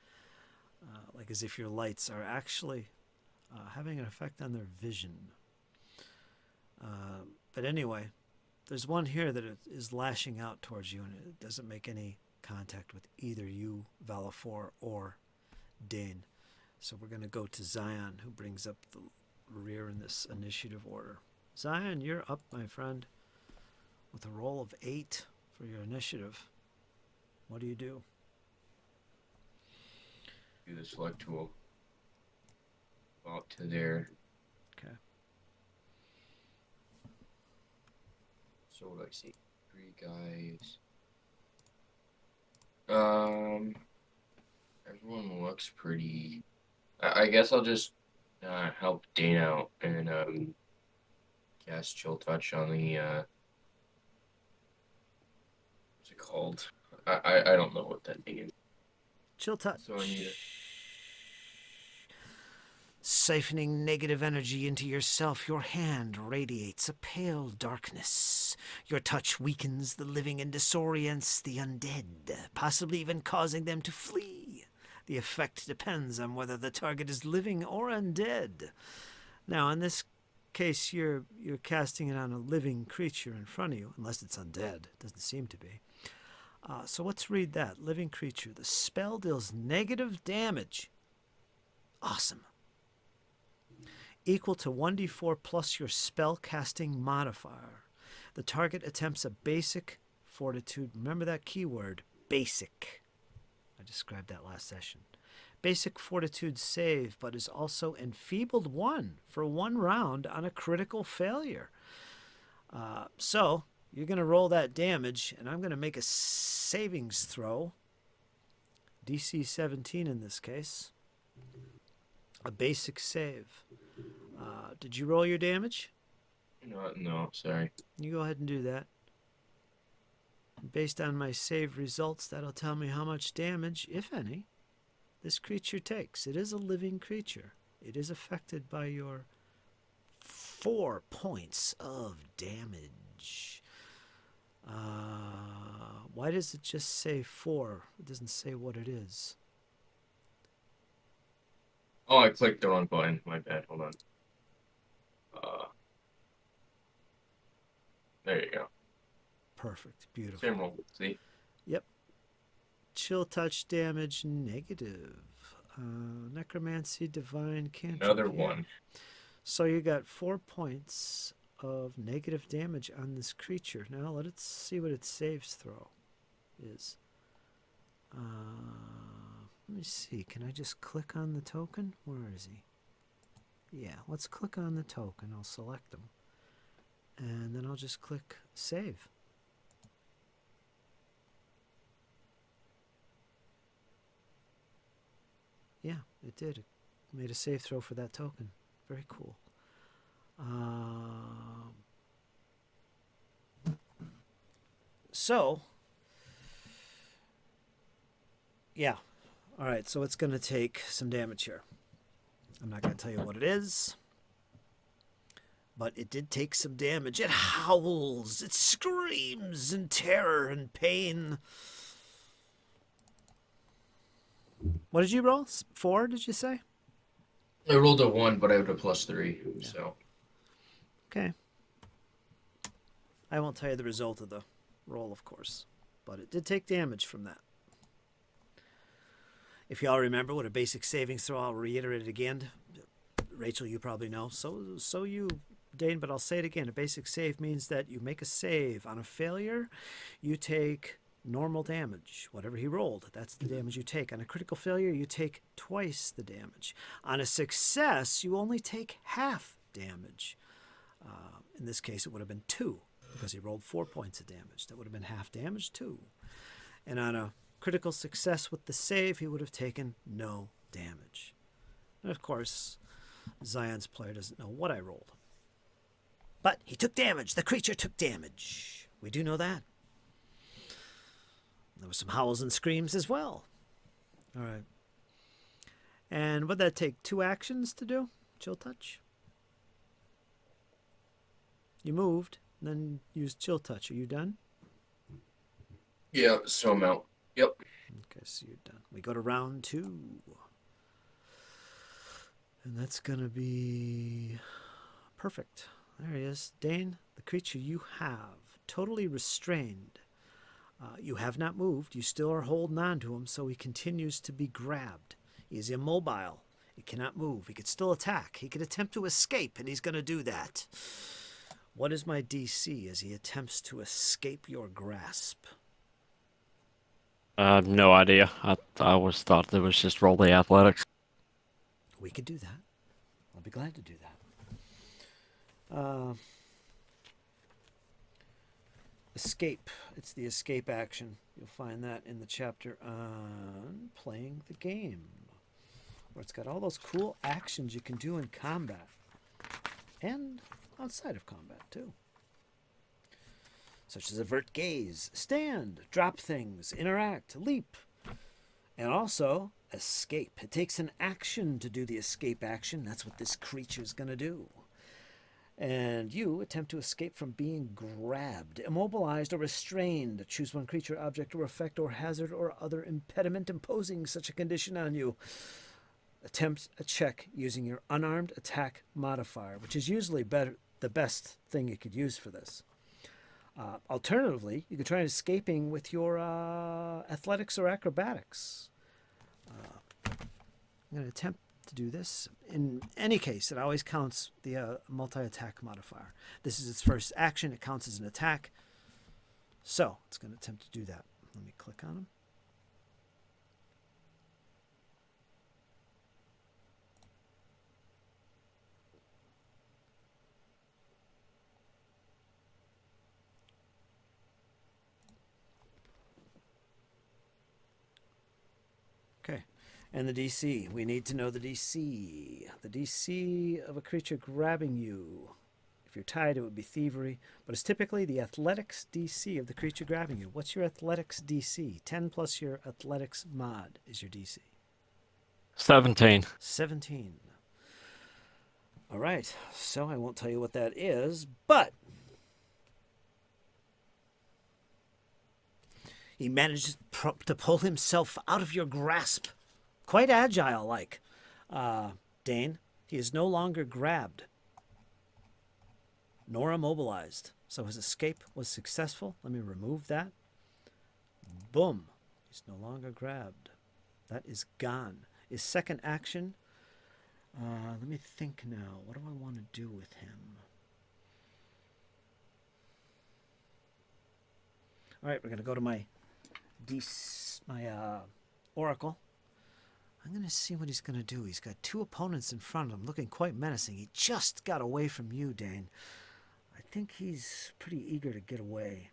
Like as if your lights are actually having an effect on their vision. But anyway, there's one here that is lashing out towards you, and it doesn't make any contact with either you, Valifor, or Dane. So we're going to go to Zion, who brings up the rear in this initiative order. Zion, you're up, my friend, with a roll of 8 for your initiative. What do you do? Do the select tool. Go up to there. Okay. So what do I see? 3 guys. Everyone looks pretty. I guess I'll just help Dane out and cast Chill Touch on the what's it called? I don't know what that thing is. Chill touch. So I need it. Siphoning negative energy into yourself, your hand radiates a pale darkness. Your touch weakens the living and disorients the undead, possibly even causing them to flee. The effect depends on whether the target is living or undead. Now, in this case, you're casting it on a living creature in front of you, unless it's undead. It doesn't seem to be. So let's read that. Living creature. The spell deals negative damage. Awesome. Equal to 1d4 plus your spell casting modifier. The target attempts a basic fortitude. Remember that keyword, basic. I described that last session. Basic fortitude save, but is also enfeebled 1 for 1 round on a critical failure. So you're going to roll that damage, and I'm going to make a savings throw. DC 17 in this case. A basic save. Did you roll your damage? No, sorry. You go ahead and do that. And based on my save results, that'll tell me how much damage, if any, this creature takes. It is a living creature. It is affected by your 4 points of damage. Why does it just say 4? It doesn't say what it is. Oh, I clicked the wrong button. My bad. Hold on. There you go. Perfect. Beautiful. Same roll. See? Yep. Chill touch damage negative. Necromancy, divine, cantrip. Another yeah. 1. So you got 4 points of negative damage on this creature. Now let's see what its saves throw is. Let me see. Can I just click on the token? Where is he? Yeah, let's click on the token. I'll select him. And then I'll just click save. Yeah, it did. It made a save throw for that token. Very cool. So, yeah. All right, so it's going to take some damage here. I'm not going to tell you what it is, but it did take some damage. It howls, it screams in terror and pain. What did you roll? 4, did you say? I rolled a 1, but I have a +3. Yeah. So. Okay. I won't tell you the result of the roll, of course, but it did take damage from that. If you all remember what a basic savings throw, I'll reiterate it again. Rachel, you probably know. So you, Dane, but I'll say it again. A basic save means that you make a save. On a failure, you take normal damage. Whatever he rolled, that's the damage you take. On a critical failure, you take twice the damage. On a success, you only take half damage. In this case, it would have been 2 because he rolled 4 points of damage. That would have been half damage, 2. And on a critical success with the save, he would have taken no damage. And of course, Zion's player doesn't know what I rolled. But he took damage. The creature took damage. We do know that. There were some howls and screams as well. All right. And would that take 2 actions to do? Chill touch? You moved, then used chill touch. Are you done? Yeah, so I'm out. Yep. Okay, so you're done. We go to round 2. And that's going to be perfect. There he is. Dane, the creature you have, totally restrained. You have not moved. You still are holding on to him, so he continues to be grabbed. He is immobile. He cannot move. He could still attack. He could attempt to escape, and he's going to do that. What is my DC as he attempts to escape your grasp? No idea. I always thought it was just roll the athletics. We could do that. I'll be glad to do that. Escape. It's the escape action. You'll find that in the chapter on playing the game. where it's got all those cool actions you can do in combat and outside of combat too, such as avert gaze, stand, drop things, interact, leap, and also escape. It takes an action to do the escape action. That's what this creature's going to do. And you attempt to escape from being grabbed, immobilized, or restrained. Choose one creature, object, or effect, or hazard, or other impediment imposing such a condition on you. Attempt a check using your unarmed attack modifier, which is usually the best thing you could use for this. Alternatively, you could try escaping with your athletics or acrobatics. I'm going to attempt to do this. In any case, it always counts the multi-attack modifier. This is its first action. It counts as an attack. So it's going to attempt to do that. Let me click on him. Okay. And the DC. We need to know the DC. The DC of a creature grabbing you. If you're tied, it would be thievery, but it's typically the athletics DC of the creature grabbing you. What's your athletics DC? 10 plus your athletics mod is your DC. 17. 17. All right. So I won't tell you what that is, but he managed to pull himself out of your grasp. Quite agile-like. Dane, he is no longer grabbed, nor immobilized. So his escape was successful. Let me remove that. Boom. He's no longer grabbed. That is gone. His second action, let me think now. What do I want to do with him? All right, we're going to go to my Oracle. I'm going to see what he's going to do. He's got two opponents in front of him, looking quite menacing. He just got away from you, Dane. I think he's pretty eager to get away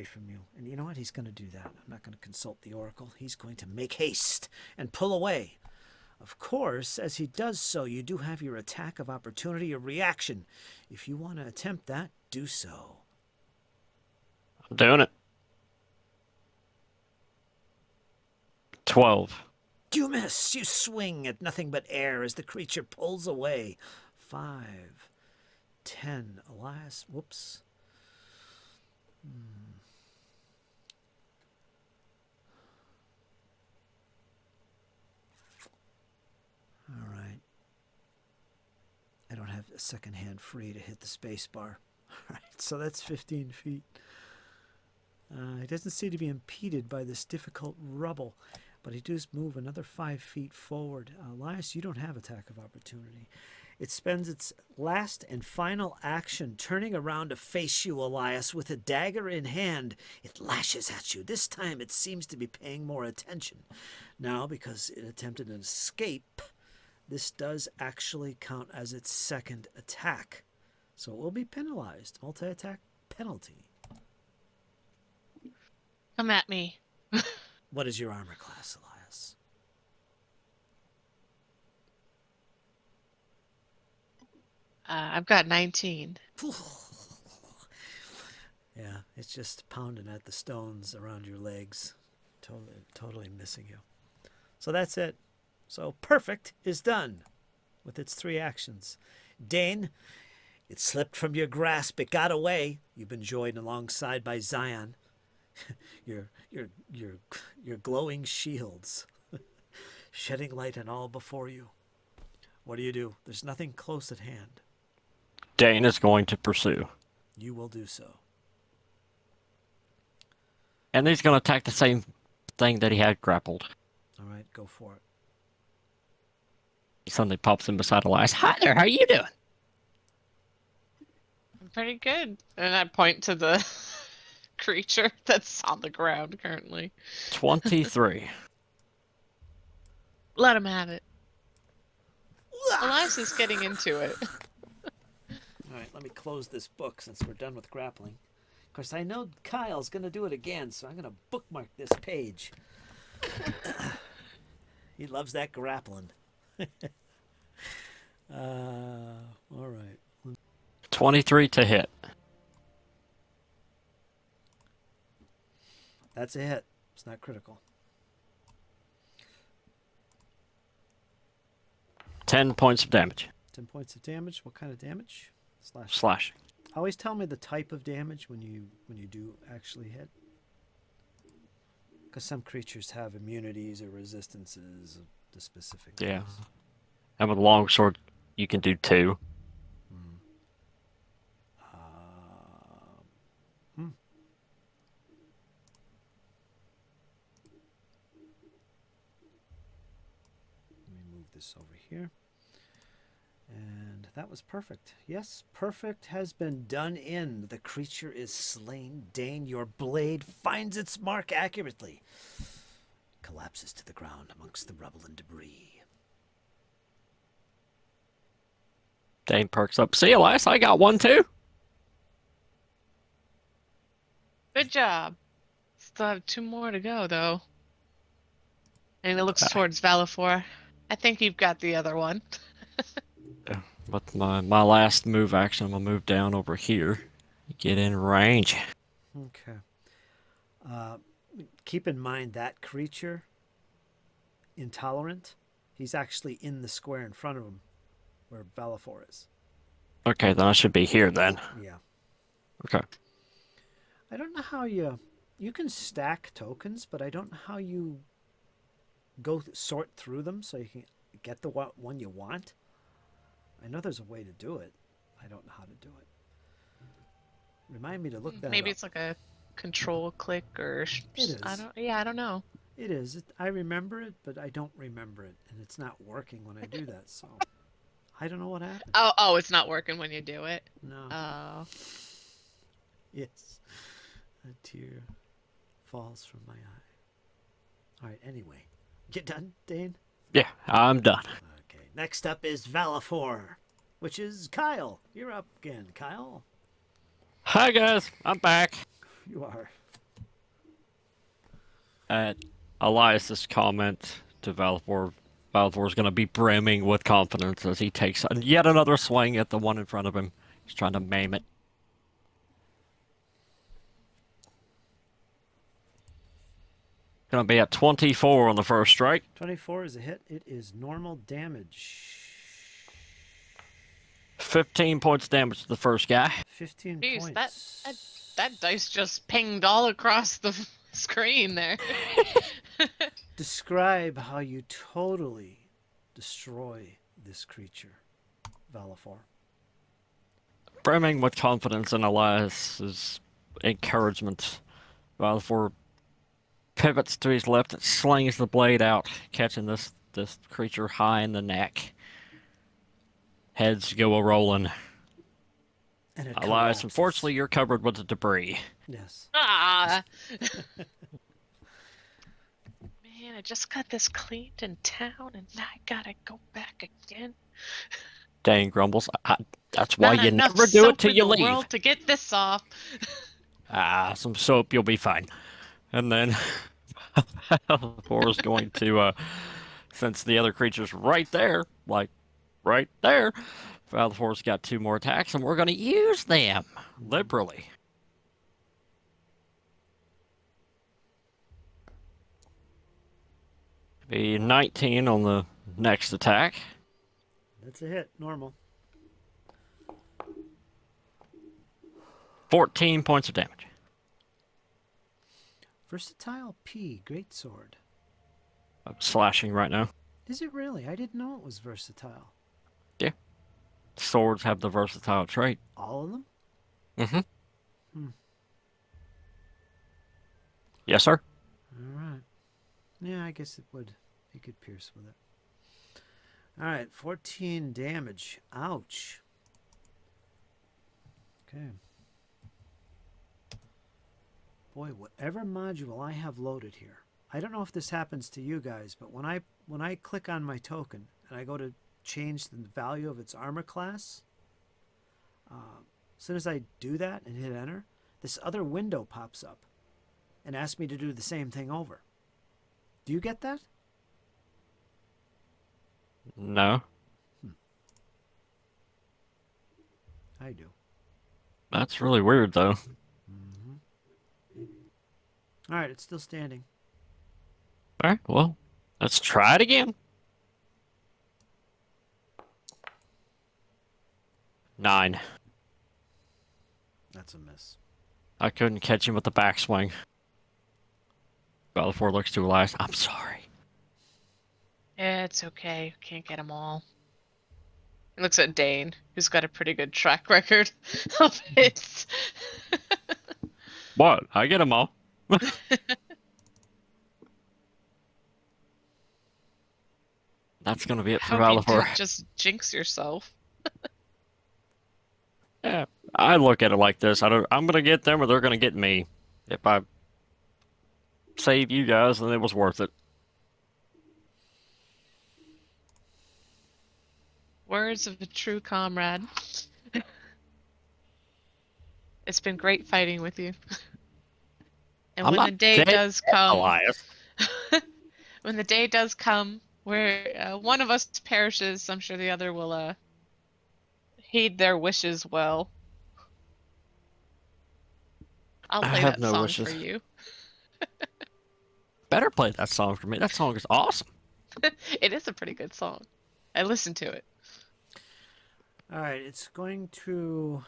from you. And you know what? He's going to do that. I'm not going to consult the Oracle. He's going to make haste and pull away. Of course, as he does so, you do have your attack of opportunity or reaction. If you want to attempt that, do so. I'm doing it. 12. You miss. You swing at nothing but air as the creature pulls away. 5, 10. Elias, whoops. All right. I don't have a second hand free to hit the space bar. All right, so that's 15 feet. He doesn't seem to be impeded by this difficult rubble, but he does move another 5 feet forward. Elias, you don't have attack of opportunity. It spends its last and final action turning around to face you, Elias, with a dagger in hand. It lashes at you. This time it seems to be paying more attention. Now, because it attempted an escape, this does actually count as its second attack. So it will be penalized. Multi-attack penalty. Come at me. What is your armor class, Elias? I've got 19. Yeah, it's just pounding at the stones around your legs. Totally missing you. So that's it. So perfect is done with its 3 actions. Dane, it slipped from your grasp. It got away. You've been joined alongside by Zion. Your glowing shields, shedding light on all before you. What do? There's nothing close at hand. Dane is going to pursue. You will do so. And he's going to attack the same thing that he had grappled. All right, go for it. He suddenly pops in beside Elias. Hi there, how you doing? I'm pretty good. And I point to the creature that's on the ground currently. 23. Let him have it. Elias is getting into it. All right, let me close this book since we're done with grappling. Of course, I know Kyle's going to do it again, so I'm going to bookmark this page. He loves that grappling. All right. 23 to hit. That's a hit. It's not critical. 10 points of damage. 10 points of damage. What kind of damage? Slash. Slashing. Always tell me the type of damage when you do actually hit. Because some creatures have immunities or resistances to specific Yeah. things. And with longsword, you can do 2. Let me move this over here. And that was perfect. Yes, perfect has been done in. The creature is slain. Dane, your blade finds its mark accurately. Collapses to the ground amongst the rubble and debris. Dane perks up. See, Elias, I got one too. Good job. Still have 2 more to go, though. And it looks towards Valifor. I think you've got the other one. With my last move action, I'm going to move down over here. Get in range. Okay. Keep in mind that creature, intolerant, he's actually in the square in front of him where Valifor is. Okay, then I should be here then. Yeah. Okay. I don't know how you can stack tokens, but I don't know how you sort through them so you can get the one you want. I know there's a way to do it. I don't know how to do it. Remind me to look that Maybe up. it's like a control click or It is. I don't know. It is. I remember it, but I don't remember it, and it's not working when I do that. So I don't know what happened. Oh, it's not working when you do it. No. Oh. Yes. A tear falls from my eye. All right. Anyway, you done, Dane? Yeah, I'm done. Okay. Next up is Valifor, which is Kyle. You're up again, Kyle. Hi guys, I'm back. You are. At Elias's comment to Valifor, Valifor's going to be brimming with confidence as he takes yet another swing at the one in front of him. He's trying to maim it. Going to be at 24 on the first strike. 24 is a hit. It is normal damage. 15 points damage to the first guy. 15 Jeez, points. that dice just pinged all across the screen there. Describe how you totally destroy this creature, Valifor. Brimming with confidence in Elias's encouragement, Valifor pivots to his left and slings the blade out, catching this creature high in the neck. Heads go a-rolling. And it Elias, collapses. unfortunately, you're covered with the debris. Yes. Ah. Man, I just got this cleaned in town, and now I gotta go back again. Dane grumbles. That's why Not you enough never do it soap till in you the leave. world to get this off. Some soap, you'll be fine. And then Valifor's going to, since the other creature's right there, like right there, Valifor's got 2 more attacks, and we're going to use them liberally. Be 19 on the next attack. That's a hit. Normal. 14 points of damage. Versatile P. Greatsword. I'm slashing right now. Is it really? I didn't know it was versatile. Yeah. Swords have the versatile trait. All of them? Mm-hmm. Yes, sir. All right. Yeah, I guess it would. You could pierce with it. All right, 14 damage. Ouch. Okay. Boy, whatever module I have loaded here. I don't know if this happens to you guys, but when I click on my token and I go to change the value of its armor class, as soon as I do that and hit enter, this other window pops up and asks me to do the same thing over. Do you get that? No, I do. that's really weird though. Mm-hmm. All right, it's still standing. All right, well, let's try it again. 9. That's a miss. I couldn't catch him with the backswing. Well, the 4 looks too last. I'm sorry. It's okay. Can't get them all. He looks at Dane, who's got a pretty good track record of hits. What? I get them all. That's gonna be it for Hope you Valor. didn't just jinx yourself. Yeah, I look at it like this. I'm gonna get them, or they're gonna get me. If I save you guys, then it was worth it. Words of a true comrade. It's been great fighting with you. And I'm when the not day dead does yet, come, Elias. when the day does come where one of us perishes, I'm sure the other will heed their wishes well. I'll I play have that no song wishes. for you. Better play that song for me. That song is awesome. It is a pretty good song. I listened to it. All right, it's going to.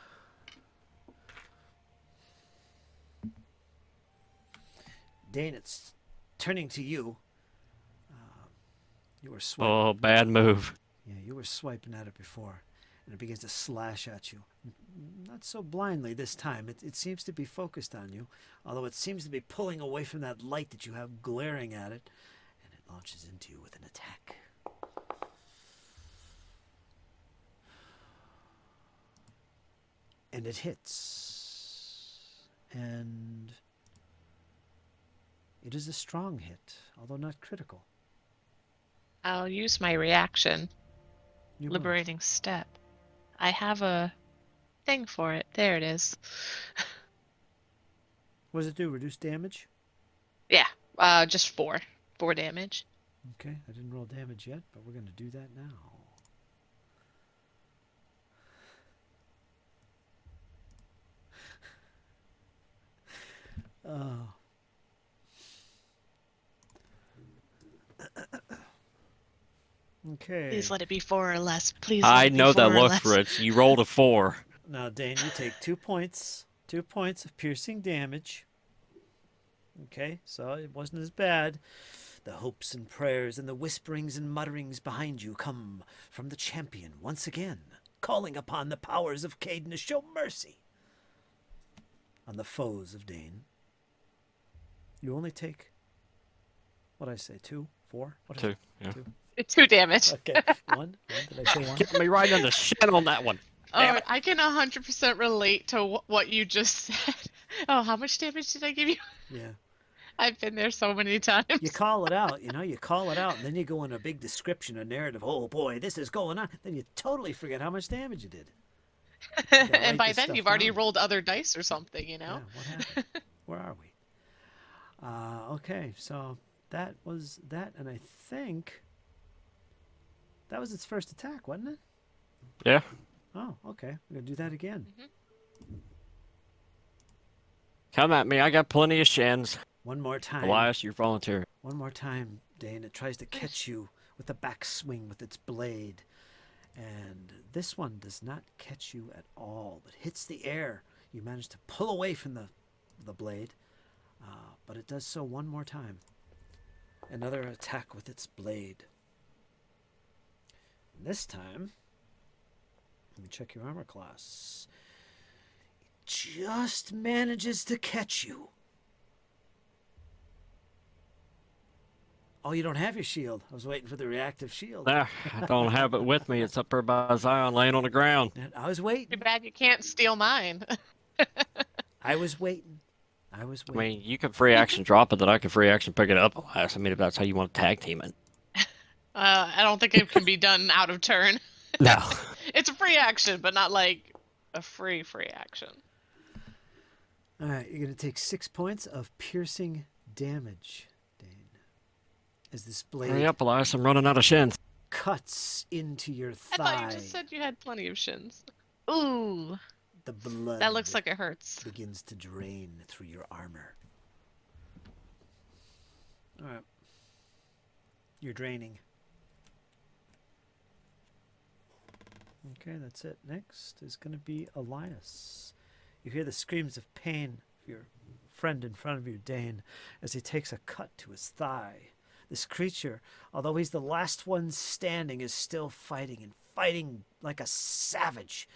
Dane, it's turning to you. You were swiping. Oh, bad move. Yeah, you were swiping at it before, and it begins to slash at you. Not so blindly this time. It seems to be focused on you, although it seems to be pulling away from that light that you have glaring at it, and it launches into you with an attack. And it hits. And it is a strong hit, although not critical. I'll use my reaction. You will. Liberating step. I have a thing for it. There it is. What does it do? Reduce damage? Yeah, just 4. 4 damage. Okay, I didn't roll damage yet, but we're going to do that now. Oh. Okay. Please let it be 4 or less. Please I let it be know 4 that or look, less. Fritz. You rolled a 4. Now, Dane, you take 2 points. 2 points of piercing damage. Okay, so it wasn't as bad. The hopes and prayers and the whisperings and mutterings behind you come from the champion once again, calling upon the powers of Caden to show mercy on the foes of Dane. You only take, what did I say, 2? 4? What is 2. it? Yeah. 2. 2 damage. Okay, 1. Did I say 1? Get me right on the shit on that one. Damn Oh, it. I can 100% relate to what you just said. Oh, how much damage did I give you? Yeah. I've been there so many times. You call it out, you call it out, and then you go in a big description, a narrative. Oh boy, this is going on. Then you totally forget how much damage you did. gotta write And by this then stuff you've already down. rolled other dice or something, you know? Yeah, what happened? Where are we? Okay, so that was that, and I think that was its first attack, wasn't it? Yeah. Oh, okay. We're gonna do that again. Come at me. I got plenty of shins. One more time. Elias, you're volunteering. One more time, Dane. It tries to catch you with a backswing with its blade. And this one does not catch you at all, but hits the air. You manage to pull away from the blade, but it does so one more time. Another attack with its blade. And this time, let me check your armor class. It just manages to catch you. Oh, you don't have your shield. I was waiting for the reactive shield. Nah, I don't have it with me. It's up there by Zion, laying on the ground. I was Too waiting. bad you can't steal mine. I was waiting. I mean, you can free action drop it, then I can free action pick it up, Elias. I mean, if that's how you want to tag team it. I don't think it can be done out of turn. No. It's a free action, but not like a free action. All right, you're going to take 6 points of piercing damage, Dane. As this blade Hurry up, Elias. I'm running out of shins. cuts into your I thigh. thought you just said you had plenty of shins. Ooh, The blood that looks like it hurts. begins to drain through your armor. All right. You're draining. Okay, that's it. Next is going to be Elias. You hear the screams of pain of your friend in front of you, Dane, as he takes a cut to his thigh. This creature, although he's the last one standing, is still fighting and fighting like a savage.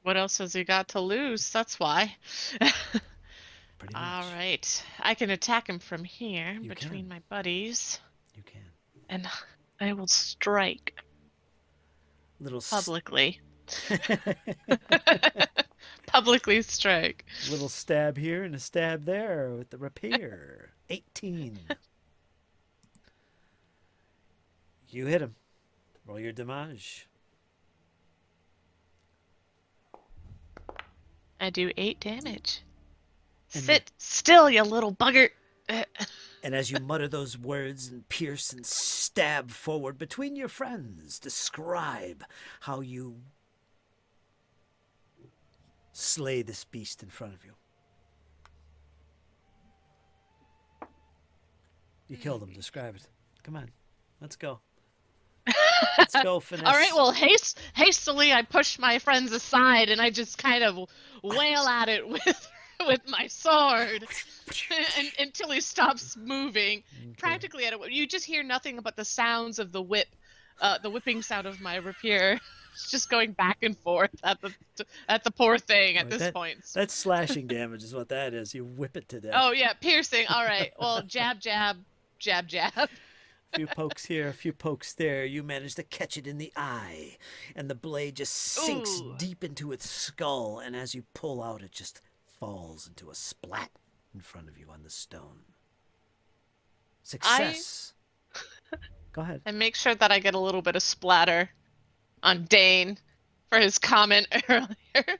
What else has he got to lose? That's why. Pretty much. All right. I can attack him from here You between can. my buddies, You can. and I will strike Little publicly. Publicly strike. little stab here and a stab there with the rapier. 18. You hit him. Roll your damage. I do 8 damage. And Sit still, you little bugger. And as you mutter those words and pierce and stab forward between your friends, describe how you slay this beast in front of you. You killed him. Describe it. Come on. Let's go. Let's go, Finesse. All right, well, hastily I push my friends aside and I just kind of wail at it with my sword until he stops moving. Okay. Practically at it, you just hear nothing but the sounds of the whipping sound of my rapier. It's just going back and forth at the poor thing at Right, this point. That's slashing damage is what that is. You whip it to death. Oh yeah, piercing. All right. Well, jab, jab, jab, jab. A few pokes here, a few pokes there. You manage to catch it in the eye, and the blade just sinks Ooh. deep into its skull, and as you pull out, it just falls into a splat in front of you on the stone. Success. Go ahead. And make sure that I get a little bit of splatter on Dane for his comment earlier,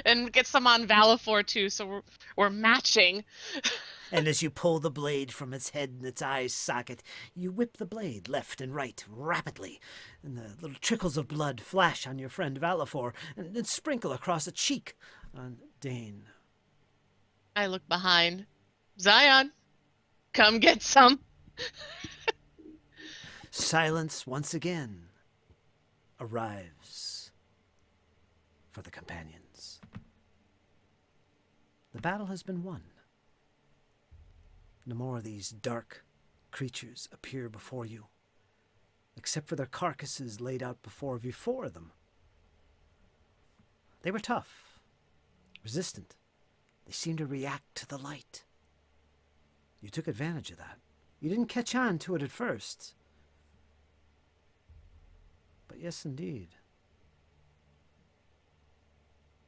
and get some on Valafor too. So we're matching. And as you pull the blade from its head and its eye socket, you whip the blade left and right rapidly, and the little trickles of blood flash on your friend Valafor and sprinkle across a cheek on Dane. I look behind. Zion, come get some. Silence once again arrives for the companions. The battle has been won. No more of these dark creatures appear before you, except for their carcasses laid out before you, 4 of them. They were tough, resistant. They seemed to react to the light. You took advantage of that. You didn't catch on to it at first. But yes, indeed.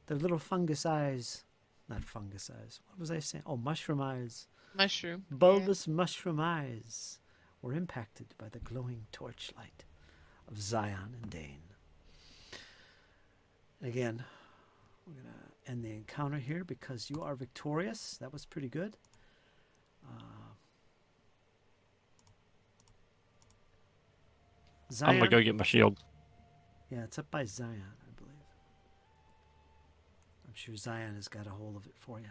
Their little fungus eyes, not fungus eyes, what was I saying? Oh, mushroom eyes. Mushroom. Bulbous mushroom eyes were impacted by the glowing torchlight of Zion and Dane. And again, we're going to end the encounter here because you are victorious. That was pretty good. Zion, I'm gonna go get my shield. yeah, it's up by Zion, I believe. I'm sure Zion has got a hold of it for you.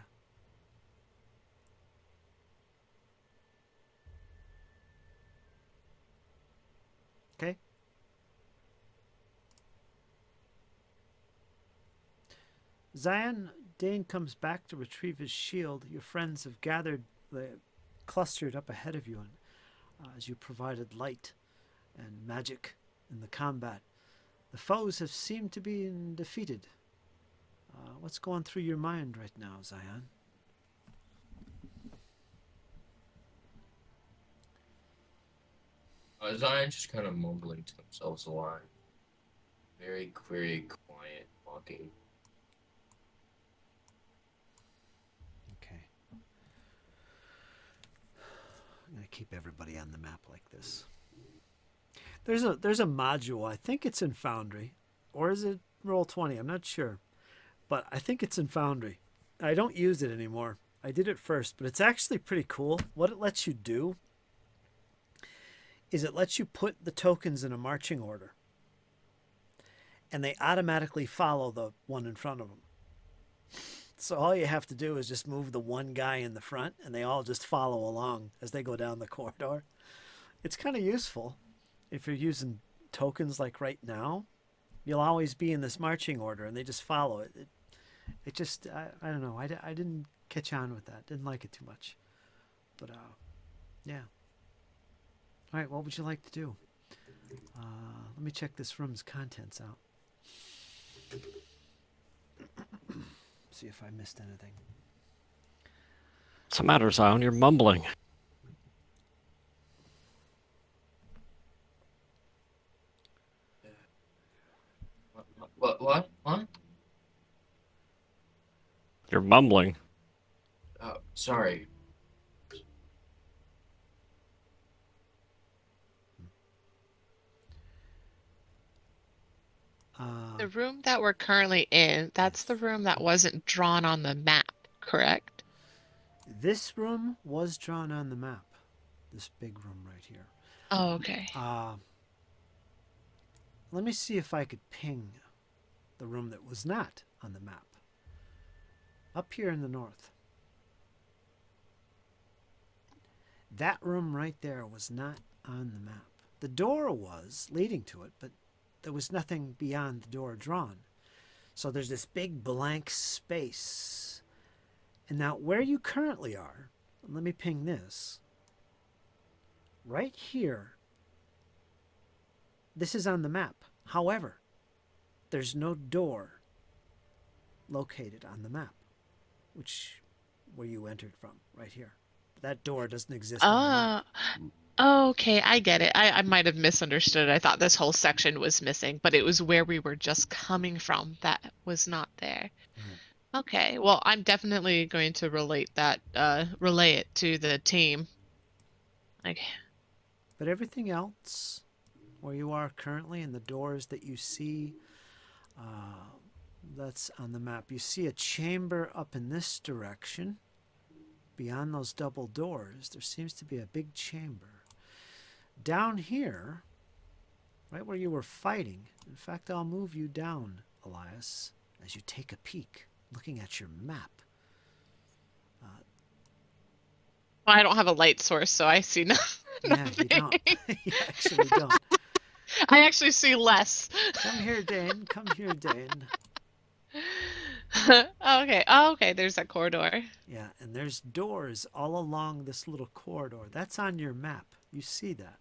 Okay. Zion, Dane comes back to retrieve his shield. Your friends have gathered, clustered up ahead of you, and as you provided light and magic in the combat, the foes have seemed to be defeated. What's going through your mind right now, Zion? Zion just kind of mumbling to themselves a lot. Very, very quiet, walking. Okay. I'm gonna keep everybody on the map like this. There's a module. I think it's in Foundry, or is it Roll20? I'm not sure, but I think it's in Foundry. I don't use it anymore. I did it first, but it's actually pretty cool. What it lets you do is it lets you put the tokens in a marching order, and they automatically follow the one in front of them. So all you have to do is just move the one guy in the front, and they all just follow along as they go down the corridor. It's kind of useful if you're using tokens like right now. You'll always be in this marching order, and they just follow it. It just, I don't know. I didn't catch on with that. Didn't like it too much. But, yeah. All right, what would you like to do? Let me check this room's contents out. See if I missed anything. What's the matter, Zion? You're mumbling. What? You're mumbling. Sorry. The room that we're currently in, that's the room that wasn't drawn on the map, correct? This room was drawn on the map. This big room right here. Oh, okay. Let me see if I could ping the room that was not on the map. Up here in the north. That room right there was not on the map. The door was leading to it, but there was nothing beyond the door drawn. So there's this big blank space. And now where you currently are, let me ping this. Right here, this is on the map. However, there's no door located on the map, where you entered from, right here. That door doesn't exist on the map. Okay, I get it. I might have misunderstood. I thought this whole section was missing, but it was where we were just coming from that was not there. Right. Okay, well, I'm definitely going to relay it to the team. Okay. But everything else, where you are currently, and the doors that you see, that's on the map. You see a chamber up in this direction. Beyond those double doors, there seems to be a big chamber. Down here, right where you were fighting, in fact, I'll move you down, Elias, as you take a peek, looking at your map. Well, I don't have a light source, so I see Yeah, you don't. You actually don't. I actually see less. Come here, Dane. Come here, Dane. Okay. Oh, okay. There's that corridor. Yeah, and there's doors all along this little corridor. That's on your map. You see that.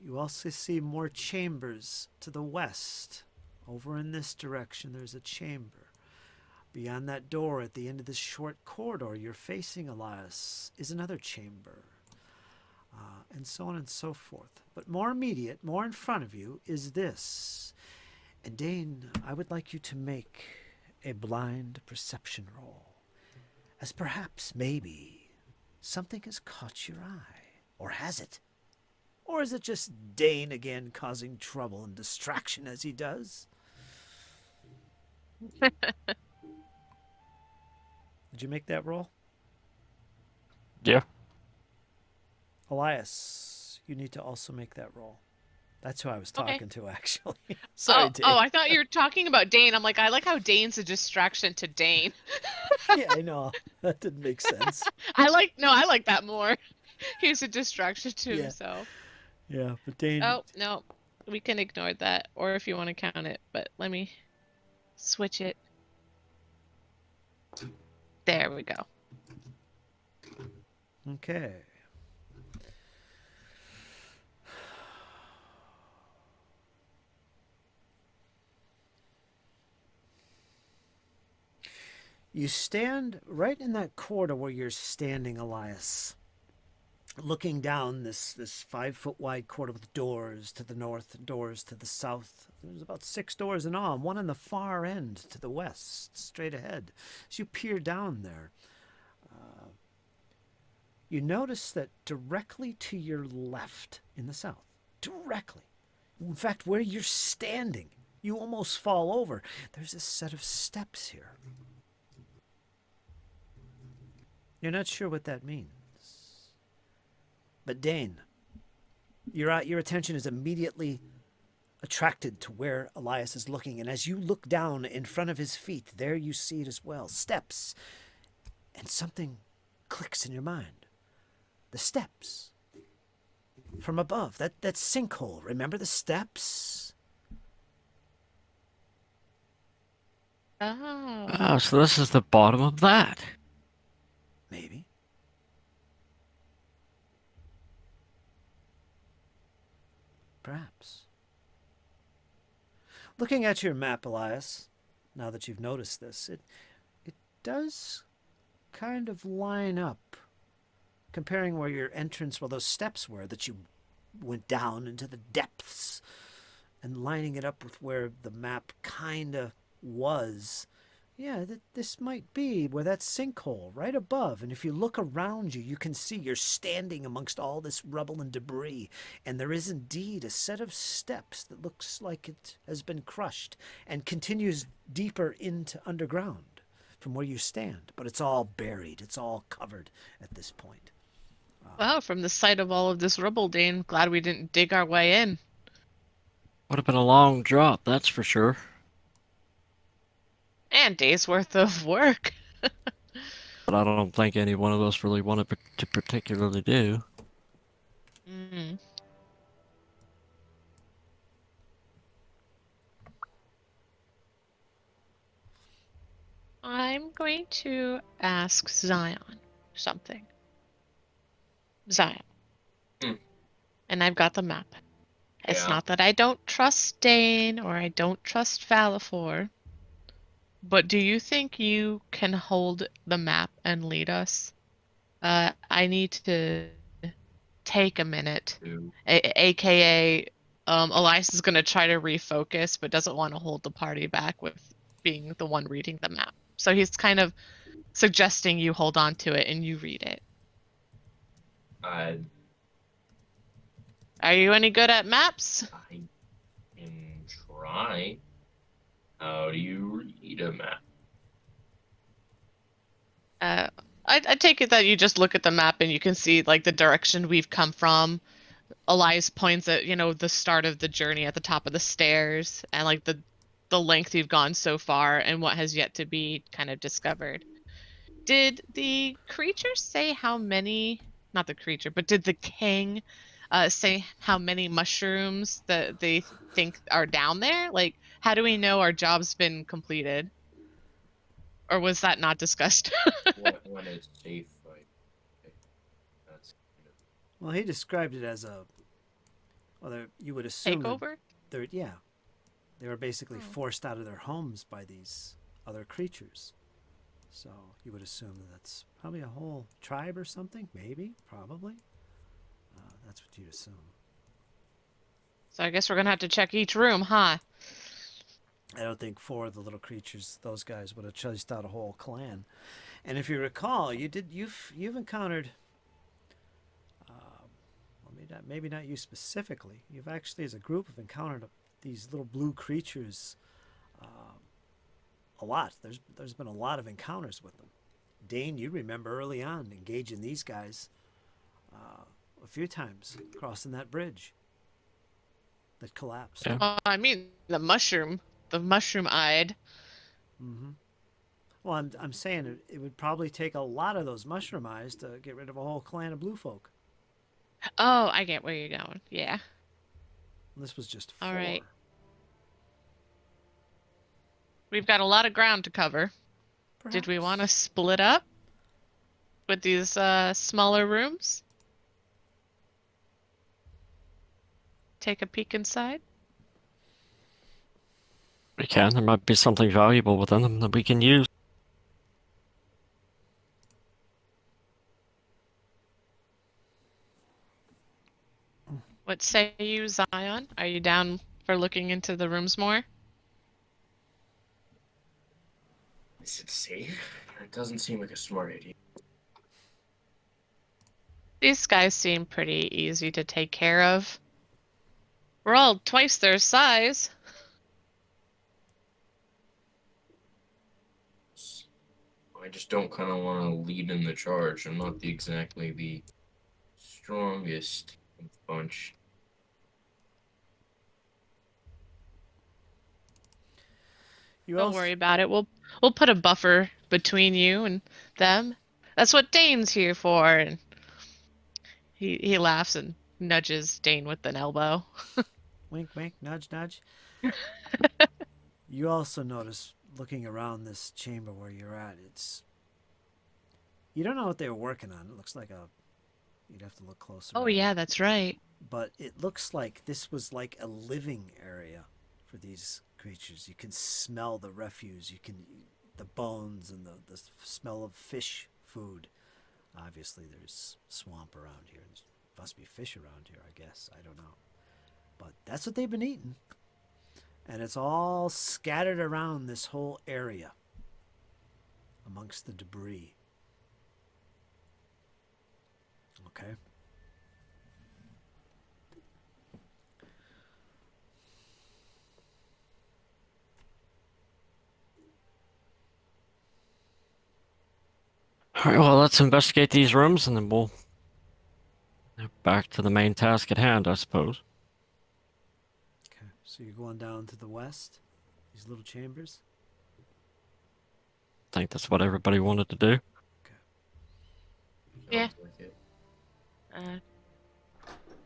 You also see more chambers to the west. Over in this direction, there's a chamber. Beyond that door at the end of this short corridor you're facing, Elias, is another chamber. And so on and so forth. But more immediate, more in front of you, is this. And Dane, I would like you to make a blind perception roll. As perhaps, maybe, something has caught your eye. Or has it? Or is it just Dane again causing trouble and distraction as he does? Did you make that roll? Yeah. Elias, you need to also make that roll. That's who I was Okay. talking to, actually. Sorry, Dane. I thought you were talking about Dane. I'm like, I like how Dane's a distraction to Dane. Yeah, I know. That didn't make sense. I like that more. He's a distraction to Yeah. himself. Yeah, but Dane... Oh, no. We can ignore that, or if you want to count it, but let me switch it. There we go. Okay. You stand right in that corridor where you're standing, Elias, looking down this 5-foot wide corridor with doors to the north, doors to the south. There's about 6 doors in all, one on the far end to the west, straight ahead. As you peer down there, you notice that directly to your left in the south, directly, in fact, where you're standing, you almost fall over. There's a set of steps here. You're not sure what that means. But Dane, Your attention is immediately attracted to where Elias is looking, and as you look down in front of his feet, there you see it as well. Steps. And something clicks in your mind. The steps. From above, that sinkhole. Remember the steps? Oh. Ah, so this is the bottom of that. Maybe. Perhaps. Looking at your map, Elias, now that you've noticed this, it does kind of line up. Comparing where your entrance, well, those steps were that you went down into the depths, and lining it up with where the map kind of was. Yeah, this might be where that sinkhole right above. And if you look around you, you can see you're standing amongst all this rubble and debris. And there is indeed a set of steps that looks like it has been crushed and continues deeper into underground from where you stand. But it's all buried. It's all covered at this point. Well, from the sight of all of this rubble, Dane, glad we didn't dig our way in. Would have been a long drop, that's for sure. And days worth of work. But I don't think any one of us really wanted to particularly do. Mm. I'm going to ask Zion something. Zion. Hmm. And I've got the map. It's Yeah. not that I don't trust Dane or I don't trust Valifor, but do you think you can hold the map and lead us? I need to take a minute. Two. AKA, Elias is going to try to refocus, but doesn't want to hold the party back with being the one reading the map. So he's kind of suggesting you hold on to it and you read it. I Are you any good at maps? can try. How do you read a map? I take it that you just look at the map and you can see like the direction we've come from. Elias points at, the start of the journey at the top of the stairs and like the length you've gone so far and what has yet to be kind of discovered. Did the creature say how many, not the creature, but did the king say how many mushrooms that they think are down there? Like, how do we know our job's been completed? Or was that not discussed? When it's safe, like that's kind of Well, he described it as a. Well, you would assume that Takeover? they were basically Oh. forced out of their homes by these other creatures. So you would assume that that's probably a whole tribe or something. Maybe, probably. That's what you'd assume. So I guess we're gonna have to check each room, huh? I don't think 4 of the little creatures, those guys, would have chased out a whole clan. And if you recall, you've encountered. Well, maybe not you specifically. You've actually, as a group, have encountered these little blue creatures a lot. There's been a lot of encounters with them. Dane, you remember early on engaging these guys a few times crossing that bridge that collapsed. Yeah. I mean the mushroom-eyed. Mm-hmm. Well, I'm saying it would probably take a lot of those mushroom eyes to get rid of a whole clan of blue folk. Oh, I get where you're going. Yeah. And this was just 4. All right. We've got a lot of ground to cover. Did we want to split up with these smaller rooms? Take a peek inside? We can. There might be something valuable within them that we can use. What say you, Zion? Are you down for looking into the rooms more? Is it safe? It doesn't seem like a smart idea. These guys seem pretty easy to take care of. We're all twice their size. I just don't kind of want to lead in the charge. I'm not exactly the strongest of the bunch. You Don't also worry about it. We'll put a buffer between you and them. That's what Dane's here for. And he laughs and nudges Dane with an elbow. wink, wink, nudge, nudge. You also notice looking around this chamber where you're at, you don't know what they were working on. It looks like you'd have to look closer Oh at yeah, it. that's right. But it looks like this was like a living area for these creatures. You can smell the refuse. The bones and the smell of fish food. Obviously, there's swamp around here. There must be fish around here, I guess. I don't know. But that's what they've been eating. And it's all scattered around this whole area amongst the debris. Okay. All right, well, let's investigate these rooms and then we'll back to the main task at hand, I suppose. Okay. So you're going down to the west, these little chambers. I think that's what everybody wanted to do. Yeah. Sounds like it. Uh,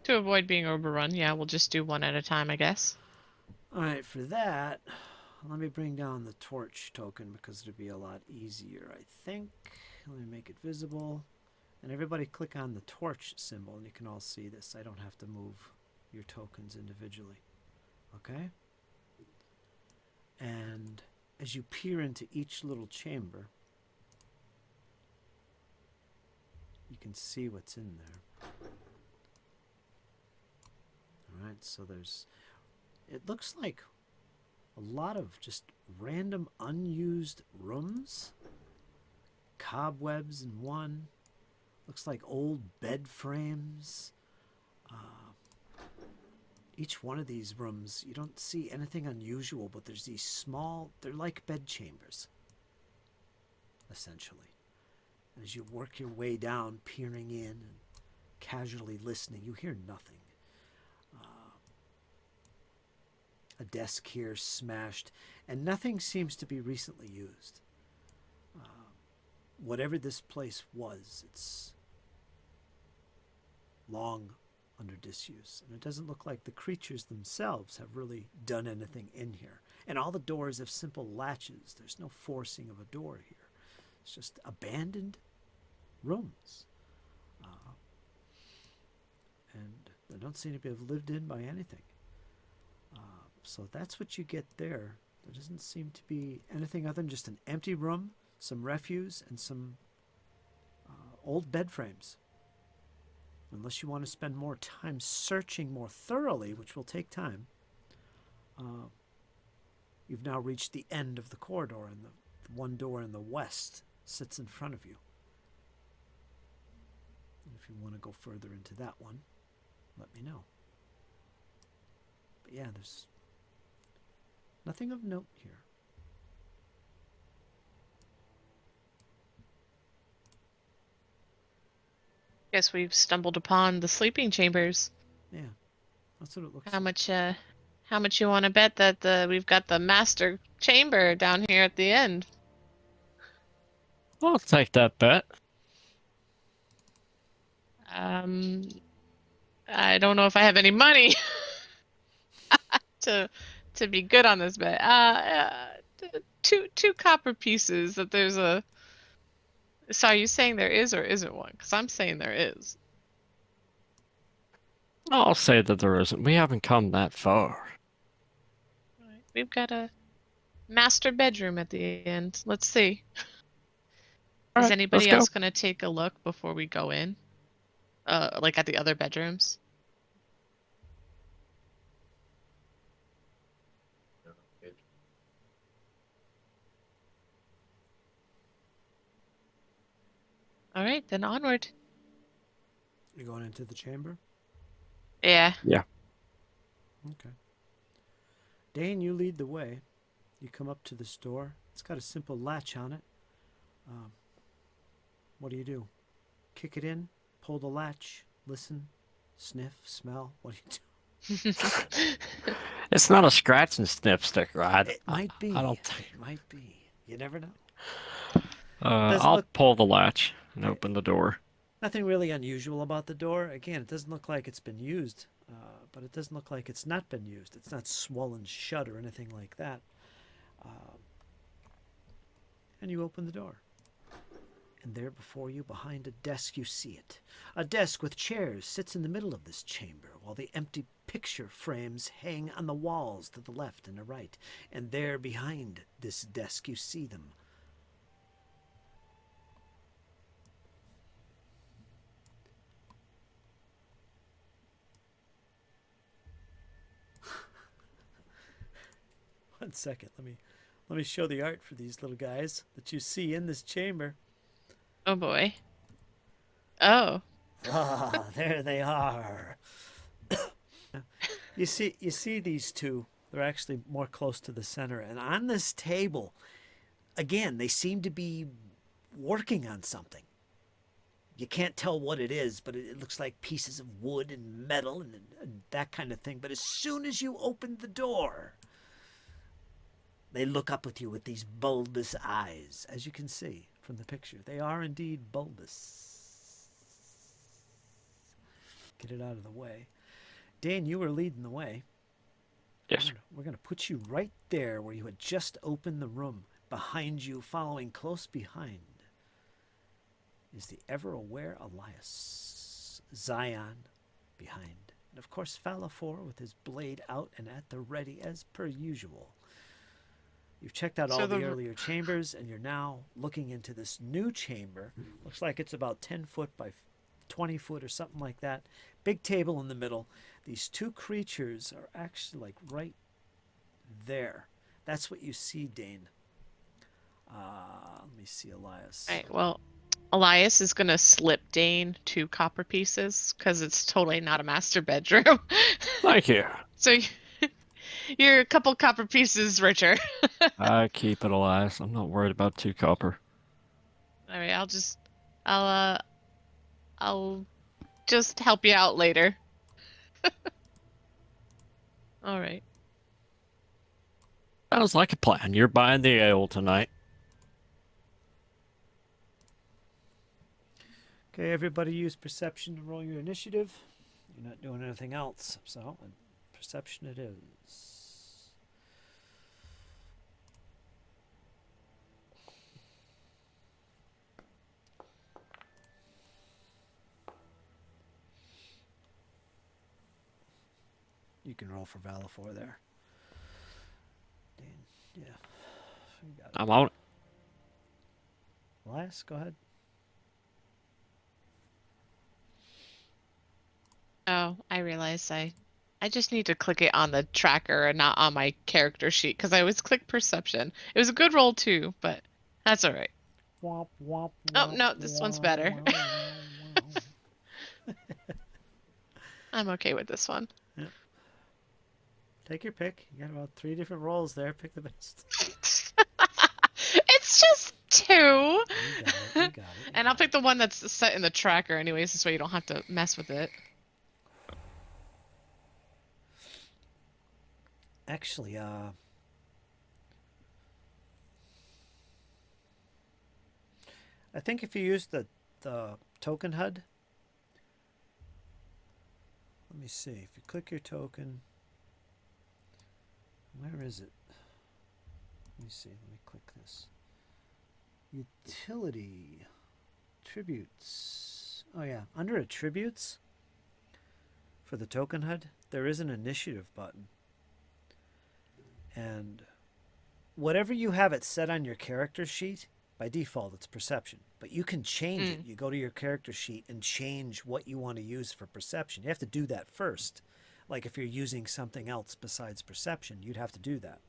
to avoid being overrun, yeah, we'll just do one at a time, I guess. All right, for that, let me bring down the torch token because it'll be a lot easier, I think. Let me make it visible. And everybody click on the torch symbol and you can all see this. I don't have to move your tokens individually. Okay? And as you peer into each little chamber, you can see what's in there. All right, so it looks like a lot of just random unused rooms. Cobwebs in one. Looks like old bed frames. Each one of these rooms, you don't see anything unusual, but there's these they're like bed chambers, essentially. And as you work your way down, peering in and casually listening, you hear nothing. A desk here smashed, and nothing seems to be recently used. Whatever this place was, it's long under disuse, and it doesn't look like the creatures themselves have really done anything in here. And all the doors have simple latches. There's no forcing of a door here. It's just abandoned rooms. And they don't seem to be lived in by anything. So that's what you get there. There doesn't seem to be anything other than just an empty room, some refuse, and some old bed frames. Unless you want to spend more time searching more thoroughly, which will take time, you've now reached the end of the corridor, and the one door in the west sits in front of you. And if you want to go further into that one, let me know. But yeah, there's nothing of note here. Guess we've stumbled upon the sleeping chambers. Yeah, that's what it looks How like. much you want to bet that we've got the master chamber down here at the end? I'll take that bet. I don't know if I have any money to be good on this bet. Two copper pieces that there's a. So are you saying there is or isn't one? Because I'm saying there is. I'll say that there isn't. We haven't come that far. All right. We've got a master bedroom at the end. Let's see. All Is right, let's anybody go. else going to take a look before we go in? Like at the other bedrooms? No, good. All right, then onward. You're going into the chamber? Yeah. Yeah. Okay. Dane, you lead the way. You come up to this door. It's got a simple latch on it. What do you do? Kick it in? Pull the latch? Listen? Sniff? Smell? What do you do? It's not a scratch and sniff sticker. It might be. I don't think. It might be. You never know. Doesn't I'll look pull the latch and okay. open the door. Nothing really unusual about the door. Again, it doesn't look like it's been used, but it doesn't look like it's not been used. It's not swollen shut or anything like that. And you open the door. And there before you, behind a desk, you see it. A desk with chairs sits in the middle of this chamber, while the empty picture frames hang on the walls to the left and the right. And there behind this desk, you see them. One second, let me show the art for these little guys that you see in this chamber. Oh boy. Oh. Ah, there they are. You see these two. They're actually more close to the center. And on this table, again, they seem to be working on something. You can't tell what it is, but it looks like pieces of wood and metal and that kind of thing. But as soon as you open the door, they look up at you with these bulbous eyes, as you can see from the picture. They are indeed bulbous. Get it out of the way. Dan, you were leading the way. Yes. We're going to put you right there where you had just opened the room. Behind you, following close behind, is the ever-aware Elias. Zion behind. And of course, Farly-Tel with his blade out and at the ready as per usual. You've checked out all the earlier chambers, and you're now looking into this new chamber. Looks like it's about 10 foot by 20 foot or something like that. Big table in the middle. These two creatures are actually like right there. That's what you see, Dane. Let me see Elias. All right, well, Elias is going to slip Dane 2 copper pieces because it's totally not a master bedroom. Thank you. So you're a couple copper pieces richer. I keep it alive. I'm not worried about 2 copper. All right, I'll just help you out later. All right. Sounds like a plan. You're buying the ale tonight. Okay, everybody use perception to roll your initiative. You're not doing anything else, so perception it is. You can roll for Farly-Tel there. Dan, yeah. You got it. I'm on it. Elias, go ahead. Oh, I realize I just need to click it on the tracker and not on my character sheet because I always click perception. It was a good roll too, but that's all right. Womp, womp, Oh, womp, no, this one's better. I'm okay with this one. Yeah. Take your pick. You got about 3 different rolls there. Pick the best. It's just 2. You got it. And I'll pick the one that's set in the tracker anyways, this way you don't have to mess with it. Actually, I think if you use the token HUD, let me see. If you click your token, where is it? Let me see. Let me click this. Utility, attributes. Oh yeah, under attributes for the token HUD, there is an initiative button. And whatever you have it set on your character sheet, by default it's perception. But you can change it. You go to your character sheet and change what you want to use for perception. You have to do that first. Like if you're using something else besides perception, you'd have to do that.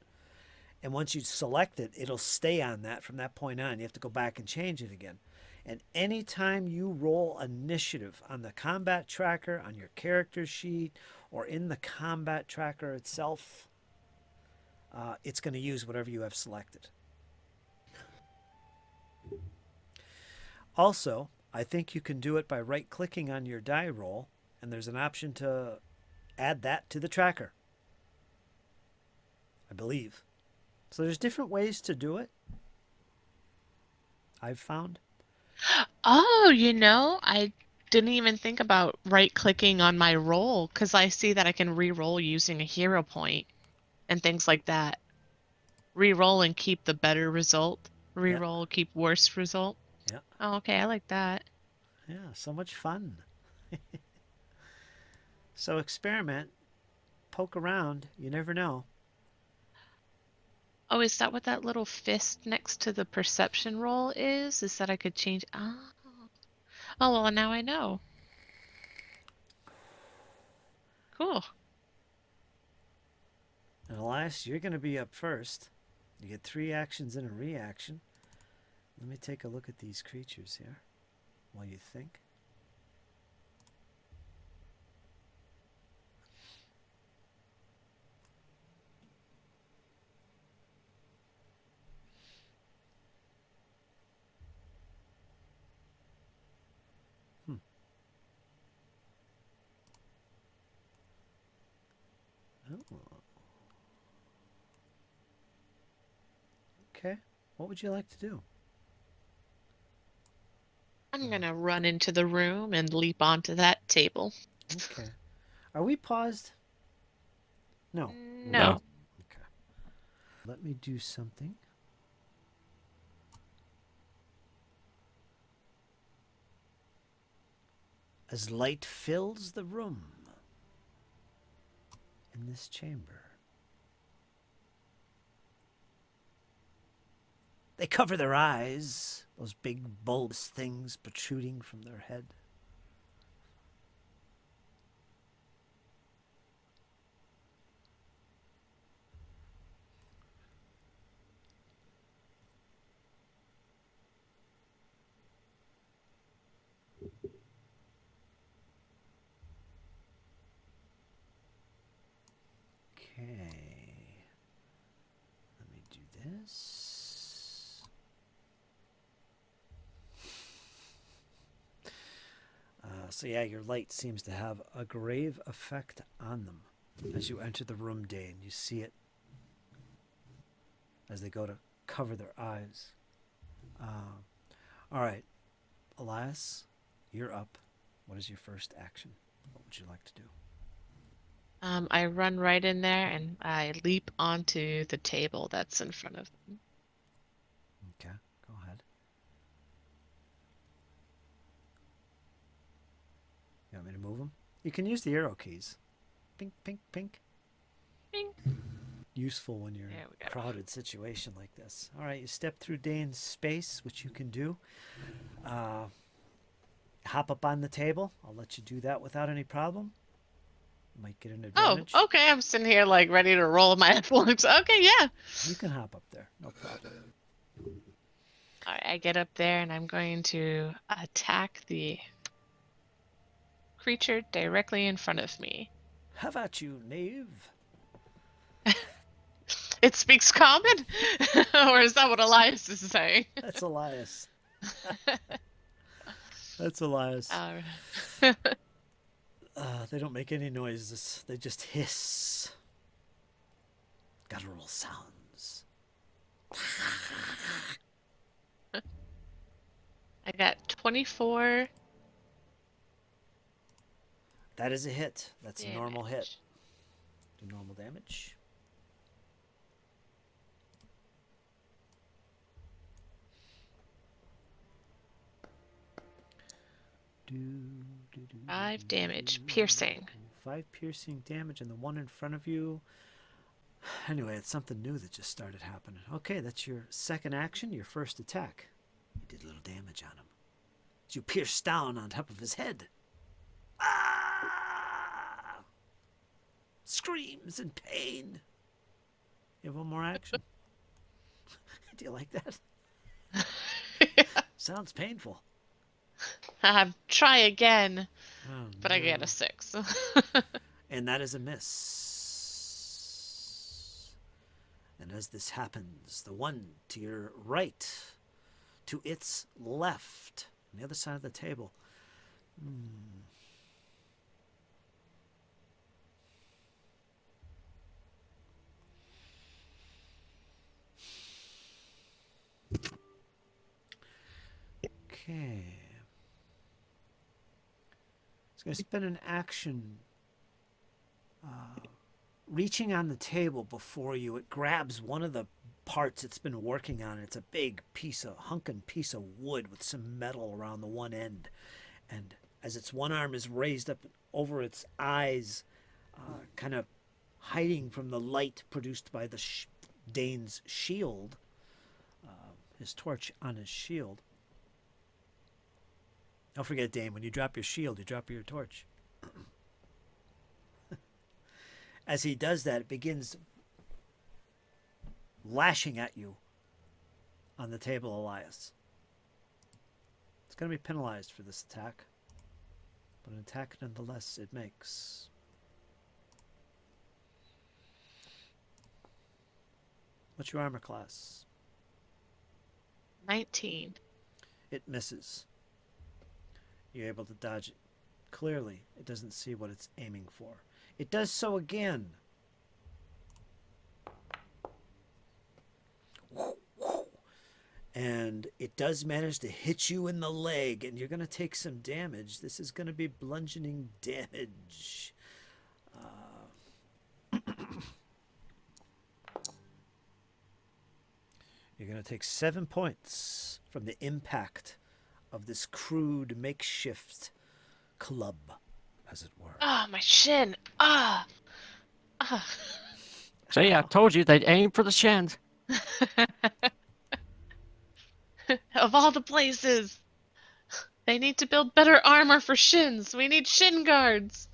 And once you select it, it'll stay on that from that point on. You have to go back and change it again. And anytime you roll initiative on the combat tracker, on your character sheet, or in the combat tracker itself, it's going to use whatever you have selected. Also, I think you can do it by right-clicking on your die roll, and there's an option to add that to the tracker. I believe. So there's different ways to do it, I've found. Oh, I didn't even think about right-clicking on my roll because I see that I can re-roll using a hero point and things like that. Re-roll and keep the better result. Yeah, Re-roll, keep worse result. yeah, Oh, okay, I like that. yeah. So much fun. So experiment, poke around. You never know. Oh, is that what that little fist next to the perception roll is? Is that I could change? Oh, oh well, now I know. Cool. And Elias, you're going to be up first. You get 3 actions and a reaction. Let me take a look at these creatures here while you think. Hmm. Oh. Okay. What would you like to do? I'm gonna run into the room and leap onto that table. Okay. Are we paused? No. No. Okay. Let me do something. As light fills the room in this chamber, they cover their eyes, those big bulbous things protruding from their head. Okay. Let me do this. So yeah, your light seems to have a grave effect on them as you enter the room, Dane. You see it as they go to cover their eyes. All right, Elias, you're up. What is your first action? What would you like to do? I run right in there and I leap onto the table that's in front of them. Okay, go ahead. You want me to move them? You can use the arrow keys. Pink, pink, pink. Bing. Useful when you're in There we a go. crowded situation like this. All right, you step through Dane's space, which you can do. Hop up on the table. I'll let you do that without any problem. You might get an Oh, advantage. okay. I'm sitting here like ready to roll my influence. Okay, yeah. You can hop up there. No problem. All right, I get up there and I'm going to attack the creature directly in front of me. How about you, knave? It speaks common? Or is that what Elias is saying? That's Elias. That's Elias. They don't make any noises. They just hiss. Guttural sounds. I got 24. That is a hit. That's a normal hit. damage. Do normal damage. Do, do, do, 5 do, damage, do. piercing. 5 piercing damage, and the one in front of you. Anyway, it's something new that just started happening. Okay, that's your second action, your first attack. You did a little damage on him. As you pierced down on top of his head. Ah! Screams in pain. You have one more action. Do you like that? Sounds painful. Try again, Oh, but I no. get a 6. And that is a miss. And as this happens, the one to your right, to its left, on the other side of the table, Okay. It's going to spend an action reaching on the table before you. It grabs one of the parts it's been working on. It's a big hunkin' piece of wood with some metal around the one end. And as its one arm is raised up over its eyes, kind of hiding from the light produced by the Dane's shield, his torch on his shield. Don't forget, Dane, when you drop your shield, you drop your torch. As he does that, it begins lashing at you on the table, Elias. It's going to be penalized for this attack, but an attack nonetheless it makes. What's your armor class? 19. It misses. You're able to dodge it. Clearly, it doesn't see what it's aiming for. It does so again. And it does manage to hit you in the leg, and you're going to take some damage. This is going to be bludgeoning damage. You're going to take 7 points from the impact of this crude makeshift club, as it were. Ah, my shin. Ah. Ah. See, I told you they'd aim for the shins. Of all the places. They need to build better armor for shins. We need shin guards.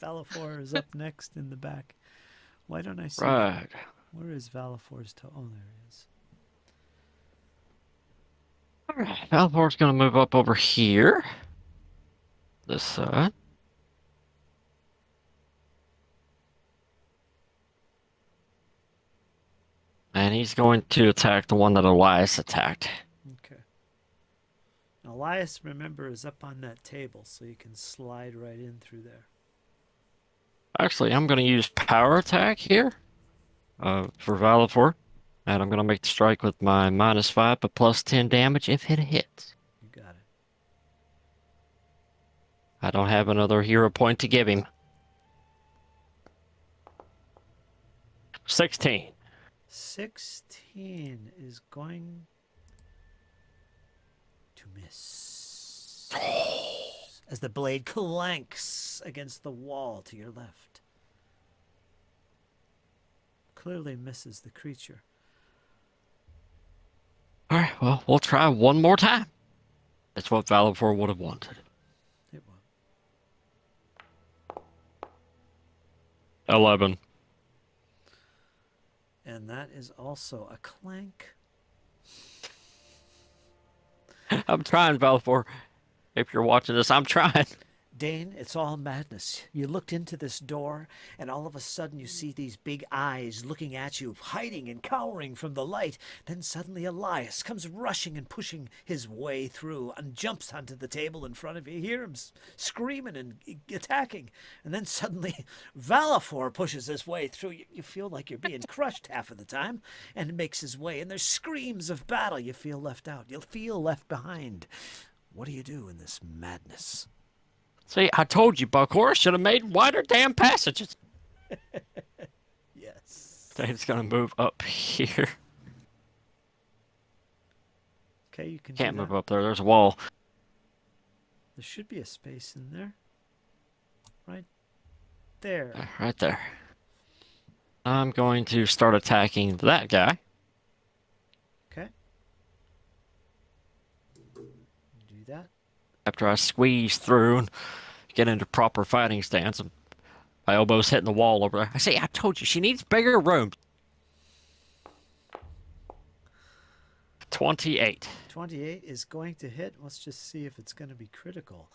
Valifor is up next in the back. Why don't I see? Right. Where is Valifor's toe? Oh, there he is. Alright, Valvor's gonna move up over here. This side. And he's going to attack the one that Elias attacked. Okay. Elias, remember, is up on that table, so you can slide right in through there. Actually, I'm gonna use power attack here. For Valifor. And I'm gonna make the strike with my -5 but +10 damage if it hits. You got it. I don't have another hero point to give him. 16. 16 is going to miss. As the blade clanks against the wall to your left. Clearly misses the creature. Alright, well, we'll try one more time. That's what Valifor would have wanted. It won't. 11. And that is also a clank. I'm trying, Valifor. If you're watching this, I'm trying. Dane, it's all madness. You looked into this door, and all of a sudden you see these big eyes looking at you, hiding and cowering from the light. Then suddenly Elias comes rushing and pushing his way through and jumps onto the table in front of you. You hear him screaming and attacking. And then suddenly Valifor pushes his way through. You feel like you're being crushed half of the time, and makes his way. And there's screams of battle. You feel left out. You'll feel left behind. What do you do in this madness? See, I told you, Buckhorse should have made wider damn passages. Yes. Dane's gonna move up here. Okay, you can Can't do move that. up there. There's a wall. There should be a space in there. Right there. Right there. I'm going to start attacking that guy. Okay. Do that. After I squeeze through and get into proper fighting stance. And my elbow's hitting the wall over there. I say, I told you, she needs bigger room. 28. 28 is going to hit. Let's just see if it's going to be critical.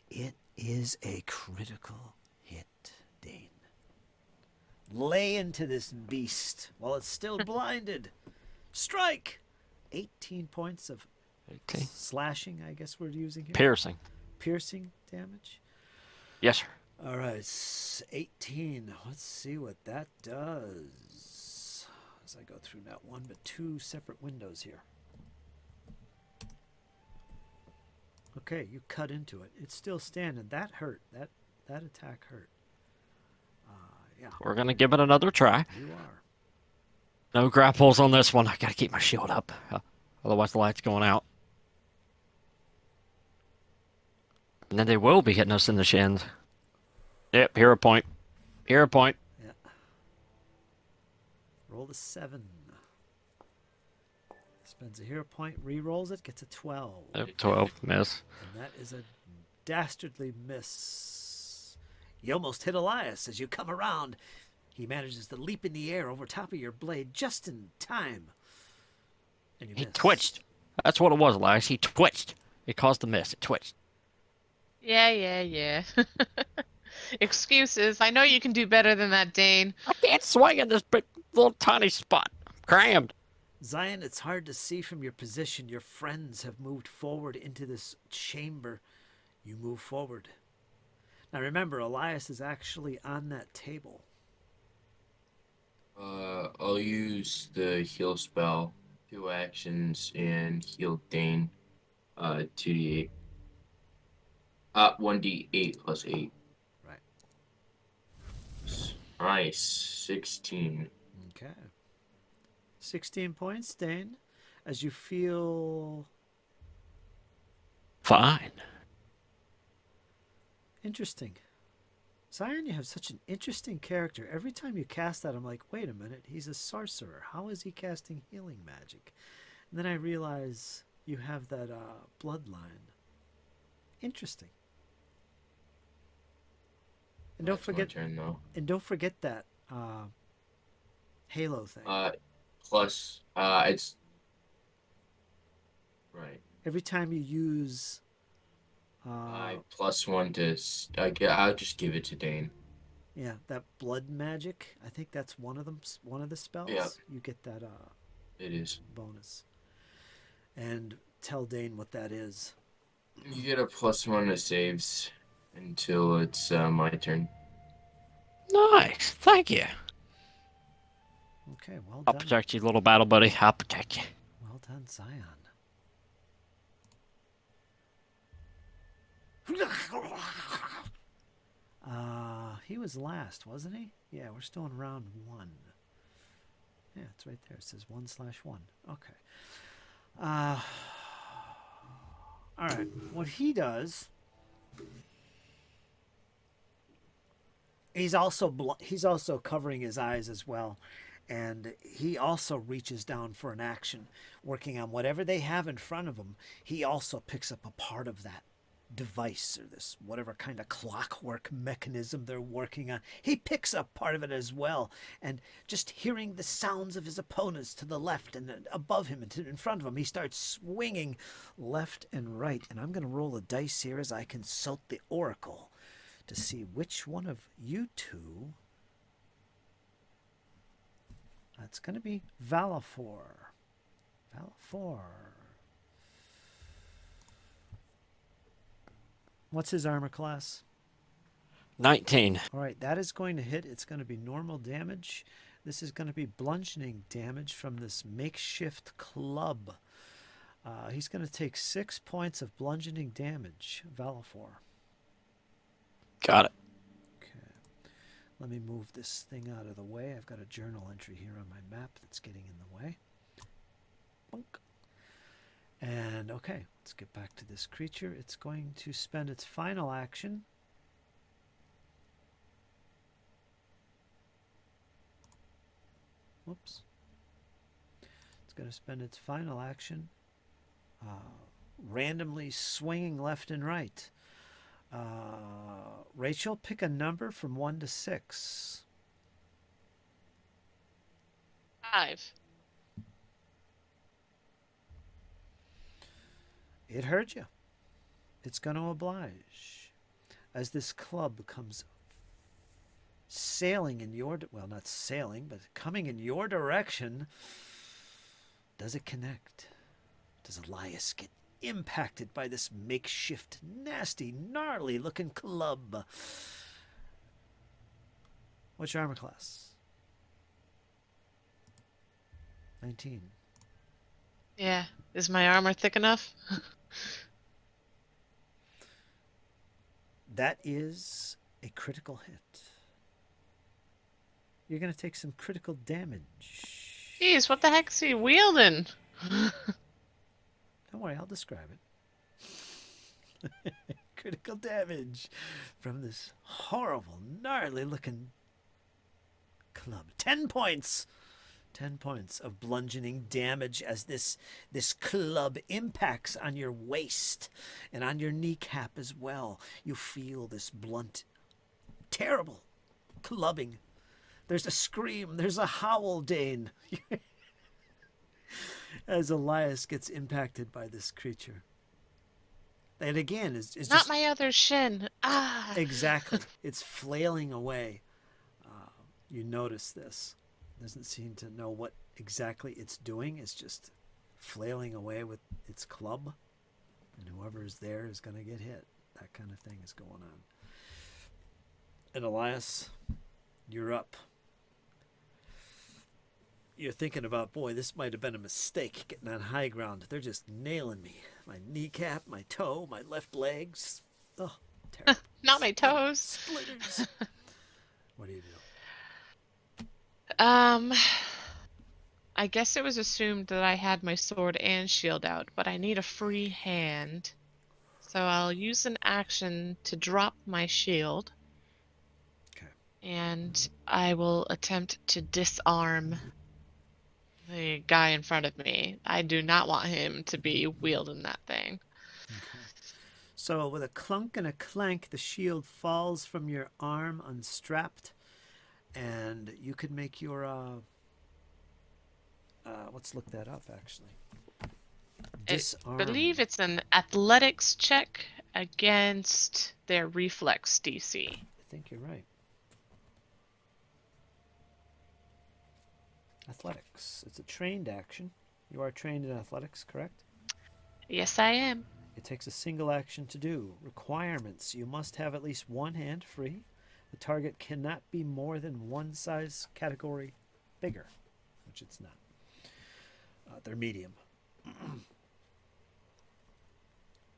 It is a critical hit, Dane. Lay into this beast while it's still blinded. Strike! 18 points of 18. slashing, I guess we're using here. Piercing. Piercing damage. Yes, sir. All right, 18. Let's see what that does. As I go through not one, but two separate windows here. Okay, you cut into it. It's still standing. That hurt. That attack hurt. Yeah, We're gonna give it another try. you are. No grapples on this one. I gotta keep my shield up. Otherwise the light's going out. And then they will be hitting us in the shins. Yep, hero point. Hero point. Yeah. Roll the 7. Spends a hero point, re-rolls it, gets a 12. Yep, 12, miss. And that is a dastardly miss. You almost hit Elias as you come around. He manages to leap in the air over top of your blade just in time. And you He miss. twitched. That's what it was, Elias. He twitched. It caused the miss. It twitched. Yeah. Excuses. I know you can do better than that, Dane. I can't swing in this big, little tiny spot. I'm crammed. Zion, it's hard to see from your position. Your friends have moved forward into this chamber. You move forward. Now remember, Elias is actually on that table. I'll use the heal spell, 2 actions, and heal Dane. 2d8. 1d8 plus 8. Right. Nice. 16. Okay. 16 points, Dane, as you feel Fine. interesting. Zion, you have such an interesting character. Every time you cast that, I'm like, wait a minute, he's a sorcerer. How is he casting healing magic? And then I realize you have that bloodline. Interesting. And don't That's my forget, turn, though. that Halo thing. Plus, it's right. Every time you use, +1 to. I'll just give it to Dane. yeah, that blood magic. I think that's one of them. One of the spells. Yeah. You get that It is. bonus. And tell Dane what that is. You get a +1 to saves until it's my turn. Nice. Thank you. Okay, well I'll done. protect you, little battle buddy. I'll protect you. Well done, Zion. He was last, wasn't he? Yeah, we're still in round 1. Yeah, it's right there. It says 1/1. Okay. All right. What he does, he's also covering his eyes as well, and he also reaches down for an action, working on whatever they have in front of him. He also picks up a part of that device or this whatever kind of clockwork mechanism they're working on. He picks up part of it as well, and just hearing the sounds of his opponents to the left and above him and in front of him, he starts swinging left and right. And I'm going to roll a dice here as I consult the oracle to see which one of you two. That's going to be Valafor. What's his armor class? 19. All right, that is going to hit. It's going to be normal damage. This is going to be bludgeoning damage from this makeshift club. He's going to take 6 points of bludgeoning damage, Valafor. Got it. Okay. Let me move this thing out of the way. I've got a journal entry here on my map that's getting in the way. Bonk. And okay, let's get back to this creature. It's going to spend its final action. Whoops. It's going to spend its final action randomly swinging left and right. Rachel, pick a number from 1 to 6. 5. It heard you. It's going to oblige. As this club comes sailing in your, well, not sailing, but coming in your direction, does it connect? Does Elias get impacted by this makeshift, nasty, gnarly looking club? What's your armor class? 19. Yeah. Is my armor thick enough? That is a critical hit. You're going to take some critical damage. Jeez, what the heck is he wielding? Don't worry, I'll describe it. Critical damage from this horrible, gnarly looking club. 10 points. 10 points of bludgeoning damage as this club impacts on your waist and on your kneecap as well. You feel this blunt, terrible clubbing. There's a scream. There's a howl, Dane. As Elias gets impacted by this creature. And again, is Not just... my other shin. Ah. Exactly. It's flailing away. You notice this. Doesn't seem to know what exactly it's doing. It's just flailing away with its club. And whoever is there is going to get hit. That kind of thing is going on. And Elias, you're up. You're thinking about, boy, this might have been a mistake getting on high ground. They're just nailing me. My kneecap, my toe, my left legs. Oh, terrible. Not my toes. Splitters. What do you do? I guess it was assumed that I had my sword and shield out, but I need a free hand. So I'll use an action to drop my shield. Okay. And I will attempt to disarm the guy in front of me. I do not want him to be wielding that thing. Okay. So with a clunk and a clank, the shield falls from your arm unstrapped, and you could make your let's look that up actually. Disarm. I believe it's an athletics check against their reflex DC. I think you're right. Athletics. It's a trained action. You are trained in athletics, correct? Yes, I am. It takes a single action to do. Requirements. You must have at least one hand free. The target cannot be more than one size category bigger, which it's not. They're medium.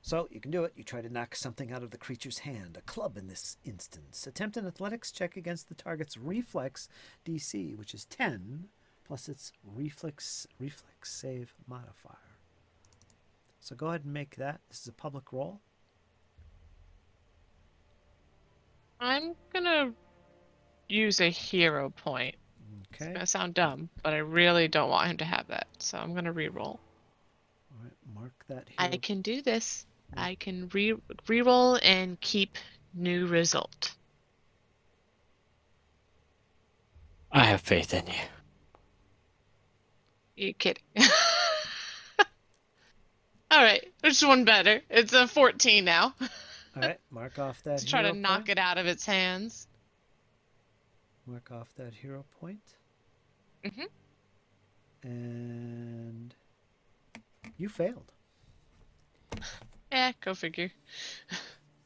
So you can do it. You try to knock something out of the creature's hand, a club in this instance. Attempt an athletics check against the target's reflex DC, which is 10, plus its reflex save modifier. So go ahead and make that. This is a public roll. I'm gonna use a hero point. It's Okay. gonna sound dumb, but I really don't want him to have that, so I'm gonna re-roll. All right. Mark that here. I can do this. I can re-roll and keep new result. I have faith in you. You kidding? All right, there's one better. It's a 14 now. All right. Mark off that Let's try to hero knock point. it out of its hands. Mark off that hero point. Mhm. And you failed. Yeah, go figure.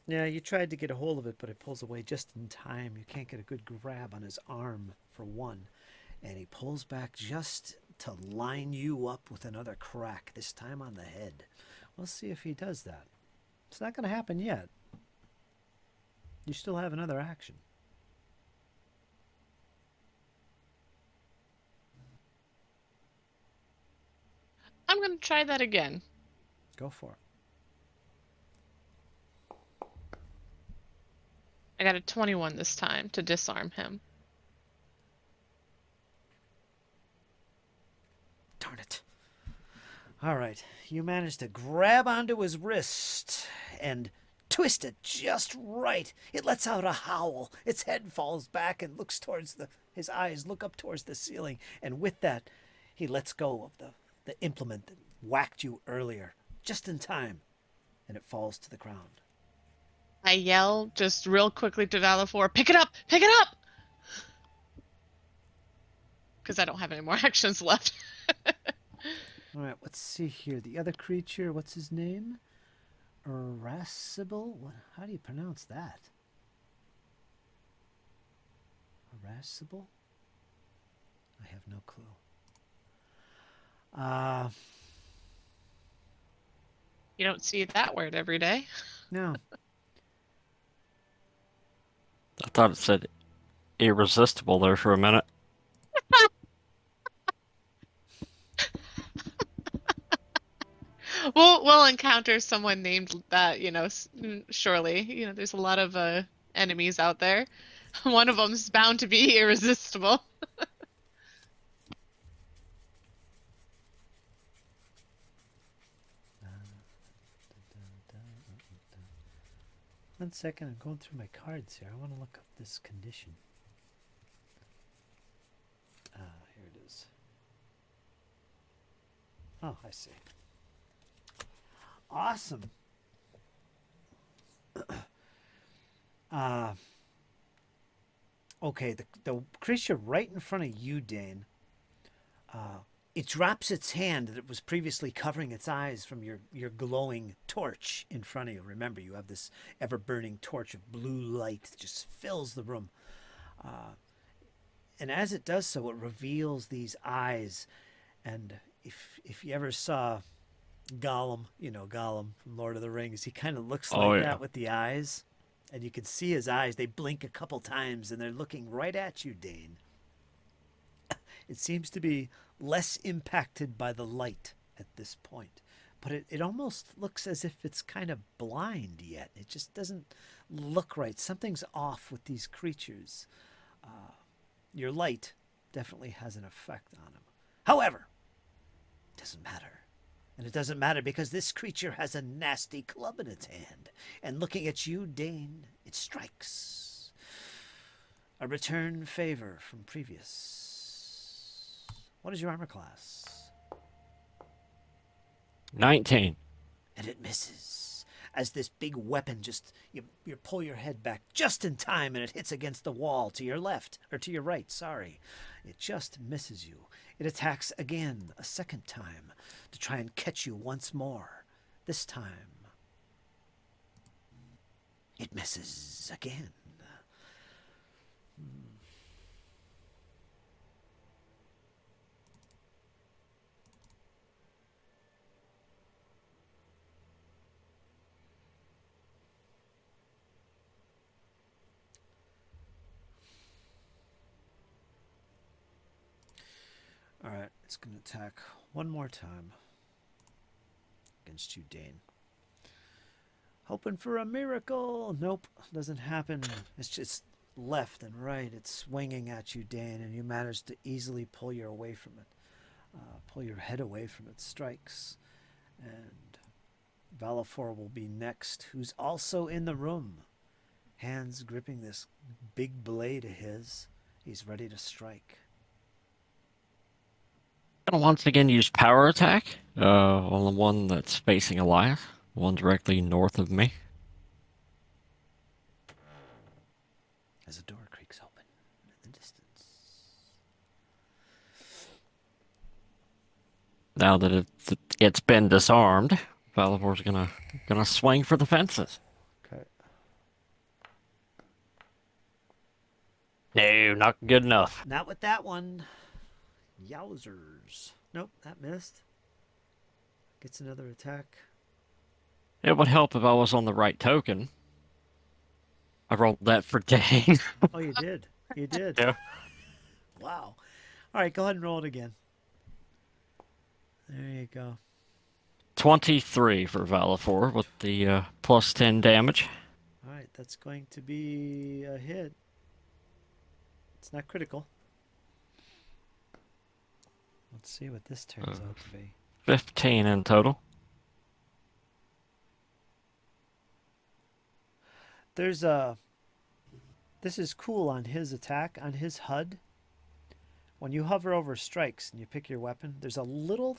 Yeah, you tried to get a hold of it, but it pulls away just in time. You can't get a good grab on his arm, for one. And he pulls back just to line you up with another crack, this time on the head. We'll see if he does that. It's not going to happen yet. You still have another action. I'm gonna try that again. Go for it. I got a 21 this time to disarm him. Darn it. All right. You managed to grab onto his wrist and twist it just right. It lets out a howl. Its head falls back and looks towards his eyes look up towards the ceiling. And with that, he lets go of the implement that whacked you earlier, just in time. And it falls to the ground. I yell just real quickly to Valifor, pick it up! Pick it up! Because I don't have any more actions left. All right, let's see here. The other creature, what's his name? Irascible? How do you pronounce that? Irascible? I have no clue. You don't see that word every day. No. I thought it said irresistible there for a minute. We'll encounter someone named that, surely. There's a lot of enemies out there. One of them's bound to be irresistible. One second, I'm going through my cards here. I want to look up this condition. Here it is. Oh, I see. Awesome. Okay, the creature right in front of you, Dane, it drops its hand that it was previously covering its eyes from your glowing torch in front of you. Remember, you have this ever-burning torch of blue light that just fills the room. And as it does so, it reveals these eyes. And if you ever saw Gollum, Gollum from Lord of the Rings, he kind of looks like that with the eyes. And you can see his eyes. They blink a couple times, and they're looking right at you, Dane. It seems to be less impacted by the light at this point. But it almost looks as if it's kind of blind yet. It just doesn't look right. Something's off with these creatures. Your light definitely has an effect on them. However, it doesn't matter. And it doesn't matter because this creature has a nasty club in its hand. And looking at you, Dane, it strikes. A return favor from previous. What is your armor class? 19. And it misses. As this big weapon you pull your head back just in time and it hits against the wall to your left, or to your right, sorry. It just misses you. It attacks again, a second time, to try and catch you once more. This time, it misses again. Alright, it's going to attack one more time against you, Dane. Hoping for a miracle. Nope, doesn't happen. It's just left and right. It's swinging at you, Dane, and you manage to easily pull your away from it. Pull your head away from its strikes. And Valafor will be next, who's also in the room. Hands gripping this big blade of his. He's ready to strike. Gonna once again use power attack on the one that's facing Elias, one directly north of me. As a door creaks open in the distance. Now that it's been disarmed, Valavor's gonna swing for the fences. Okay. No, not good enough. Not with that one. Yowzers. Nope, that missed. Gets another attack. It would help if I was on the right token. I rolled that for Dane. Oh, you did. You did. Yeah. Wow. All right, go ahead and roll it again. There you go. 23 for Valafor with the plus 10 damage. All right, that's going to be a hit. It's not critical. Let's see what this turns out to be. 15 in total. There's this is cool on his attack, on his HUD. When you hover over strikes and you pick your weapon, there's a little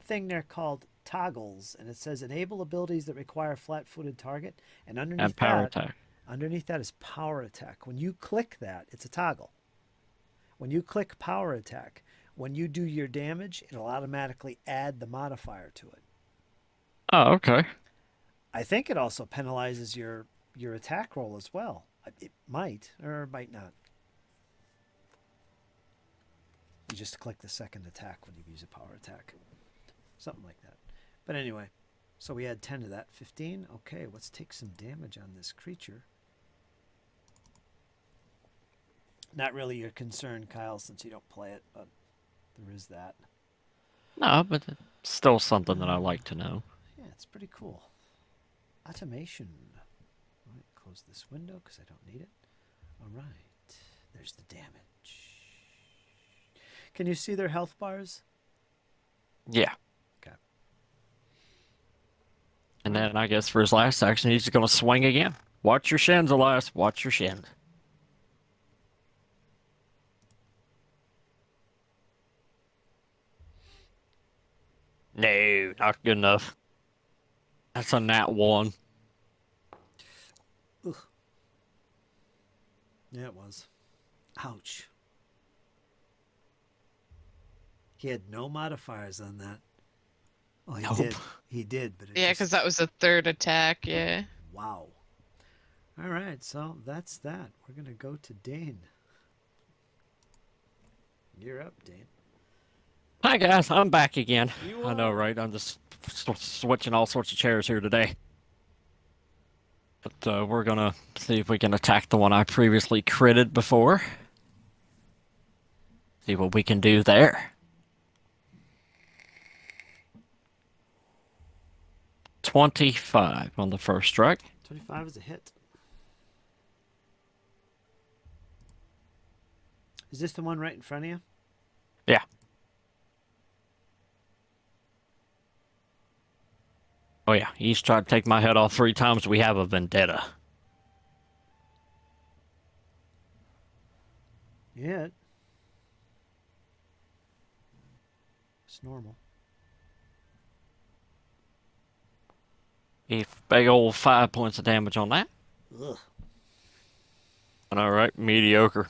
thing there called toggles, and it says enable abilities that require flat-footed target, and underneath And power attack. Underneath that is power attack. When you click that, it's a toggle. When you click power attack, when you do your damage, it'll automatically add the modifier to it. Oh, okay. I think it also penalizes your attack roll as well. It might or might not. You just click the second attack when you use a power attack. Something like that. But anyway, so we add 10 to that. 15. Okay, let's take some damage on this creature. Not really your concern, Kyle, since you don't play it, but there is that. No, but it's still something that I like to know. Yeah, it's pretty cool. Automation. All right, close this window because I don't need it. All right, there's the damage. Can you see their health bars? Yeah. Okay. And then I guess for his last action, he's going to swing again. Watch your shins, Elias. Watch your shins. No, not good enough. That's a nat 1. Ugh. Yeah, it was. Ouch. He had no modifiers on that. Oh, he Nope. did. He did, but it Yeah, just... because that was a third attack. Yeah. Wow. All right, so that's that. We're going to go to Dane. You're up, Dane. Hi, guys. I'm back again. You I know, are. right? I'm just switching all sorts of chairs here today. But we're going to see if we can attack the one I previously critted before. See what we can do there. 25 on the first strike. 25 is a hit. Is this the one right in front of you? Yeah. Oh, yeah. He's tried to take my head off 3 times. We have a vendetta. Yeah. It's normal. A big old 5 points of damage on that. Ugh. All right. Mediocre.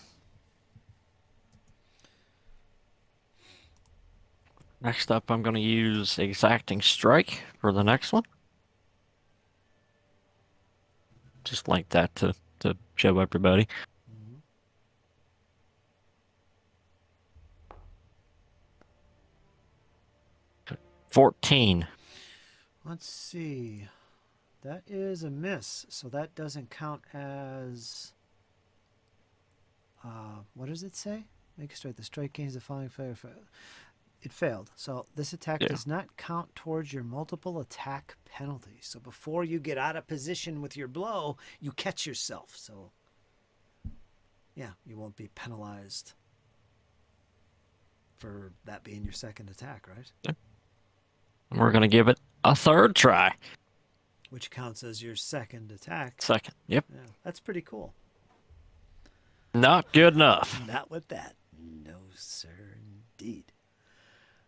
Next up, I'm going to use Exacting Strike for the next one. Just like that to show everybody. Mhm. 14. Let's see. That is a miss, so that doesn't count as... what does it say? Make a strike. The strike gains the following failure. It failed. So this attack Yeah. does not count towards your multiple attack penalty. So before you get out of position with your blow, you catch yourself. So yeah, you won't be penalized for that being your second attack, right? We're going to give it a third try. Which counts as your second attack. Second. Yep. Yeah, that's pretty cool. Not good enough. Not with that. No, sir, indeed.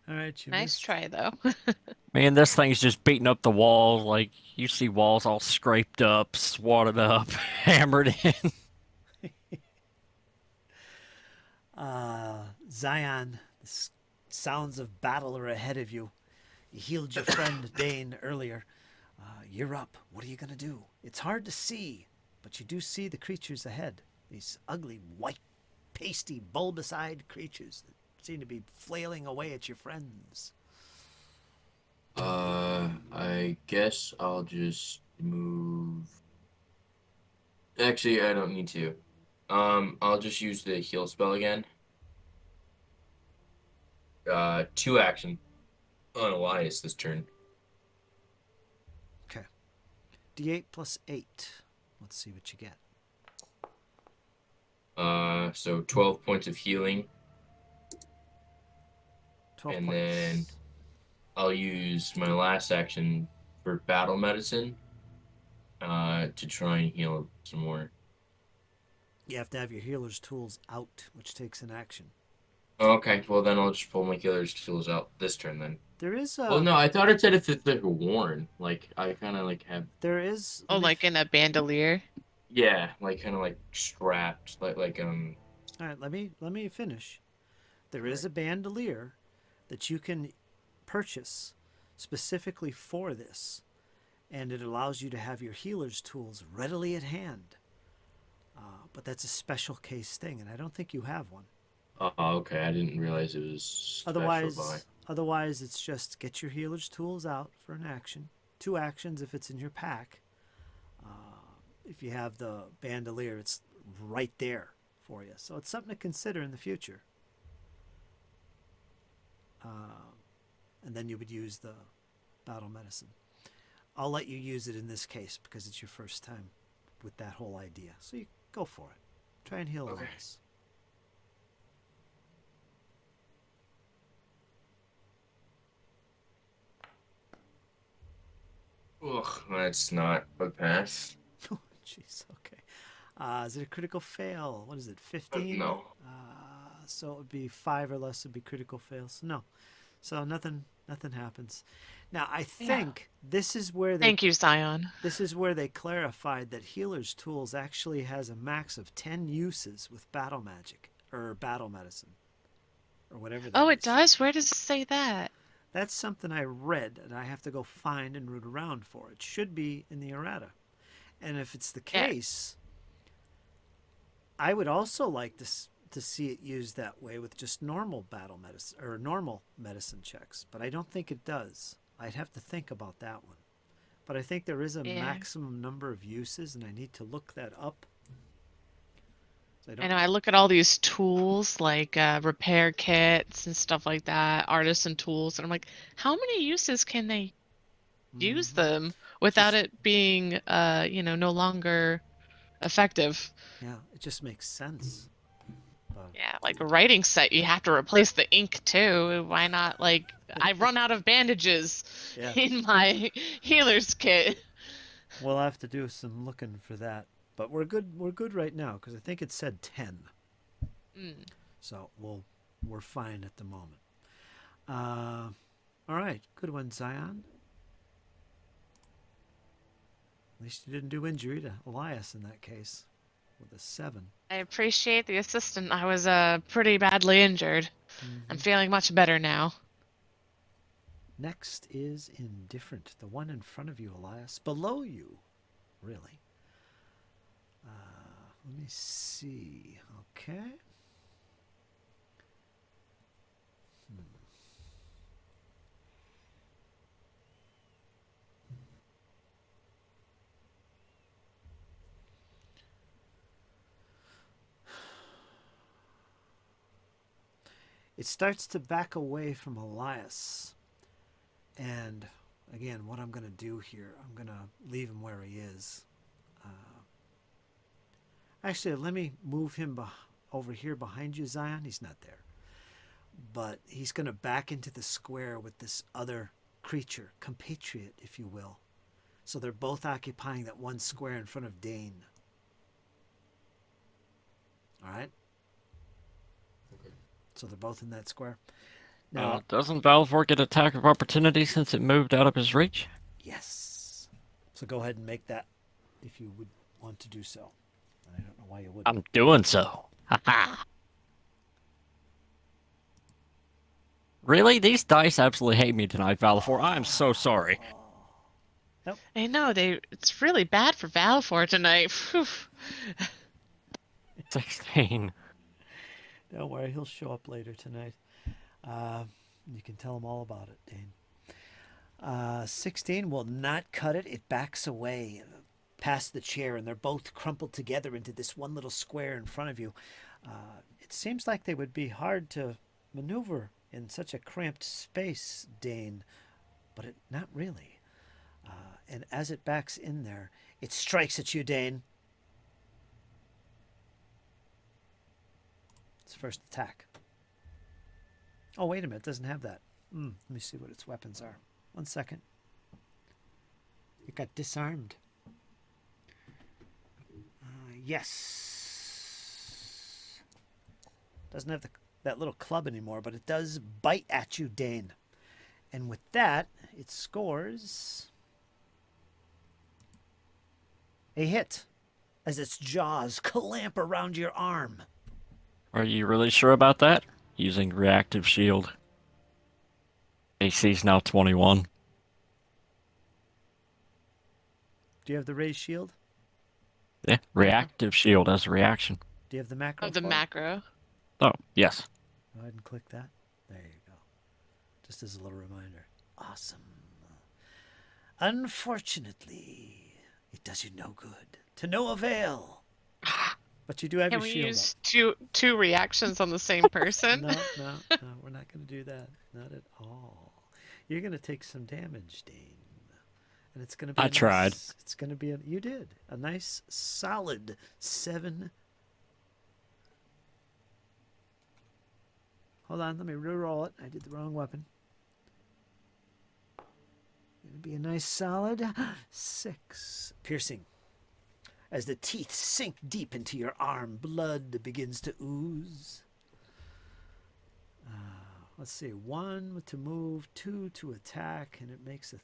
All right, you Nice missed. try though. Man, this thing's just beating up the walls. Like, you see walls all scraped up, swatted up, hammered in. Zion, the sounds of battle are ahead of you. You healed your friend Dane earlier. You're up. What are you going to do? It's hard to see, but you do see the creatures ahead. These ugly, white, pasty, bulbous-eyed creatures that seem to be flailing away at your friends. I guess I'll just move. Actually, I don't need to. I'll just use the heal spell again. 2 action on Elias this turn. Okay. D8 plus 8. Let's see what you get. So 12 points of healing, 12 and points. then I'll use my last action for battle medicine, to try and heal some more. You have to have your healer's tools out, which takes an action. Okay, well then I'll just pull my healer's tools out this turn then. There is a... Well, no, I thought it said if they're worn. Like, I kind of like have... There is... Oh, like in a bandolier. Yeah, like kind of like strapped, All right, let me finish. There is a bandolier that you can purchase specifically for this, and it allows you to have your healer's tools readily at hand. But that's a special case thing, and I don't think you have one. Oh, okay. I didn't realize it was special Otherwise, it's just get your healer's tools out for an action. 2 actions if it's in your pack. If you have the bandolier, it's right there for you. So it's something to consider in the future. And then you would use the battle medicine. I'll let you use it in this case because it's your first time with that whole idea. So you go for it. Try and heal Okay. Elias. Ugh, that's not a pass. Oh, jeez. Okay. Is it a critical fail? What is it? 15? No. So it would be 5 or less would be critical fails. No. So nothing happens. Now I think this is where Thank you, Zion. they clarified that healer's tools actually has a max of 10 uses with battle magic or battle medicine or whatever that Oh, it is. does? Where does it say that? That's something I read and I have to go find and root around for. It should be in the errata. And if it's the Yeah. case, I would also like to see it used that way with just normal battle medicine or normal medicine checks, but I don't think it does. I'd have to think about that one. But I think there is a Yeah. maximum number of uses, and I need to look that up. So I know I look at all these tools like repair kits and stuff like that, artisan tools, and I'm like, how many uses can they use Mhm. them without Just- it being, no longer effective? Yeah, it just makes sense. But Yeah, like a writing set, you have to replace the ink too. Why not? Like, I run out of bandages yeah, in my healer's kit. we'll have to do some looking for that. But we're good. We're good right now because I think it said 10. Mm. So we're fine at the moment. All right, good one, Zion. At least you didn't do injury to Elias in that case with a 7. I appreciate the assistant. I was pretty badly injured. I'm Mhm. feeling much better now. Next is indifferent. The one in front of you, Elias. Below you, really. Let me see. Okay. It starts to back away from Elias. And again, what I'm going to do here, I'm going to leave him where he is. Actually, let me move him over here behind you, Zion. He's not there. But he's going to back into the square with this other creature, compatriot, if you will. So they're both occupying that one square in front of Dane. All right? Okay. So they're both in that square. Now, Doesn't Valvor get attack of opportunity since it moved out of his reach? yes. So go ahead and make that if you would want to do so. And I don't know why you wouldn't. I'm doing so. Ha. Really? These dice absolutely hate me tonight, Valvor. I'm so sorry. I know it's really bad for Valfor tonight. Phew. 16. Don't worry, he'll show up later tonight. You can tell him all about it, Dane. 16 will not cut it. It backs away past the chair, and they're both crumpled together into this one little square in front of you. It seems like they would be hard to maneuver in such a cramped space, Dane, but not really. And as it backs in there, it strikes at you, Dane. Its first attack. Oh, wait a minute. It doesn't have that. Let me see what its weapons are. 1 second. It got disarmed. Yes. Doesn't have that little club anymore, but it does bite at you, Dane. And with that, it scores a hit as its jaws clamp around your arm. Are you really sure about that? Using reactive shield. AC's now 21. Do you have the raised shield? Yeah, reactive shield as a reaction. Do you have the macro? Of the for it? macro. Oh, yes. Go ahead and click that. There you go. Just as a little reminder. Awesome. Unfortunately, it does you no good. To no avail. But you do have Can your we shield use up. two reactions on the same person? No, no, no, we're not going to do that. Not at all. You're going to take some damage, Dane. And it's going to be I tried. It's going to be you did. A nice solid 7. Hold on, let me re-roll it. I did the wrong weapon. Going to be a nice solid 6. Piercing. As the teeth sink deep into your arm, blood begins to ooze. Let's see, 1 to move, 2 to attack, and it makes a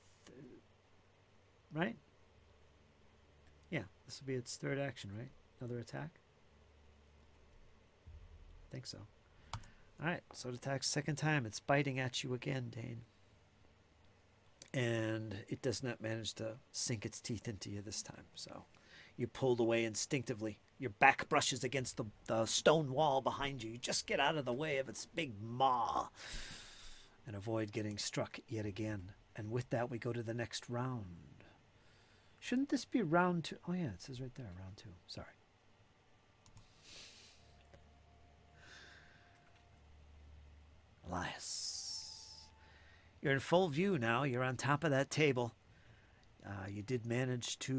right? Yeah, this will be its third action, right? Another attack? I think so. Alright, so it attacks second time. It's biting at you again, Dane. And it does not manage to sink its teeth into you this time, so you pulled away instinctively. Your back brushes against the stone wall behind you. You just get out of the way of its big maw and avoid getting struck yet again. And with that, we go to the next round. Shouldn't this be round 2? Oh, yeah, it says right there, round 2. Sorry. Elias. You're in full view now. You're on top of that table. You did manage to...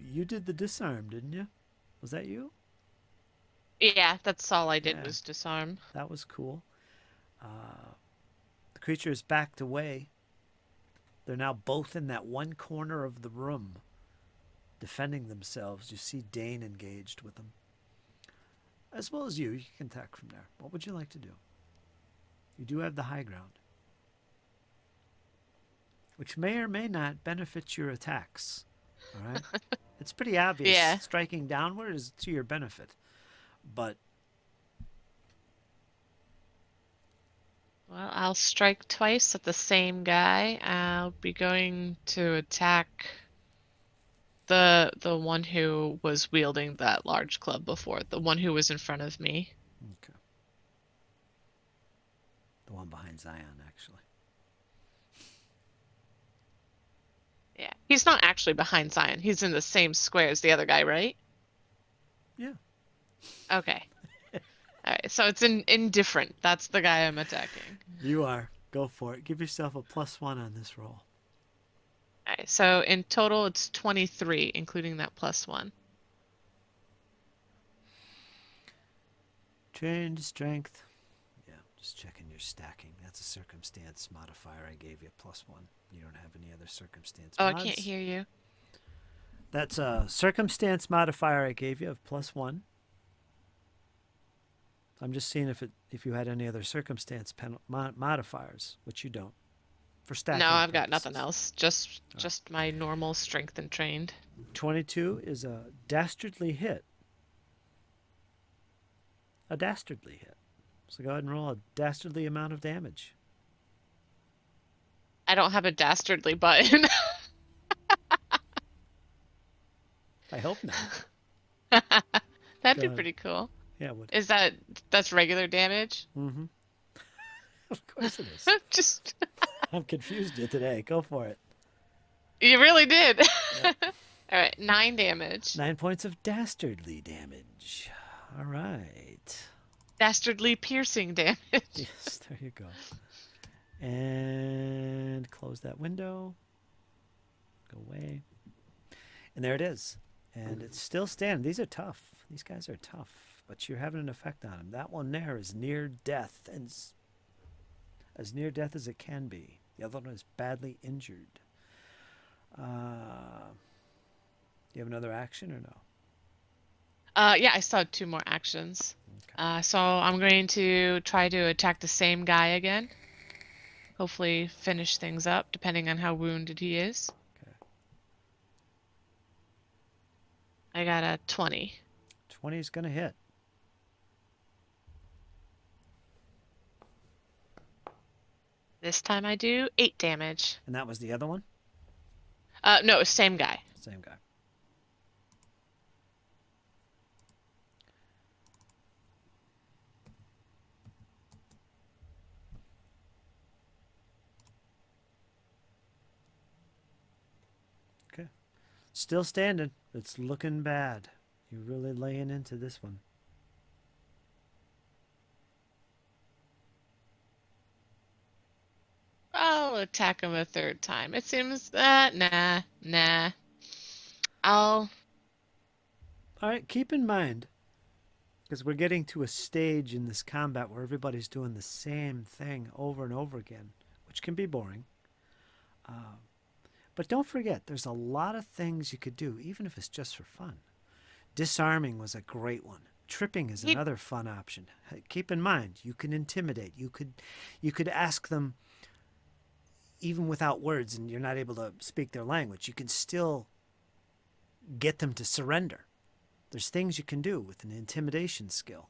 You did the disarm, didn't you? Was that you? Yeah, that's all I did Yeah. was disarm. That was cool. The creature is backed away. They're now both in that one corner of the room, defending themselves. You see Dane engaged with them. As well as you. You can attack from there. What would you like to do? You do have the high ground, which may or may not benefit your attacks. All right? It's pretty obvious. Yeah. Striking downward is to your benefit. But Well, I'll strike twice at the same guy. I'll be going to attack the one who was wielding that large club before, the one who was in front of me. okay. The one behind Zion, actually. Yeah. He's not actually behind Zion. He's in the same square as the other guy, right? Yeah. Okay. All right. So it's indifferent. That's the guy I'm attacking. You are. Go for it. Give yourself a +1 on this roll. All right. So in total, it's 23, including that +1. Change strength. Yeah, just checking your stacking. That's a circumstance modifier I gave you, +1. You don't have any other circumstance Oh, mods. I can't hear you. That's a circumstance modifier I gave you of +1. I'm just seeing if you had any other circumstance modifiers, which you don't. For stacking No, I've got purposes. nothing else. Just my normal strength and trained. 22 is a dastardly hit. A dastardly hit. So go ahead and roll a dastardly amount of damage. I don't have a dastardly button. I hope not. That'd be Go pretty cool. Yeah, it would. That's regular damage? Mm-hmm. Of course it is. Just I'm confused you today. Go for it. you really did. Yep. All right, 9 damage. 9 points of dastardly damage. All right. Dastardly piercing damage. Yes, there you go. And close that window. Go away. And there it is. And it's still standing. These are tough. These guys are tough. But you're having an effect on them. That one there is near death. And as near death as it can be. The other one is badly injured. Do you have another action or no? Yeah, I still have 2 more actions. Okay. So I'm going to try to attack the same guy again. Hopefully finish things up, depending on how wounded he is. Okay. I got a 20. 20 is going to hit. This time I do 8 damage. And that was the other one? No, same guy. Same guy. Okay. Still standing. It's looking bad. You're really laying into this one. I'll attack him a third time. It seems nah. I'll All right, keep in mind, because we're getting to a stage in this combat where everybody's doing the same thing over and over again, which can be boring. But don't forget, there's a lot of things you could do, even if it's just for fun. Disarming was a great one. Tripping is He- another fun option. Keep in mind, you can intimidate. You could ask them, even without words, and you're not able to speak their language. You can still get them to surrender. There's things you can do with an intimidation skill.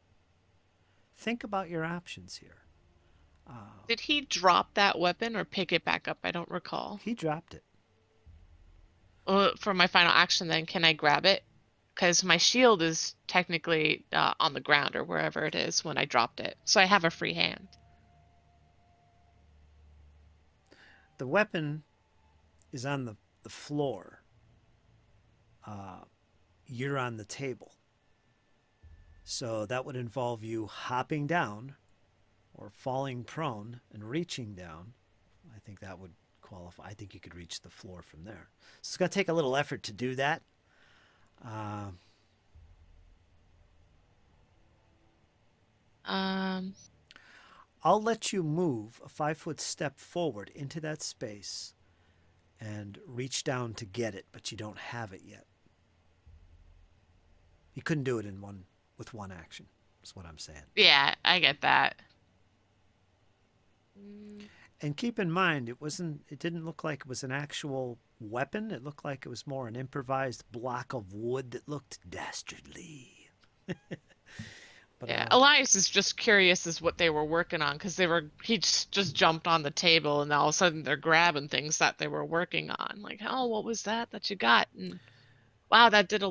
Think about your options here. Did he drop that weapon or pick it back up? I don't recall. He dropped it. For my final action, then, can I grab it? Because my shield is technically on the ground or wherever it is when I dropped it. So I have a free hand. The weapon is on the floor. You're on the table. So that would involve you hopping down or falling prone and reaching down. I think that would qualify. I think you could reach the floor from there. So it's going to take a little effort to do that. I'll let you move a 5-foot step forward into that space and reach down to get it, but you don't have it yet. You couldn't do it with one action. That's what I'm saying. Yeah, I get that. And keep in mind, it didn't look like it was an actual weapon. It looked like it was more an improvised block of wood that looked dastardly. But, Yeah, Elias is just curious as what they were working on because he just jumped on the table and all of a sudden they're grabbing things that they were working on. Like, oh, what was that you got? And wow, that did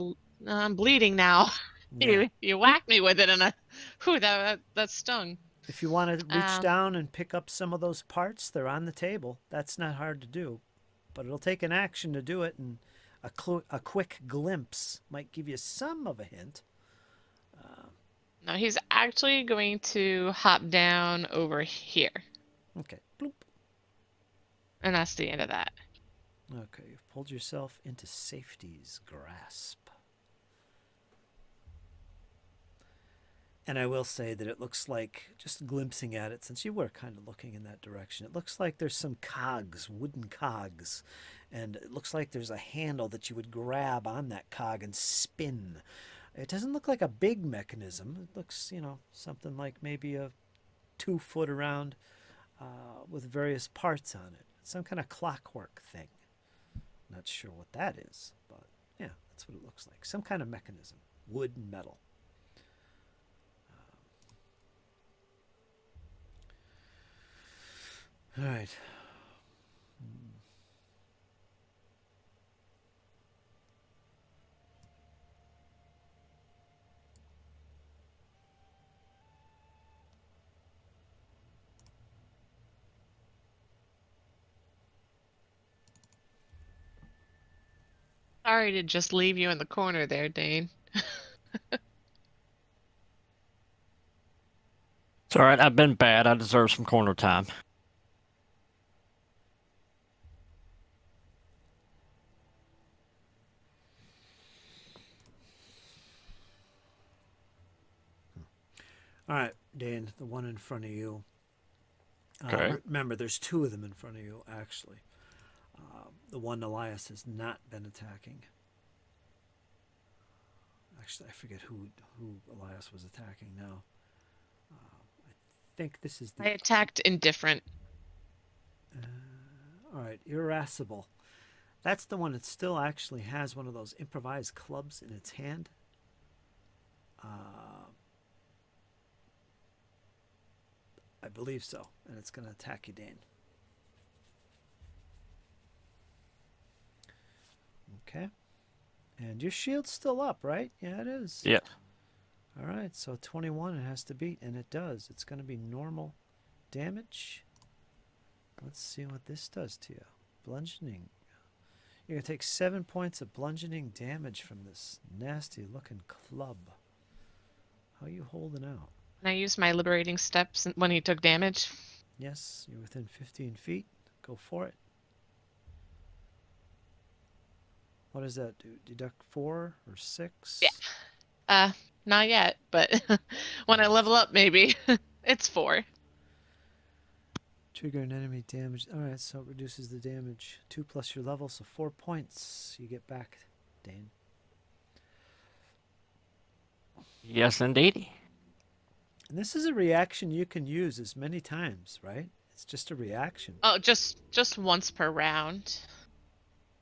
I'm bleeding now. yeah. You whacked me with it and that stung. If you want to reach down and pick up some of those parts, they're on the table. That's not hard to do. But it'll take an action to do it, and a quick glimpse might give you some of a hint. No, he's actually going to hop down over here. Okay. Bloop. And that's the end of that. Okay, you've pulled yourself into safety's grasp. And I will say that it looks like, just glimpsing at it, since you were kind of looking in that direction, it looks like there's some cogs, wooden cogs. And it looks like there's a handle that you would grab on that cog and spin. It doesn't look like a big mechanism. It looks, something like maybe a 2-foot around with various parts on it. Some kind of clockwork thing. Not sure what that is, but yeah, that's what it looks like. Some kind of mechanism. Wood and metal. All right. Sorry to just leave you in the corner there, Dane. It's all right. I've been bad. I deserve some corner time. All right, Dane, the one in front of you. Okay. Remember, there's 2 of them in front of you, actually. The one Elias has not been attacking. Actually, I forget who Elias was attacking now. I think this is the... I attacked indifferent. all right, irascible. That's the one that still actually has one of those improvised clubs in its hand. I believe so, and it's going to attack you, Dane. Okay. And your shield's still up, right? Yeah, it is. Yeah. All right, so 21 it has to beat, and it does. It's going to be normal damage. Let's see what this does to you. Bludgeoning. You're going to take 7 points of bludgeoning damage from this nasty-looking club. How are you holding out? Can I use my liberating steps when he took damage? Yes, you're within 15 feet. Go for it. What does that do? Deduct 4 or 6? Yeah. Not yet, but when I level up, maybe. It's 4. Trigger an enemy damage. Alright, so it reduces the damage. 2 plus your level, so 4 points you get back, Dane. Yes, indeed. And this is a reaction you can use as many times, right? It's just a reaction. Oh, just once per round.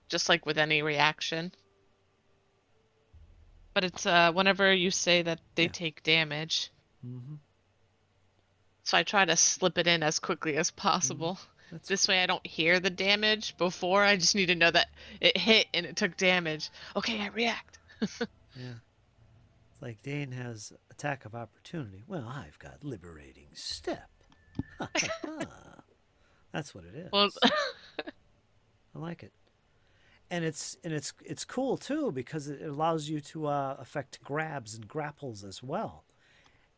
Just like with any reaction. But it's whenever you say that they Yeah. take damage. Mm-hmm. So I try to slip it in as quickly as possible. That's This way I don't hear the damage before. I just need to know that it hit and it took damage. Okay, I react. Yeah. It's like Dane has attack of opportunity. Well, I've got liberating step. That's what it is. Well, I like it. And it's cool too because it allows you to affect grabs and grapples as well.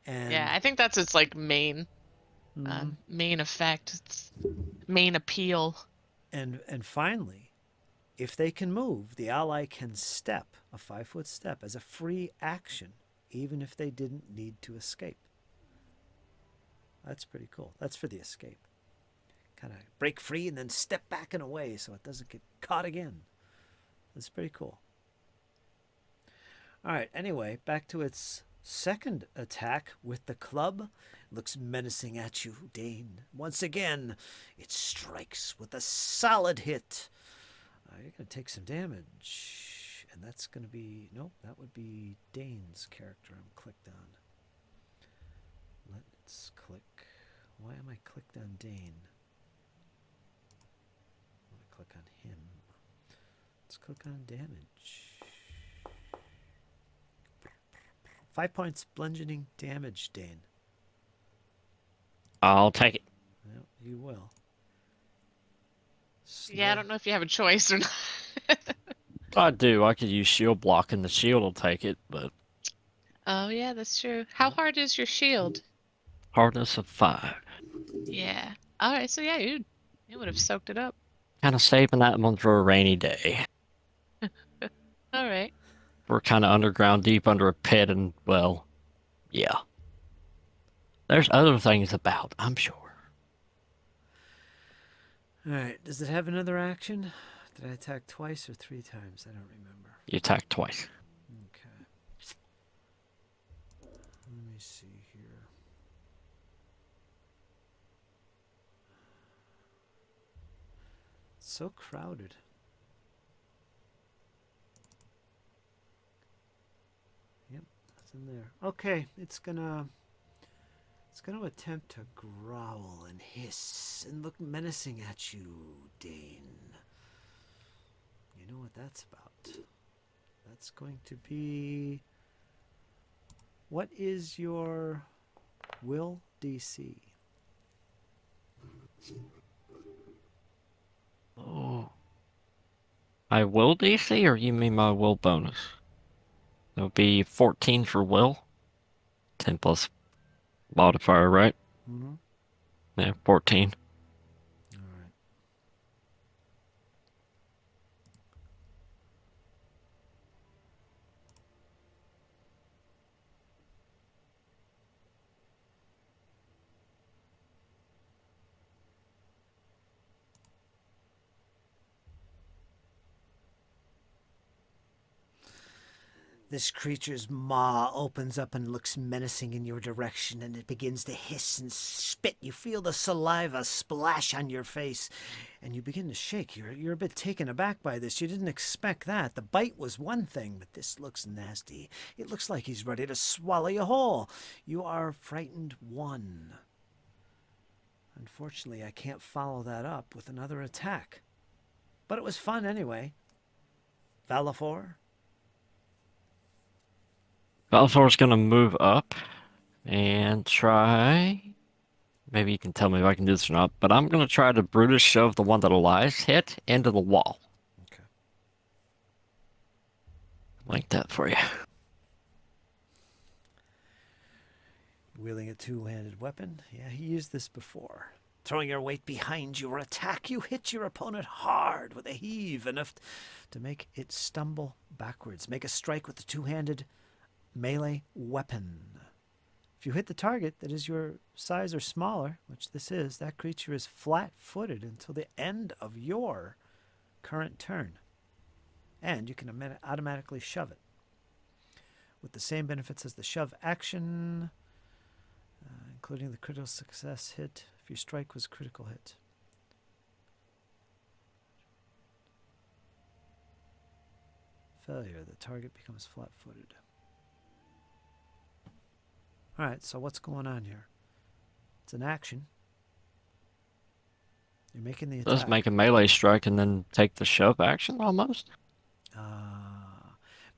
And yeah, I think that's its like main mhm. main effect. It's main appeal. And finally, if they can move, the ally can step a 5-foot step as a free action, even if they didn't need to escape. That's pretty cool. That's for the escape. Kind of break free and then step back and away so it doesn't get caught again. That's pretty cool. All right, anyway, back to its second attack with the club. It looks menacing at you, Dane. Once again, it strikes with a solid hit. You're going to take some damage. And that's going to be... Nope, that would be Dane's character I'm clicked on. Let's click... Why am I clicked on Dane? I want to click on him. Let's click on damage. 5 points bludgeoning damage, Dane. I'll take it. Well, you will. Yeah, I don't know if you have a choice or not. I do. I could use shield block, and the shield will take it, but Oh yeah, that's true. How hard is your shield? hardness of 5. Yeah. All right, so yeah, you would have soaked it up. Kind of saving that one for a rainy day. All right. We're kind of underground, deep under a pit, and, well, yeah. There's other things about, I'm sure. All right. Does it have another action? Did I attack twice or 3 times? I don't remember. You attack twice. Okay. Let me see here. It's so crowded. Yep, that's in there. Okay, it's gonna attempt to growl and hiss and look menacing at you, Dane. You know what that's about. That's going to be... What is your will DC? Oh. My will DC, or you mean my will bonus? It'll be 14 for will. 10 plus modifier, right? Mm-hmm. Yeah, 14. All right. This creature's maw opens up and looks menacing in your direction, and it begins to hiss and spit. You feel the saliva splash on your face, and you begin to shake. You're a bit taken aback by this. You didn't expect that. The bite was one thing, but this looks nasty. It looks like he's ready to swallow you whole. You are frightened 1. Unfortunately, I can't follow that up with another attack. But it was fun anyway. Valafor? Valthor's gonna move up and try. Maybe you can tell me if I can do this or not, but I'm gonna try to Brutus shove the one that Elias hit into the wall. Okay. Link that for you. Wielding a two-handed weapon. Yeah, he used this before. Throwing your weight behind your attack, you hit your opponent hard with a heave, enough to make it stumble backwards. Make a strike with the two-handed melee weapon. If you hit the target that is your size or smaller, which this is, that creature is flat-footed until the end of your current turn. And you can automatically shove it. With the same benefits as the shove action, including the critical success hit if your strike was critical hit. Failure, the target becomes flat-footed. Alright, so what's going on here? It's an action. You're making the attack. Does make a melee strike and then take the shove action almost?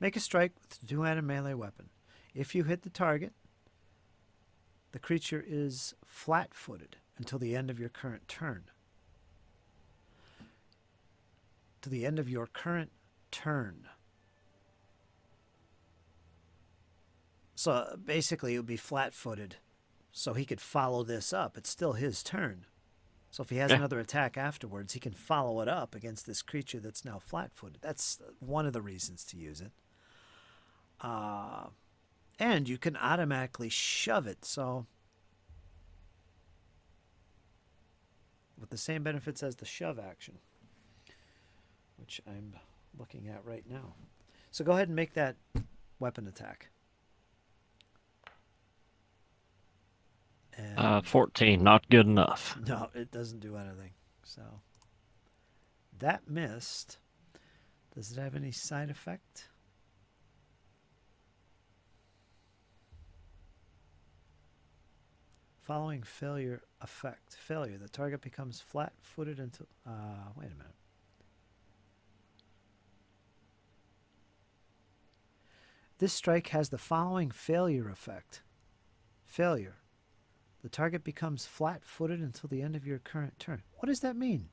Make a strike with a two-handed melee weapon. If you hit the target, the creature is flat-footed until the end of your current turn. To the end of your current turn. So basically it would be flat-footed, so he could follow this up. It's still his turn. So if he has another attack afterwards, he can follow it up against this creature that's now flat-footed. That's one of the reasons to use it. And you can automatically shove it, so with the same benefits as the shove action, which I'm looking at right now. So go ahead and make that weapon attack. And 14, not good enough. no, it doesn't do anything. So that missed. Does it have any side effect? Following failure effect. Failure. The target becomes flat-footed until... wait a minute. This strike has the following failure effect. Failure. The target becomes flat-footed until the end of your current turn. What does that mean?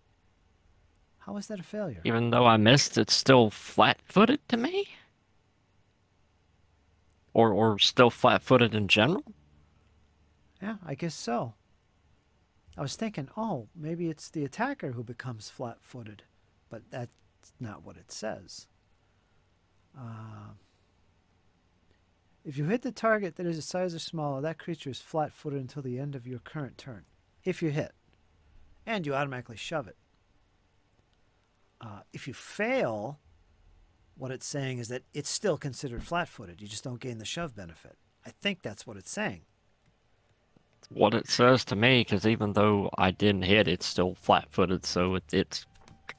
How is that a failure? Even though I missed, it's still flat-footed to me? Or still flat-footed in general? Yeah, I guess so. I was thinking, oh, maybe it's the attacker who becomes flat-footed, but that's not what it says. If you hit the target that is a size or smaller, that creature is flat-footed until the end of your current turn. If you hit, and you automatically shove it. If you fail, what it's saying is that it's still considered flat-footed. You just don't gain the shove benefit. I think that's what it's saying. What it says to me, because even though I didn't hit, it's still flat-footed, so it's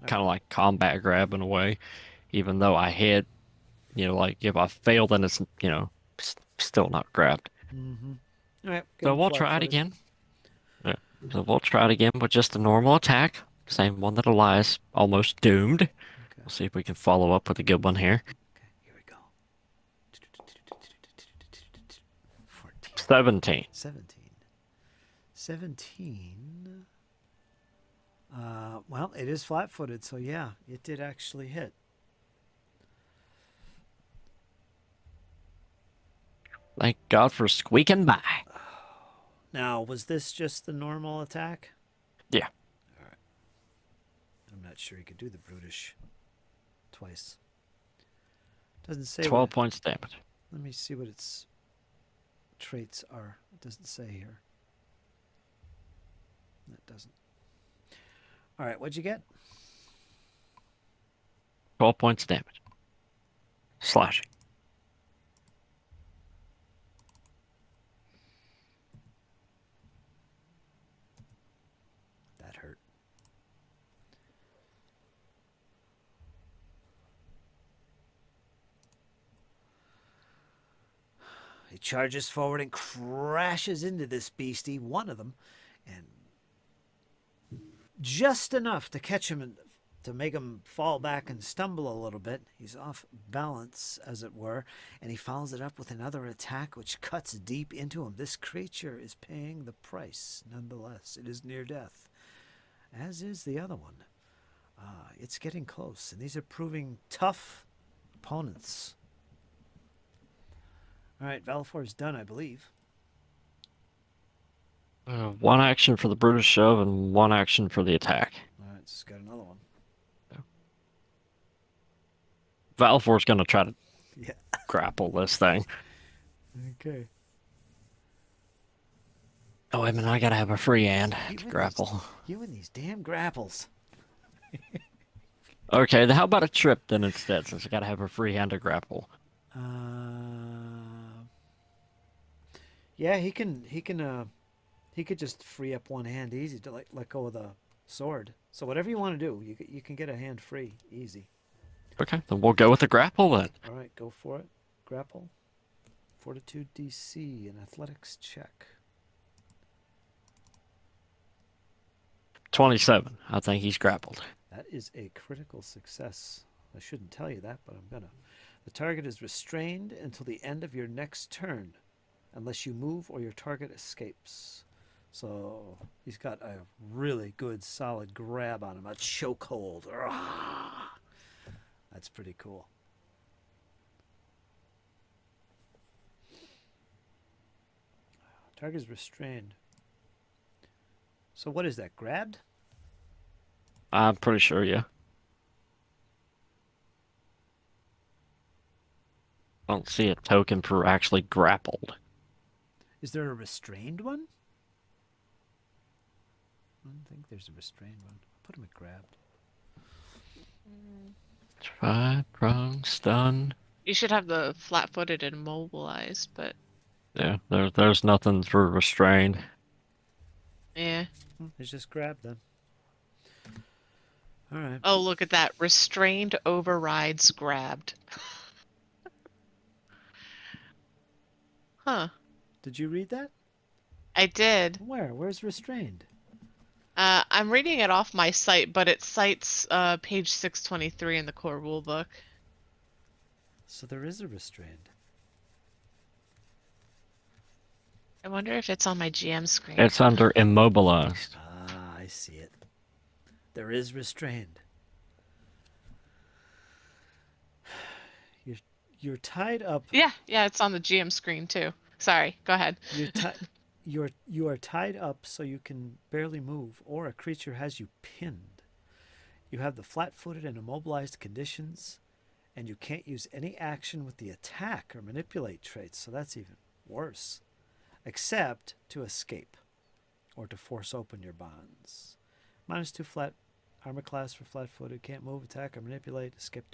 kind of like combat grab in a way. Even though I hit, like if I fail, then it's, still not grabbed. Mm-hmm. All right. So we'll try it again. Yeah. So we'll try it again with just a normal attack. Same one that Elias almost doomed. Okay. We'll see if we can follow up with a good one here. Okay, here we go. 14. 17. 17. Well, it is flat-footed, so yeah, it did actually hit. Thank God for squeaking by. Now, was this just the normal attack? Yeah. All right. I'm not sure he could do the brutish twice. Doesn't say 12 points damage. Let me see what its traits are. It doesn't say here. It doesn't. All right, what'd you get? 12 points of damage. Slashing. That hurt. He charges forward and crashes into this beastie, one of them, and just enough to catch him and to make him fall back and stumble a little bit. He's off balance, as it were, and he follows it up with another attack which cuts deep into him. This creature is paying the price, nonetheless. It is near death, as is the other one. It's getting close, and these are proving tough opponents. All right, Valifor is done, I believe. One action for the Brutish shove and one action for the attack. All right, just got another one. Valifor's gonna try to Yeah. grapple this thing. Okay. Oh, wait a minute, I gotta have a free hand You to and grapple. You and these damn grapples. Okay, how about a trip then instead, since I gotta have a free hand to grapple? Yeah, he could just free up one hand easy to let go of the sword. So whatever you want to do, you can get a hand free easy. Okay, then we'll go with the grapple then. All right, go for it. Grapple. Fortitude DC, an athletics check. 27. I think he's grappled. That is a critical success. I shouldn't tell you that, but I'm gonna. The target is restrained until the end of your next turn, unless you move or your target escapes. So he's got a really good, solid grab on him, a chokehold. That's pretty cool. Target is restrained. So what is that? Grabbed? I'm pretty sure, yeah. I don't see a token for actually grappled. Is there a restrained one? I don't think there's a restrained one. I'll put him at grabbed. Try, prone, stun. You should have the flat-footed and immobilized, but Yeah, there's nothing for restrained. yeah. It's just grabbed then. All right. Oh, look at that. Restrained overrides grabbed. Huh. Did you read that? I did. Where? Where's restrained? I'm reading it off my site, but it cites page 623 in the core rulebook. So there is a restrained. I wonder if it's on my GM screen. It's under immobilized. Ah, I see it. There is restrained. You're tied up. Yeah, it's on the GM screen too. Sorry, go ahead. You are tied up so you can barely move, or a creature has you pinned. You have the flat-footed and immobilized conditions, and you can't use any action with the attack or manipulate traits, so that's even worse. Except to escape, or to force open your bonds. -2 flat armor class for flat-footed, can't move, attack, or manipulate, except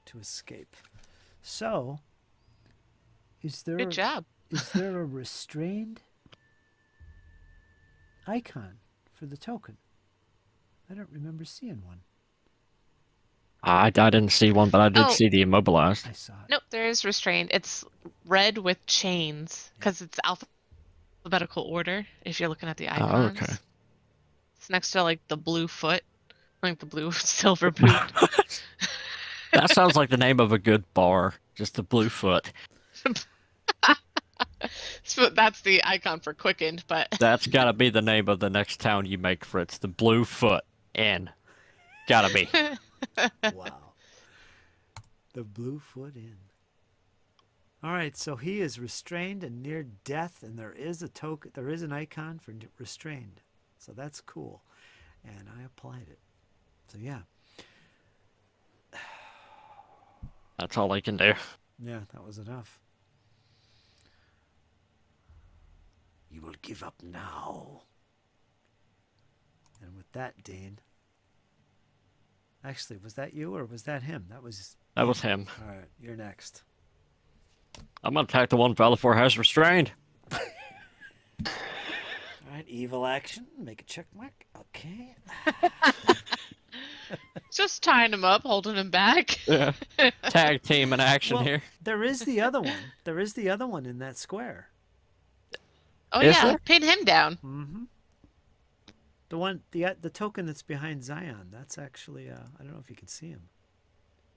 to escape. So, is there Good job. is there a restrained icon for the token? I don't remember seeing one. I didn't see one, but I did Oh. see the immobilized. I saw it. Nope, there is restrained. It's red with chains because it's alphabetical order. If you're looking at the icons, okay. it's next to like the blue foot, like the blue silver boot. That sounds like the name of a good bar. Just the blue foot. So that's the icon for quickened, but That's gotta be the name of the next town you make, Fritz. The Blue Foot Inn. Gotta be. Wow. The Bluefoot Inn. All right, so he is restrained and near death, and there is a token. There is an icon for restrained, so that's cool, and I applied it. So yeah. That's all I can do. Yeah, that was enough. You will give up now. And with that, Dane. Actually, was that you or was that him? That was him. All right, you're next. I'm gonna attack the one Valifor has restrained. All right, evil action. Make a check mark. Okay. just tying him up, holding him back. Yeah. Tag team in action Well, here. there is the other one. There is the other one in that square. Oh Is yeah, there? pin him down. Mm-hmm. The one, the token that's behind Zion. That's actually, I don't know if you can see him.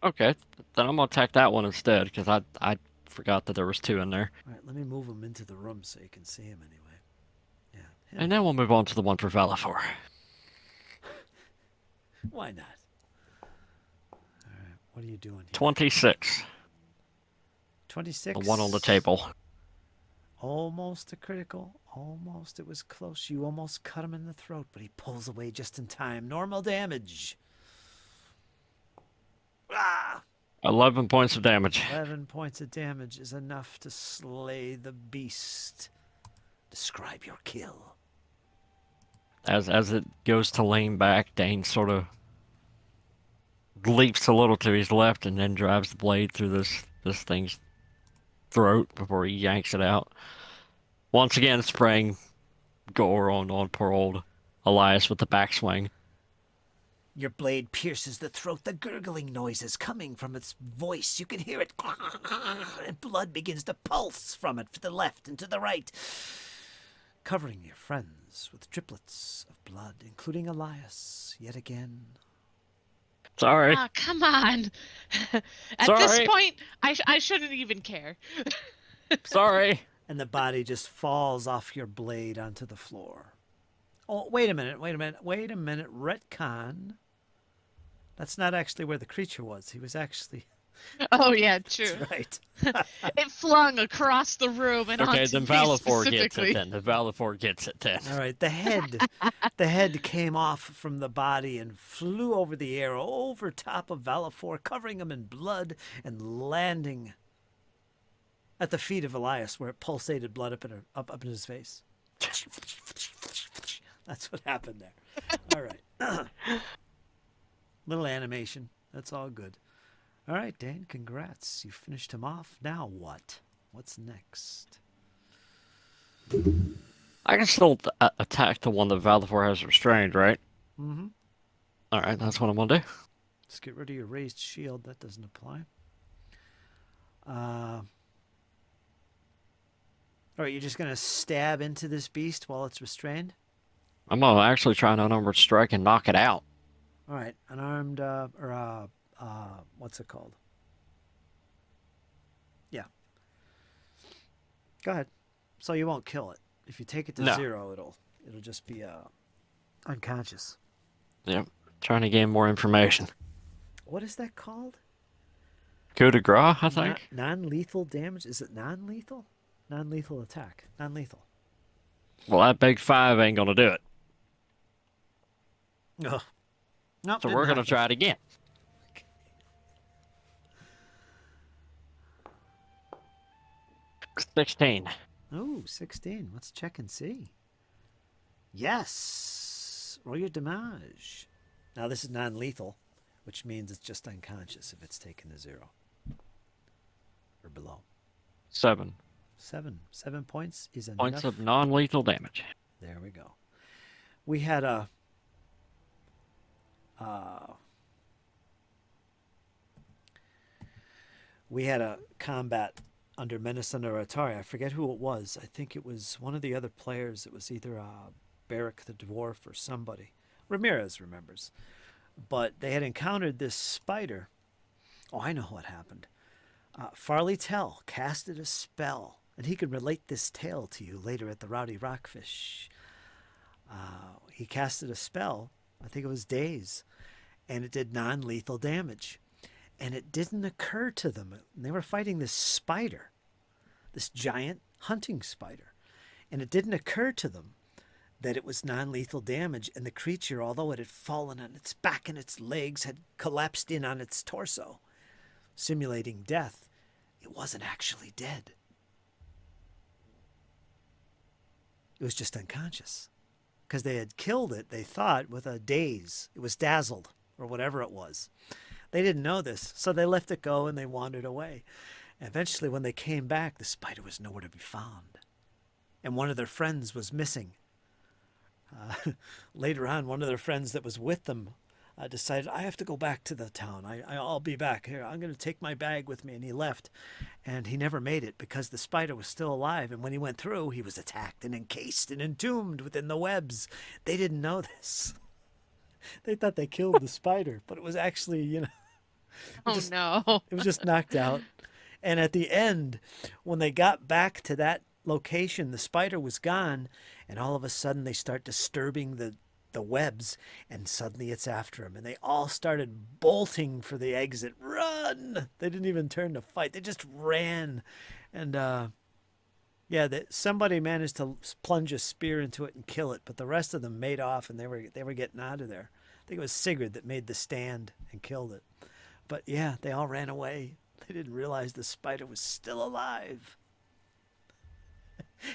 Okay, then I'm gonna attack that one instead because I forgot that there was two in there. All right, let me move him into the room so you can see him anyway. Yeah. him. And then we'll move on to the one for Valifor. Why not? All right, what are you doing here? 26. 26. The one on the table. Almost a critical. Almost. It was close. You almost cut him in the throat, but he pulls away just in time. Normal damage. Ah! 11 points of damage. 11 points of damage is enough to slay the beast. Describe your kill. As it goes to lean back, Dane sort of leaps a little to his left and then drives the blade through this thing's throat before he yanks it out. Once again, spraying gore on poor old Elias with the backswing. Your blade pierces the throat. The gurgling noise is coming from its voice. You can hear it. And blood begins to pulse from it to the left and to the right, covering your friends with driplets of blood, including Elias, yet again. Sorry. Ah, come on. At Sorry. this point, I shouldn't even care. Sorry. And the body just falls off your blade onto the floor. Oh, wait a minute. Retcon. That's not actually where the creature was. He was actually... Oh, yeah, true. That's right. It flung across the room and Okay, onto then me Valifor gets specifically. it then. The Valifor gets it then. All right, the head came off from the body and flew over the air, over top of Valifor, covering him in blood and landing at the feet of Elias, where it pulsated blood up in his face. That's what happened there. All right. Little animation. That's all good. All right, Dane, congrats. You finished him off. Now what? What's next? I can still attack the one that Valifor has restrained, right? Mm-hmm. All right, that's what I'm going to do. Just get rid of your raised shield. That doesn't apply. All right, you're just going to stab into this beast while it's restrained? I'm going to actually try an unarmored strike and knock it out. All right, unarmed, what's it called? Yeah. Go ahead. So you won't kill it. If you take it to No. 0, it'll just be unconscious. Yep. Trying to gain more information. What is that called? Coup de grace, I think. Non-lethal damage? Is it non-lethal? Non-lethal attack. Non-lethal. Well, that big 5 ain't going to do it. Oh. Nope, So didn't we're going to happen. try it again. $16. Oh, 16. Let's check and see. Yes. Roll your damage. Now, this is non-lethal, which means it's just unconscious if it's taken to 0 or below. 7 7 points is enough. points of non-lethal damage. There we go. We had a combat under Menace under Atari. I forget who it was. I think it was one of the other players. It was either Barrick the Dwarf or somebody. Ramirez remembers. But they had encountered this spider. Oh, I know what happened. Farly-Tel casted a spell, and he could relate this tale to you later at the Rowdy Rockfish. He casted a spell, I think it was Days, and it did non-lethal damage. And it didn't occur to them. They were fighting this spider, this giant hunting spider. And it didn't occur to them that it was non-lethal damage, and the creature, although it had fallen on its back and its legs, had collapsed in on its torso, simulating death. It wasn't actually dead. It was just unconscious. Because they had killed it, they thought, with a daze. It was dazzled, or whatever it was. They didn't know this, so they let it go and they wandered away. Eventually, when they came back, the spider was nowhere to be found. And one of their friends was missing. Later on, one of their friends that was with them decided, I have to go back to the town. I'll be back here. I'm going to take my bag with me. And he left. And he never made it because the spider was still alive. And when he went through, he was attacked and encased and entombed within the webs. They didn't know this. They thought they killed the spider, but it was actually, No. it was just knocked out. And at the end, when they got back to that location, the spider was gone, and all of a sudden they start disturbing the the webs, and suddenly it's after him. And they all started bolting for the exit. Run! They didn't even turn to fight. They just ran. And yeah, somebody managed to plunge a spear into it and kill it, but the rest of them made off, and they were getting out of there. I think it was Sigurd that made the stand and killed it. But yeah, they all ran away. They didn't realize the spider was still alive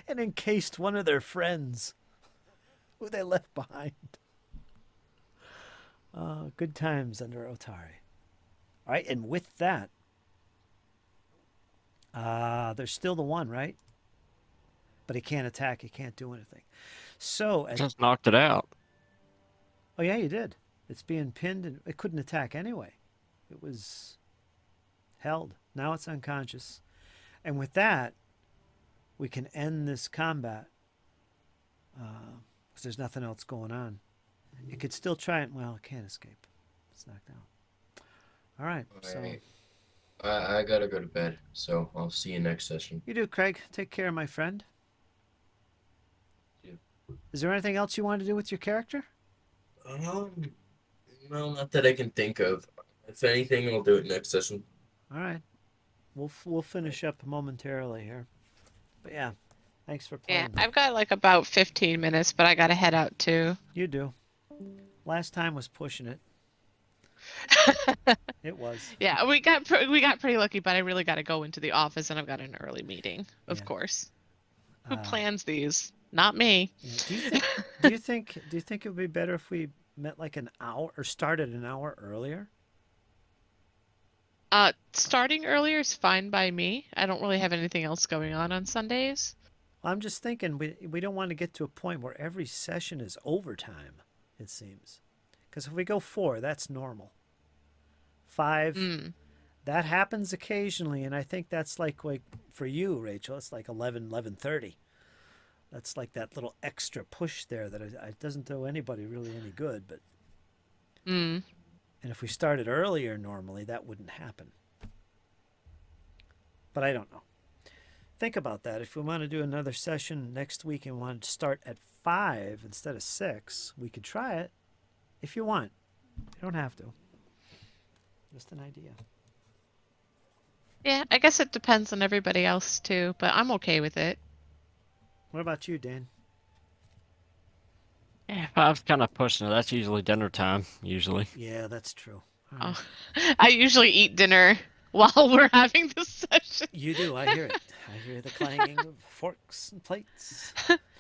and encased one of their friends who they left behind. Good times under Otari. All right, and with that, there's still the one, right? But he can't attack. He can't do anything. So, Just knocked it out. oh yeah, you did. It's being pinned, and it couldn't attack anyway. It was held. Now it's unconscious. And with that, we can end this combat because there's nothing else going on. It could still try it. Well, it can't escape. It's knocked out. All right. So I gotta go to bed, so I'll see you next session. you do, Craig. Take care, my friend. Yeah. Is there anything else you want to do with your character? No, not that I can think of. If anything, I'll do it next session. All right. We'll finish up momentarily here. But yeah, thanks for Yeah, playing. I've got like about 15 minutes, but I gotta head out too. You do. Last time was pushing it. It was. Yeah, we got pretty lucky, but I really got to go into the office, and I've got an early meeting, of Yeah. course. Who Uh, plans these? Not me. Yeah. Do you think it would be better if we met like an hour or started an hour earlier? Starting earlier is fine by me. I don't really have anything else going on Sundays. I'm just thinking we don't want to get to a point where every session is overtime, it seems. Because if we go 4, that's normal. 5, that happens occasionally, and I think that's like for you, Rachel, it's like 11:30. That's like that little extra push there that it doesn't do anybody really any good. But and if we started earlier normally, that wouldn't happen. But I don't know. Think about that. If we want to do another session next week and want to start at 5 instead of 6, we could try it if you want. You don't have to. Just an idea. Yeah, I guess it depends on everybody else too, but I'm okay with it. What about you, Dan? Yeah, 5's kind of pushing it. That's usually dinner time, usually. Yeah, that's true. All right. Oh, I usually eat dinner while we're having this session. You do. I hear it. I hear the clanging of forks and plates.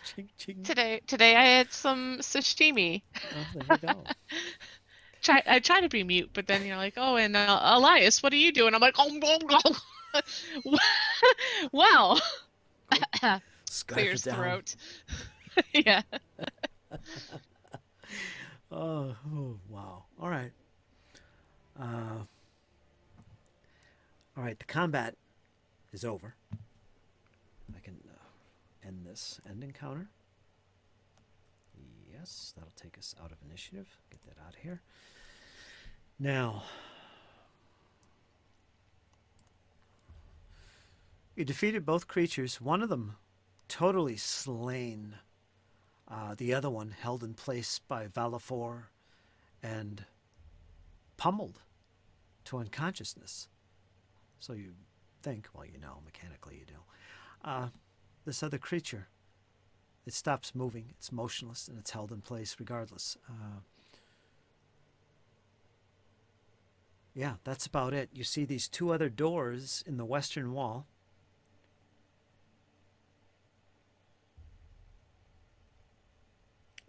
Ching, ching. Today I had some sashimi. Oh, there you go. I try to be mute, but then you're like, oh, and Elias, what are you doing? I'm like, oh, well, Scarf clears it down. throat. Yeah. Oh, wow. All right. All right. The combat is over. I can end this end encounter. Yes, that'll take us out of initiative. Get that out of here. Now, you defeated both creatures. One of them totally slain. The other one held in place by Valafor and pummeled to unconsciousness. So you think, well, you know, mechanically you do. This other creature, it stops moving, it's motionless, and it's held in place regardless. Yeah, that's about it. You see these 2 other doors in the western wall.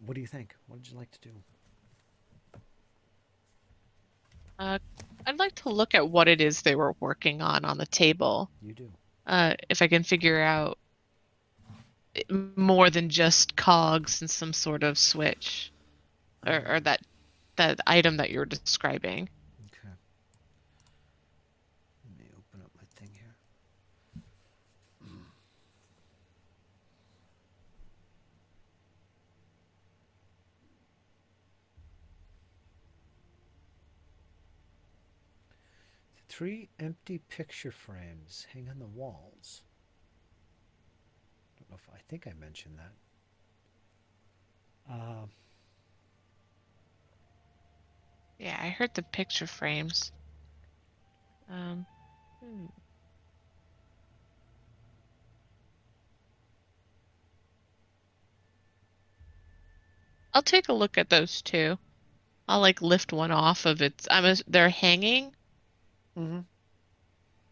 What do you think? What would you like to do? I'd like to look at what it is they were working on the table. You do. If I can figure out more than just cogs and some sort of switch, or that item that you're describing. Okay. Let me open up my thing here. Three empty picture frames hang on the walls. Don't know if I think I mentioned that. Yeah, I heard the picture frames. Um, hmm. I'll take a look at those too. I'll like lift one off of its. They're hanging. Mm-hmm.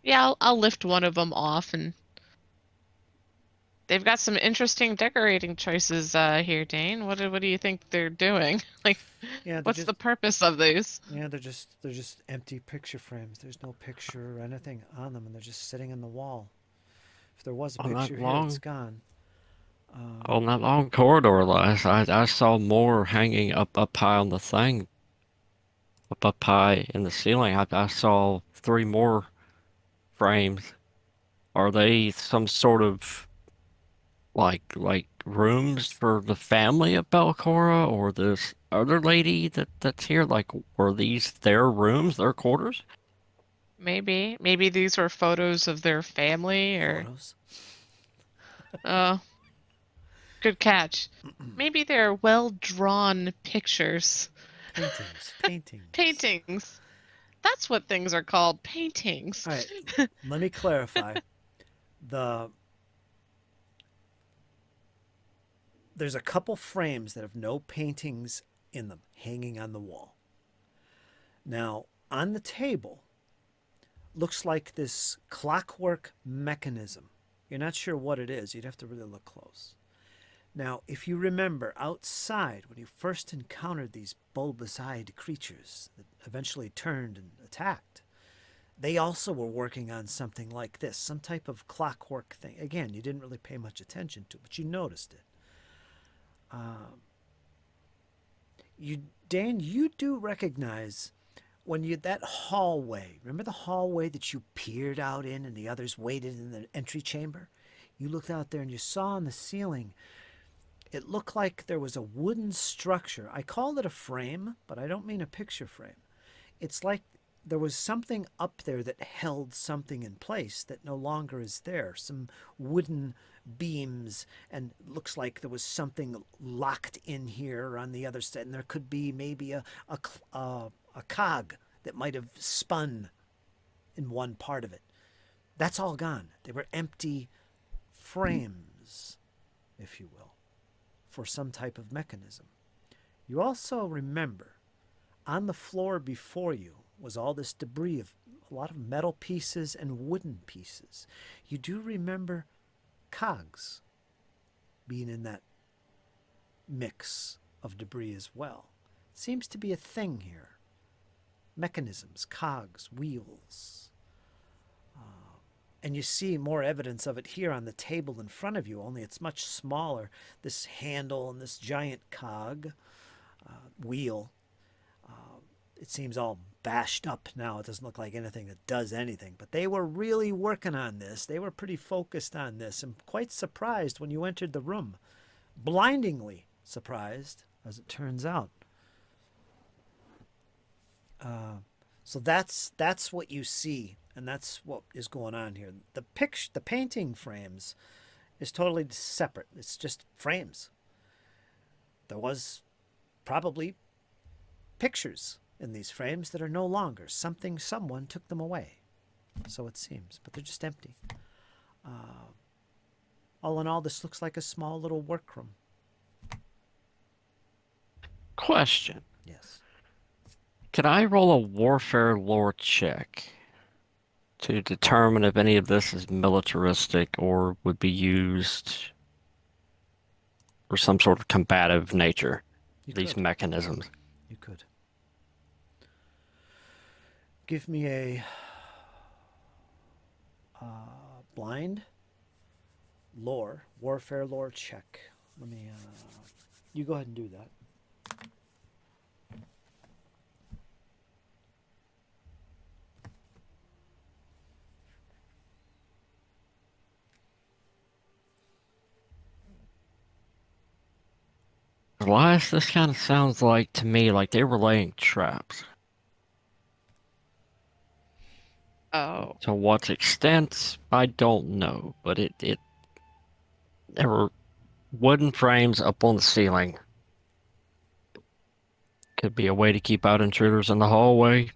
Yeah, I'll lift one of them off, and they've got some interesting decorating choices here, Dane. What do you think they're doing? Like, Yeah, what's the purpose of these? they're just empty picture frames. There's no picture or anything on them, and they're just sitting in the wall. If there was a On that picture here, it's long, gone. on that long corridor, last I saw more hanging up high on the thing, up high in the ceiling. I saw three more frames. Are they some sort of like rooms for the family of Belcora or this other lady that's here? Like, were these their rooms, their quarters? Maybe these were photos of their family, or Photos, uh, good catch. Maybe they're well-drawn pictures. paintings. Paintings. That's what things are called, paintings. All right, let me clarify. The there's a couple frames that have no paintings in them hanging on the wall. Now, on the table, looks like this clockwork mechanism. You're not sure what it is. You'd have to really look close. Now, if you remember outside when you first encountered these bulbous-eyed creatures that eventually turned and attacked, they also were working on something like this, some type of clockwork thing. Again, you didn't really pay much attention to it, but you noticed it. You, Dan, you do recognize when you that hallway. Remember the hallway that you peered out in, and the others waited in the entry chamber. You looked out there and you saw on the ceiling. It looked like there was a wooden structure. I called it a frame, but I don't mean a picture frame. It's like there was something up there that held something in place that no longer is there. Some wooden beams, and it looks like there was something locked in here on the other side. And there could be maybe a cog that might have spun in one part of it. That's all gone. They were empty frames, if you will, for some type of mechanism. You also remember on the floor before you was all this debris of a lot of metal pieces and wooden pieces. You do remember cogs being in that mix of debris as well. It seems to be a thing here. Mechanisms, cogs, wheels. And you see more evidence of it here on the table in front of you, only it's much smaller. This handle and this giant cog, wheel, it seems all bashed up now. It doesn't look like anything that does anything. But they were really working on this. They were pretty focused on this, and quite surprised when you entered the room. Blindingly surprised, as it turns out. So that's what you see, and that's what is going on here. The painting frames is totally separate. It's just frames. There was probably pictures in these frames that are no longer. Someone took them away. So it seems, but they're just empty. All in all, this looks like a small little workroom. Question. Yes. Can I roll a warfare lore check to determine if any of this is militaristic or would be used for some sort of combative nature? These mechanisms. You could. Give me a blind warfare lore check. Let me, you go ahead and do that. Elias, this kind of sounds like to me like they were laying traps. Oh, To what extent, I don't know, but there were wooden frames up on the ceiling. Could be a way to keep out intruders in the hallway.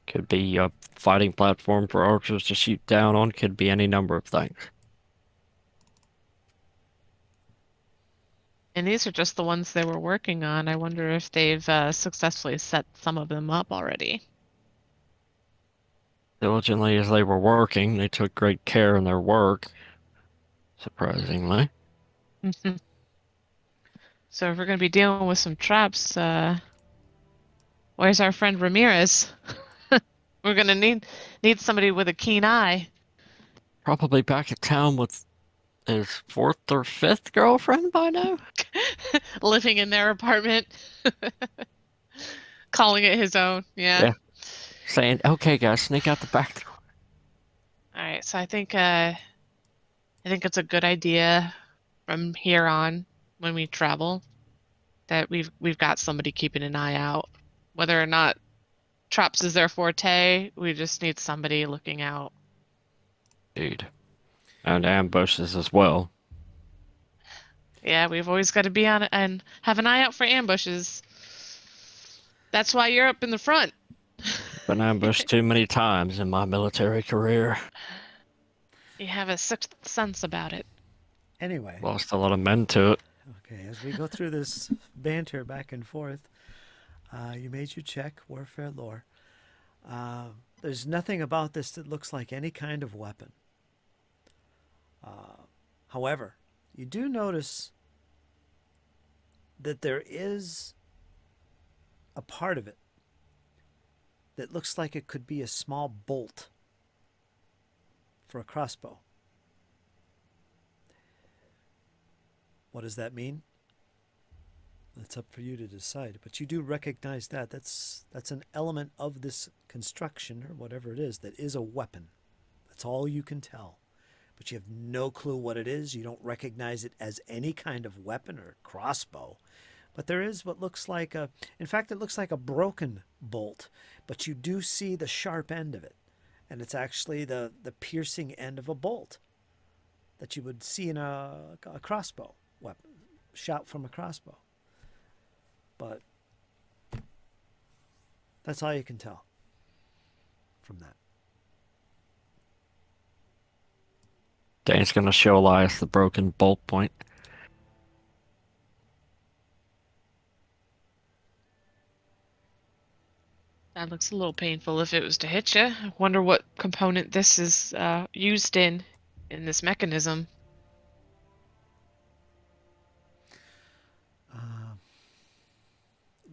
Could be a fighting platform for archers to shoot down on. Could be any number of things. And these are just the ones they were working on. I wonder if they've successfully set some of them up already. Diligently as they were working, they took great care in their work. Surprisingly. So if we're going to be dealing with some traps, where's our friend Ramirez? We're going to need somebody with a keen eye. Probably back at town with his fourth or fifth girlfriend by now. Living in their apartment. Calling it his own. Yeah. Saying, okay, guys, sneak out the back door. All right. So I think it's a good idea from here on when we travel that we've got somebody keeping an eye out. Whether or not traps is their forte, we just need somebody looking out. Dude. And ambushes as well. Yeah, we've always got to be on it and have an eye out for ambushes. That's why you're up in the front. Been ambushed too many times in my military career. You have a sixth sense about it. Anyway, Lost a lot of men to it. okay, as we go through this banter back and forth, you made your check, warfare lore. There's nothing about this that looks like any kind of weapon. However, you do notice that there is a part of it that looks like it could be a small bolt for a crossbow. What does that mean? That's up for you to decide. But you do recognize that. That's an element of this construction, or whatever it is, that is a weapon. That's all you can tell. But you have no clue what it is. You don't recognize it as any kind of weapon or crossbow. But there is what looks like in fact, it looks like a broken bolt. But you do see the sharp end of it. And it's actually the piercing end of a bolt that you would see in a crossbow weapon, shot from a crossbow. But that's all you can tell from that. Dane's gonna show Elias the broken bolt point. That looks a little painful if it was to hit you. I wonder what component this is used in this mechanism.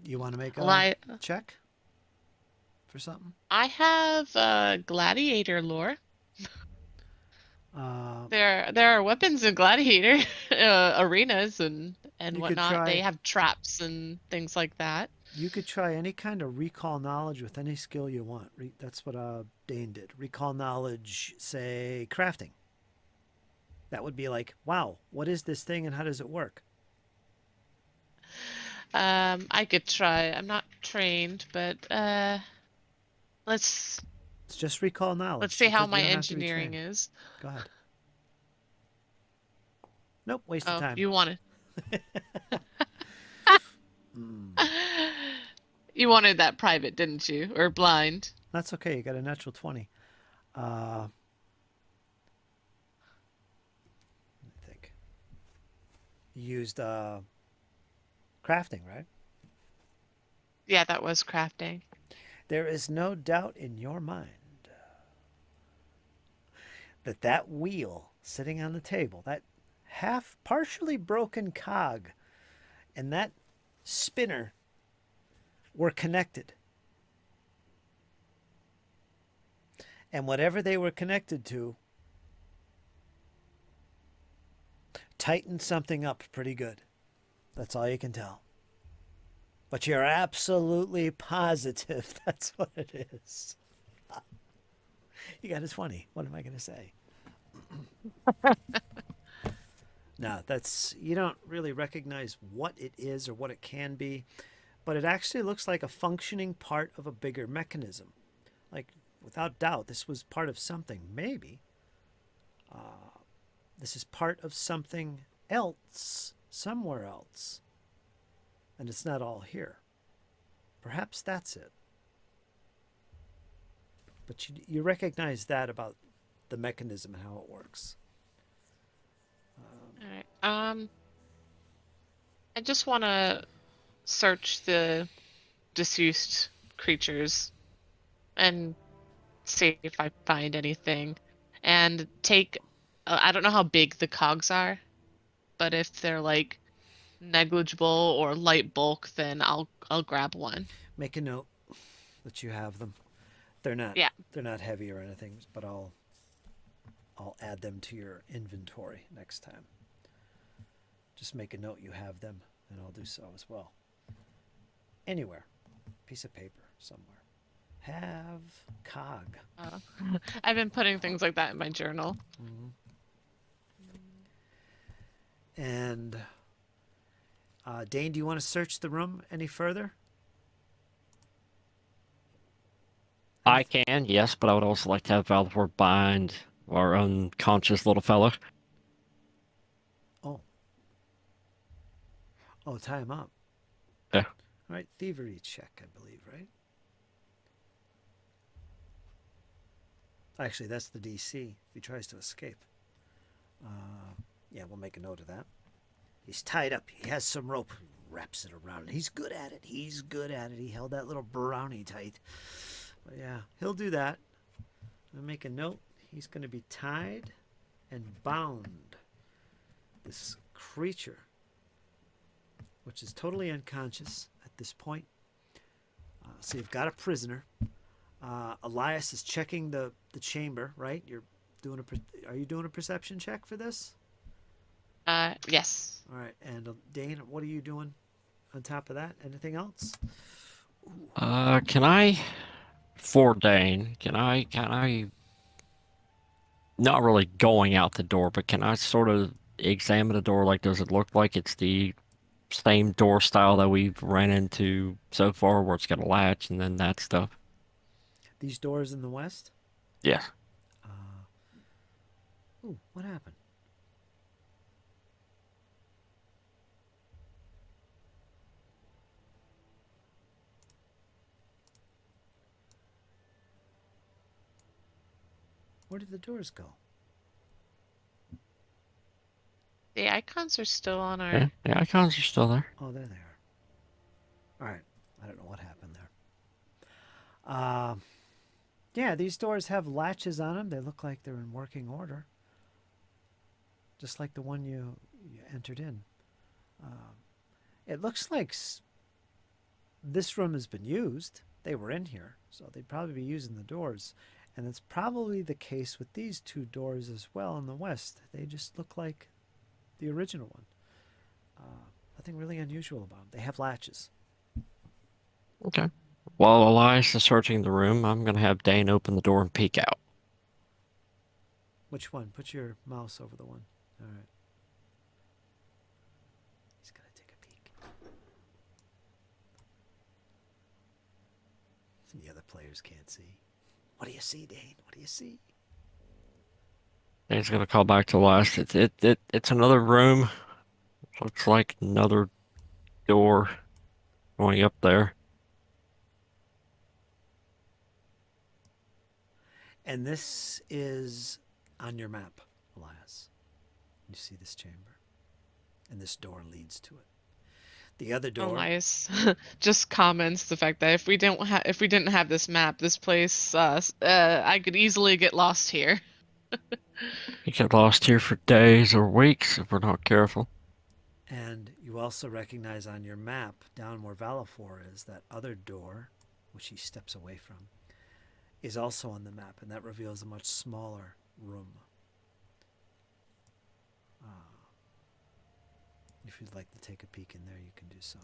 You want to make a check for something? I have gladiator lore. There are weapons in gladiator arenas and whatnot. They have traps and things like that. You could try any kind of recall knowledge with any skill you want. That's what Dane did. Recall knowledge, say, crafting. That would be like, wow, what is this thing and how does it work? I could try. I'm not trained, but let's It's just recall knowledge. let's see how my engineering is. Go ahead. Nope, waste of time. You wanted. You wanted that private, didn't you? Or blind? That's okay. You got a natural 20. Let me think. You used crafting, right? Yeah, that was crafting. There is no doubt in your mind that that wheel sitting on the table, that partially broken cog, and that spinner were connected. And whatever they were connected to tightened something up pretty good. That's all you can tell. But you're absolutely positive that's what it is. You got a 20. What am I going to say? No, you don't really recognize what it is or what it can be, but it actually looks like a functioning part of a bigger mechanism. Like, without doubt, this was part of something. Maybe this is part of something else, somewhere else. And it's not all here. Perhaps that's it. But you recognize that about the mechanism and how it works. All right. I just want to search the deceased creatures and see if I find anything, and take. I don't know how big the cogs are, but if they're like negligible or light bulk, then I'll grab one. Make a note that you have them. They're not Yeah. they're not heavy or anything, but I'll add them to your inventory next time. Just make a note you have them, and I'll do so as well. Anywhere, piece of paper somewhere. Have cog. I've been putting things like that in my journal. Mm-hmm. And Dane, do you want to search the room any further? I can, yes, but I would also like to have Valvor bind our unconscious little fella. Oh. Oh, tie him up. Yeah. All right, thievery check, I believe, right? Actually, that's the DC if he tries to escape. Yeah, we'll make a note of that. He's tied up. He has some rope. Wraps it around. He's good at it. He's good at it. He held that little brownie tight. But yeah, he'll do that. I'll make a note. He's going to be tied and bound. This creature, which is totally unconscious at this point. So you've got a prisoner. Elias is checking the chamber, right? Are you doing a perception check for this? Yes. All right. And Dane, what are you doing on top of that? Anything else? Can I, for Dane, can I, not really going out the door, but can I sort of examine the door? Like, does it look like it's the same door style that we've ran into so far, where it's got a latch and then that stuff? These doors in the west? Yeah. Ooh, what happened? Where did the doors go? The icons are still on our. Yeah, the icons are still there. Oh, there they are. All right. I don't know what happened there. Yeah, these doors have latches on them. They look like they're in working order. Just like the one you entered in. It looks like this room has been used. They were in here, so they'd probably be using the doors. And it's probably the case with these two doors as well in the west. They just look like the original one. Nothing really unusual about them. They have latches. Okay. While Elias is searching the room, I'm gonna have Dane open the door and peek out. Which one? Put your mouse over the one. All right. He's going to take a peek. The other players can't see. What do you see, Dane? What do you see? Dane's gonna call back to Elias. It's another room. Looks like another door going up there. And this is on your map, Elias. You see this chamber, and this door leads to it. The other door. Elias just comments the fact that if we didn't have this map, this place, I could easily get lost here. You get lost here for days or weeks if we're not careful. And you also recognize on your map, down where Valafor is, that other door, which he steps away from, is also on the map, and that reveals a much smaller room. If you'd like to take a peek in there, you can do so.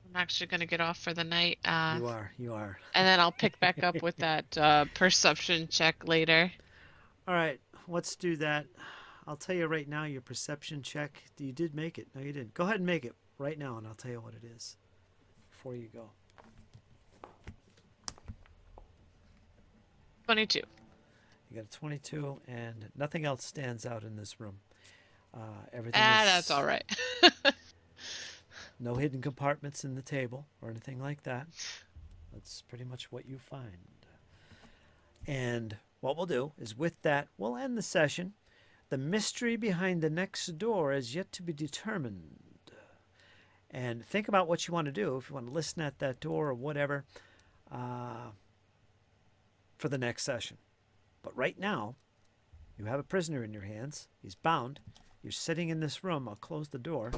I'm actually going to get off for the night. You are. And then I'll pick back up with that perception check later. All right, let's do that. I'll tell you right now, your perception check, you did make it. No, you didn't. Go ahead and make it right now, and I'll tell you what it is before you go. 22. You got a 22, and nothing else stands out in this room. Everything. That's all right. No hidden compartments in the table or anything like that. That's pretty much what you find. And what we'll do is with that, we'll end the session. The mystery behind the next door is yet to be determined. And think about what you want to do, if you want to listen at that door or whatever, for the next session. But right now, you have a prisoner in your hands. He's bound. You're sitting in this room. I'll close the door.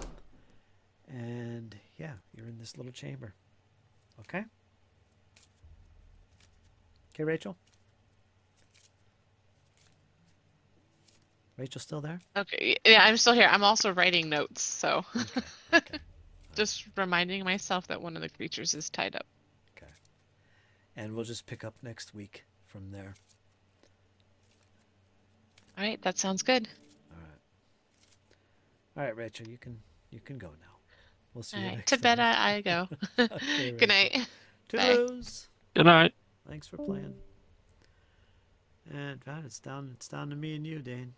And yeah, you're in this little chamber. Okay? Okay, Rachel? Rachel still there? Okay, yeah, I'm still here. I'm also writing notes, so Okay. just reminding myself that one of the creatures is tied up. Okay. And we'll just pick up next week from there. All right, that sounds good. All right. All right, Rachel, you can go now. We'll see All you right, next to bed time. I go. Okay, Good night. Bye. Toodaloos. Good night. Thanks for playing. And God, it's down to me and you, Dane.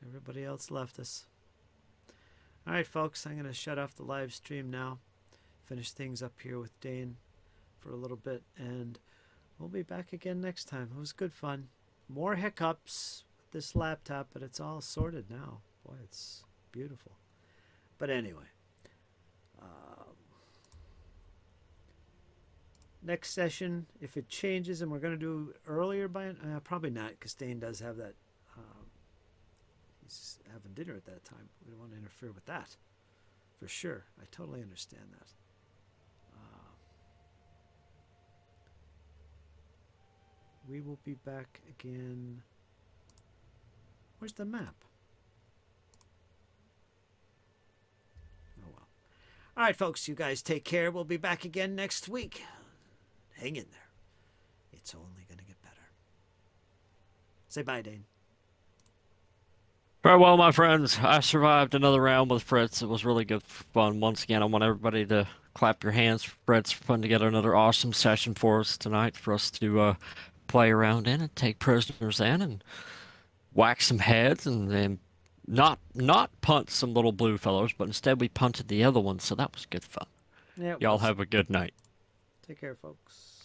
Everybody else left us. All right, folks, I'm going to shut off the live stream now. Finish things up here with Dane for a little bit, and we'll be back again next time. It was good fun. More hiccups with this laptop, but it's all sorted now. Boy, it's beautiful. But anyway, next session, if it changes, and we're going to do earlier by probably not, because Dane does have that. He's having dinner at that time. We don't want to interfere with that, for sure. I totally understand that. We will be back again. Where's the map? Oh well. All right, folks, you guys take care. We'll be back again next week. Hang in there. It's only going to get better. Say bye, Dane. Farewell, my friends. I survived another round with Fritz. It was really good fun. Once again, I want everybody to clap your hands for Fritz for putting together another awesome session for us tonight, for us to play around in and take prisoners in and whack some heads and then not punt some little blue fellows, but instead we punted the other ones, so that was good fun. Yeah, it Y'all was. have a good night. Take care, folks.